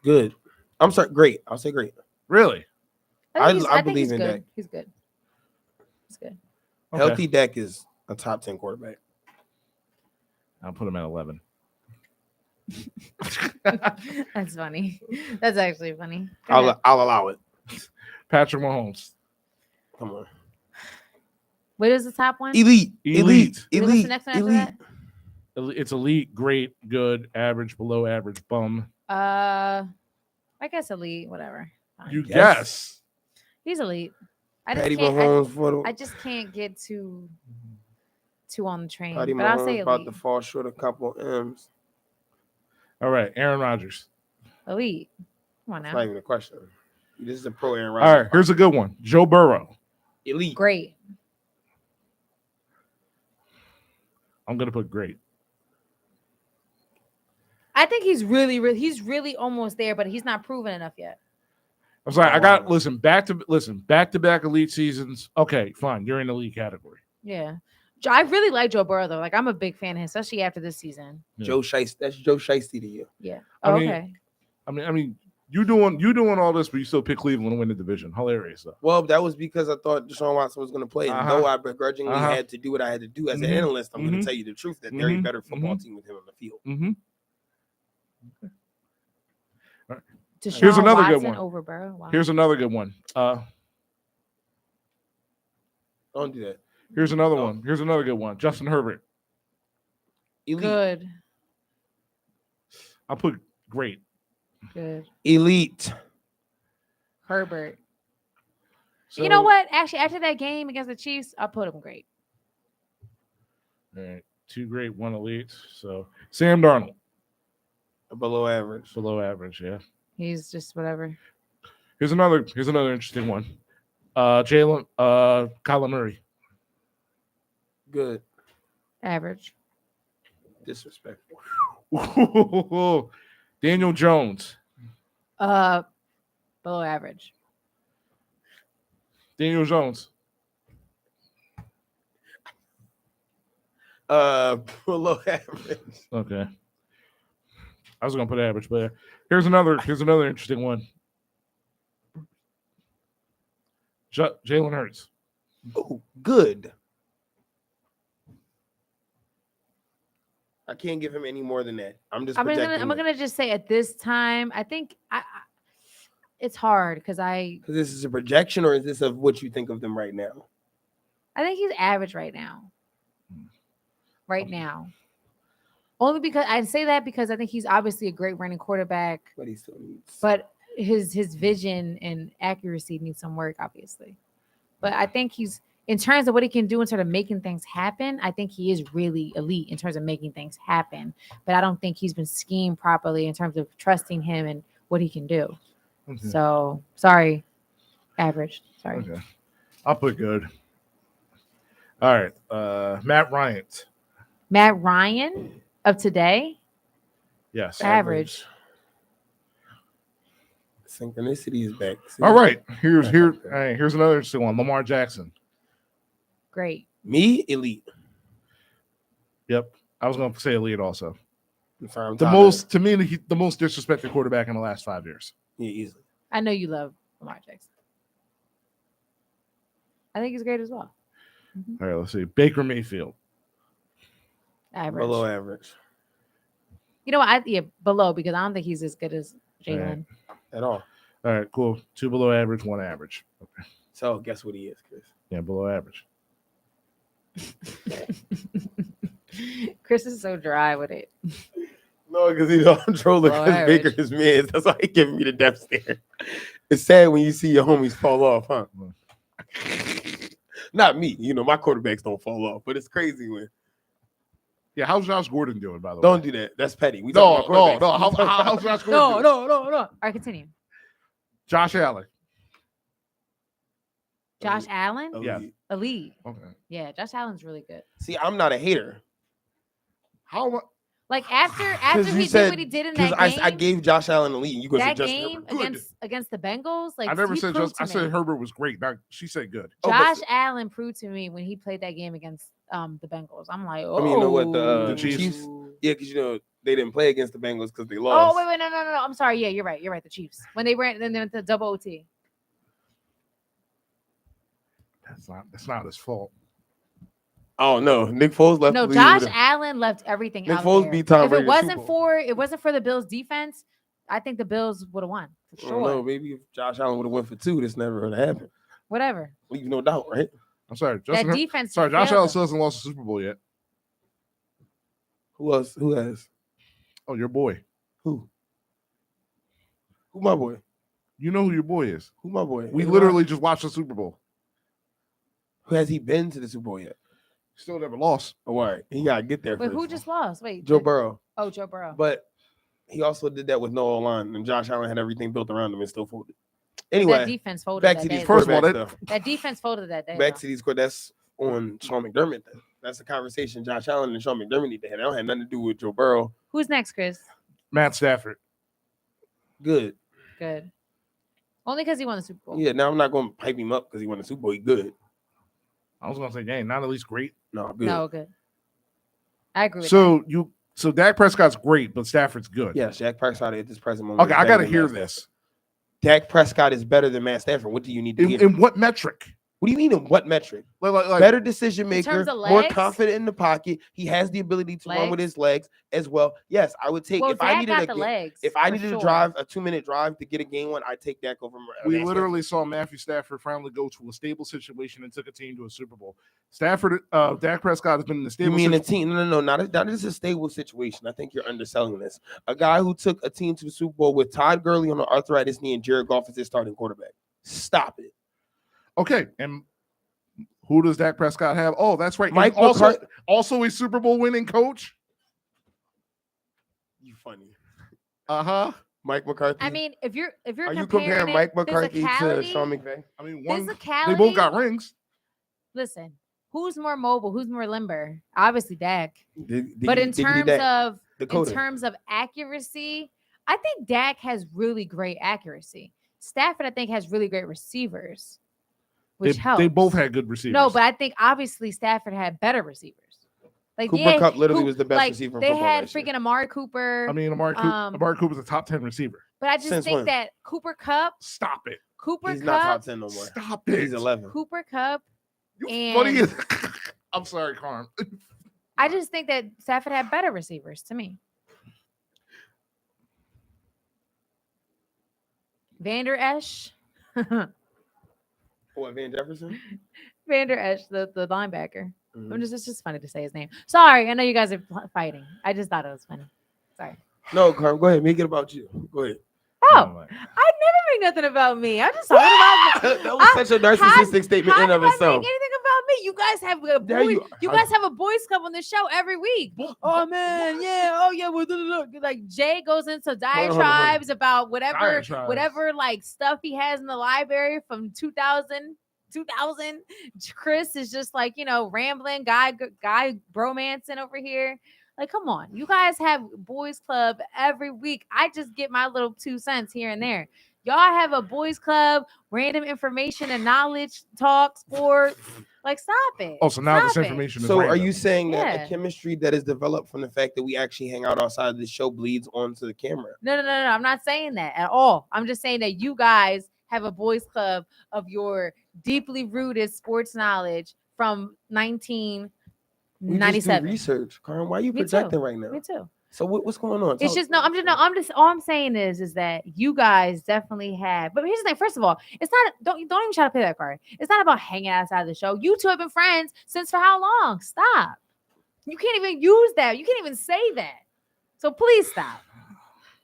Good. I'm sorry. Great. I'll say great. Really? I think believe he's in good. Dak. He's good. He's good. Okay. Healthy Dak is a top 10 quarterback. I'll put him at 11. That's funny. That's actually funny. Go I'll ahead. allow it. Patrick Mahomes. Come on. What is the top one? Elite. Elite. What's the next one after that? It's elite, great, good, average, below average, bum. I guess elite, whatever. Fine. You Yes. guess. He's elite. Patty Mahomes for the I just can't get too on the train. Patty But I'll say Mahomes about elite. to fall short a couple M's. All right, Aaron Rodgers. Elite. Come on It's now. not even a question. This is a pro Aaron All Rodgers. right, here's a good one. Joe Burrow. Elite. Great. I'm gonna put great. I think he's really almost there, but he's not proven enough yet. I'm sorry. I got Wow. back to back elite seasons. Okay, fine. You're in the elite category. Yeah. I really like Joe Burrow though. Like I'm a big fan of him, especially after this season. Joe Shiesty. That's Joe Shiesty to you. Yeah. I Oh, mean- okay. I mean, you doing all this, but you still pick Cleveland to win the division. Hilarious though. Well, that was because I thought Deshaun Watson was going to play. And Uh-huh. though I begrudgingly Uh-huh. had to do what I had to do as an Mhm. analyst, I'm going Mhm. to tell you the truth that they're a Mhm. better football Mhm. team with him on the field. Mm-hmm. Deshaun Here's another good Watson one. over Burrow. Wow. Here's another good one. Don't do that. Here's another one. Here's another good one. Justin Herbert. Elite. Good. I'll put great. Good. Elite. Herbert. So, You know what? Actually, after that game against the Chiefs, I'll put him great. All right. 2 great, 1 elite. So Sam Darnold. Below average. Below average, yeah. He's just whatever. Here's another interesting one. Kyler Murray. Good. Average. Disrespectful. Daniel Jones. Below average. Daniel Jones. Below average. Okay. I was gonna put average, but here's another interesting one. Jalen Hurts. Oh, good. I can't give him any more than that. I'm gonna just say at this time, I think it's hard because Because this is a projection, or is this of what you think of them right now? I think he's average right now. Right now. Only because I say that because I think he's obviously a great running quarterback, But he still needs. but his vision and accuracy needs some work, obviously. But I think he's in terms of what he can do in terms of making things happen, I think he is really elite in terms of making things happen. But I don't think he's been schemed properly in terms of trusting him and what he can do. Okay. So sorry, average. Sorry. Okay. I'll put good. All right. Matt Ryan. Matt Ryan of today, Yes. average. Synchronicity is back. See? All right. Here's another interesting one. Lamar Jackson. Great. Me, elite. Yep. I was going to say elite also. I'm sorry, I'm The tired most of to me the most disrespected quarterback in the last 5 years. it. Yeah, easily. I know you love Lamar Jackson. I think he's great as well. All right, let's see. Baker Mayfield. Average. Below average. You know what? Below because I don't think he's as good as Jalen. At all. All right, cool. 2 below average, 1 average. Okay. So guess what he is, Chris? Yeah, below average. Chris is so dry with it. No, because he's on trolling Below because average. Baker is mid. That's why he giving me the death stare. It's sad when you see your homies fall off, huh? Not me. You know, my quarterbacks don't fall off, but it's crazy when. Yeah, how's Josh Gordon doing, by the way? Don't do that. That's petty. We No. talking about quarterbacks. How's Josh Gordon doing? No. All right, continue. Josh Allen. Josh Allen, Yeah. elite. Okay. Yeah, Josh Allen's really good. See, I'm not a hater. How Like after you he said- did what he did in that game, I gave Josh Allen a lead. You go say that Justin game Herbert. Good. against the Bengals, like I never he said proved just to I said me. Herbert was great. Now she said good. Oh, but- Josh Allen proved to me when he played that game against the Bengals. I'm like, oh, I mean, you know what? The Chiefs? Chiefs. Yeah, because you know they didn't play against the Bengals because they lost. Oh wait, no. I'm sorry. Yeah, you're right. The Chiefs when they ran, then they went to double OT. That's not his fault. Oh no, Nick Foles left. No, the league Josh with a- Allen left everything Nick out Foles there. beat Tom If Brady it to the wasn't Super for the Bills' defense, I think the Bills would have won for I don't know. sure. Maybe if Josh Allen would have went for 2, this never would have happened. Whatever. Leave no doubt, right? I'm sorry. That Josh defense. Allen failed still them. hasn't lost a Super Bowl yet. Who else? Who has? Oh, your boy. Who? Who my boy? You know who your boy is. Who my boy? We Who literally just watched the Super Bowl. Who has he been to the Super Bowl yet? Still never lost. Oh, all right. He gotta get there. Wait, first. who just lost? Wait, Joe Burrow. Oh, Joe Burrow. But he also did that with no O-line, and Josh Allen had everything built around him and still folded. that Anyway, defense folded back that to day. these First of all, quarterback stuff. That defense folded that day. Back though. to these that's on Sean McDermott. Then. That's a conversation Josh Allen and Sean McDermott need to have. That don't have nothing to do with Joe Burrow. Who's next, Chris? Matt Stafford. Good. Good. Only because he won the Super Bowl. Yeah, now I'm not going to hype him up because he won the Super Bowl. He good. I was gonna say, dang, not at least great. No, good. No, good. I agree with So Dak Prescott's great, but Stafford's good. Yes, Dak Prescott at this present moment. Okay, is I better gotta than hear Matt this. Stafford. Dak Prescott is better than Matt Stafford. What do you need to hear? In what metric? What do you mean in what metric? Like, Better decision maker, terms of more legs? confident in the pocket. He has the ability to run with his legs as well. Yes, I would take Well, if I Dak needed got a the game, legs. if I for needed sure. to drive a 2-minute drive to get a game one, I'd take Dak over. we literally saw Matthew Stafford finally go to a stable situation and took a team to a Super Bowl. Dak Prescott has been in a You stable mean a situation. team? No, not just a stable situation. I think you're underselling this. A guy who took a team to the Super Bowl with Todd Gurley on an arthritis knee and Jared Goff as his starting quarterback. Stop it. Okay, and who does Dak Prescott have? Oh, that's right. Mike And McCarthy. also a Super Bowl winning coach. You funny. Uh-huh. Mike McCarthy. I mean, if you're are you comparing it, Mike McCarthy to physicality- Sean McVay? I mean, they physicality, both got rings. Listen, who's more mobile? Who's more limber? Obviously, Dak. Dig- But in diggity terms Dak. of Dakota. in terms of accuracy, I think Dak has really great accuracy. Stafford, I think, has really great receivers, which helps. They both had good receivers. No, but I think obviously Stafford had better receivers. Like Cooper Kupp literally was the best receiver in They football had last year. freaking Amari Cooper. I mean, Amari Cooper's a top 10 receiver. but I just since think when? that Cooper Cup, Stop it. He's not top Cup, 10 no more. Stop it. He's 11. Cooper Cup. You and- funny as I'm sorry, Carm. I just think that Stafford had better receivers to me. Vander Esch. What, Van Jefferson? Vander Esch, the linebacker. Mhm. It's just funny to say his name. Sorry, I know you guys are fighting. I just thought it was funny. Sorry. No, Carm, go ahead. Make it about you. Go ahead. Oh, I never make nothing about me. I'm just talking about. That was such a narcissistic statement How in and did of I itself. make anything about me? You guys have a There boy, you you are. guys have a boys club on the show every week. Oh man, yeah, oh yeah, like Jay goes into on. diatribes about whatever Diatribes. like stuff he has in the library from 2000. Chris is just like, rambling guy bromancing over here. Like, come on, you guys have boys club every week. I just get my little 2 cents here and there. Y'all have a boys club, random information and knowledge talk, sports. Like, stop it. Oh, so now this Stop it. information is So are random. you saying that Yeah. a chemistry that is developed from the fact that we actually hang out outside of the show bleeds onto the camera? No. I'm not saying that at all. I'm just saying that you guys have a boys club of your deeply rooted sports knowledge from We just do 1997. research. Carm, why are you Me too. projecting right now? Me too. So what's going on? It's just all I'm saying is that you guys definitely have. But here's the thing. First of all, it's not. Don't even try to play that card. It's not about hanging outside of the show. You two have been friends since for how long? Stop. You can't even use that. You can't even say that. So please stop.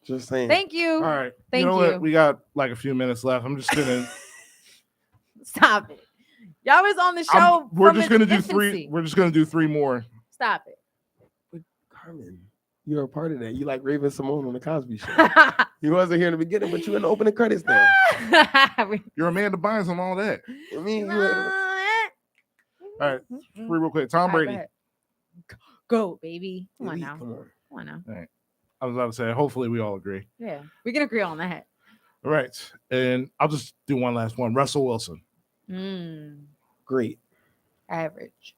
Just saying. Thank you. All right. Thank you know you. what? We got like a few minutes left. I'm just gonna Stop it. Y'all was on the show. we're from just gonna its do infancy. we're just gonna do 3 more. Stop it. Carmen, you're a part of that. You like Raven Simone on the Cosby Show. You wasn't here in the beginning, but you in the opening credits now. You're Amanda Bynes and all that. I mean, you All right, 3 real quick. Tom Brady. Go, baby. Come on Elite, now. come on. Come on now. I was about to say, hopefully we all agree. Yeah. We can agree on that. All right. And I'll just do one last one. Russell Wilson. Great. Average.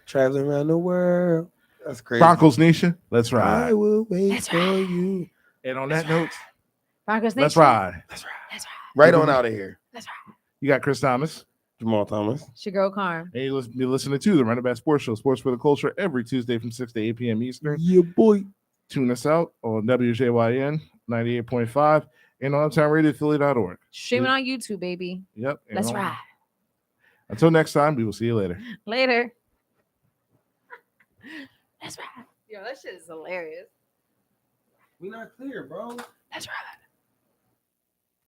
Traveling around the world. That's crazy. Broncos Nation. Let's I ride. will wait That's for right. you. And on that note, Broncos let's Nation. ride. That's right. Right on out of here. That's right. You got Chris Thomas. Jamal Thomas. It's your girl Carm. And you're listening to the Running Back Sports Show, Sports for the Culture, every Tuesday from 6 to 8 p.m. Eastern. Yeah, boy. Tune us out on WJYN 98.5 and on uptownradiophilly.org. Streaming on YouTube, baby. Yep. and Let's on- ride. Until next time, we will see you later. Later. That's right. Yo, that shit is hilarious. We not clear, bro. That's right.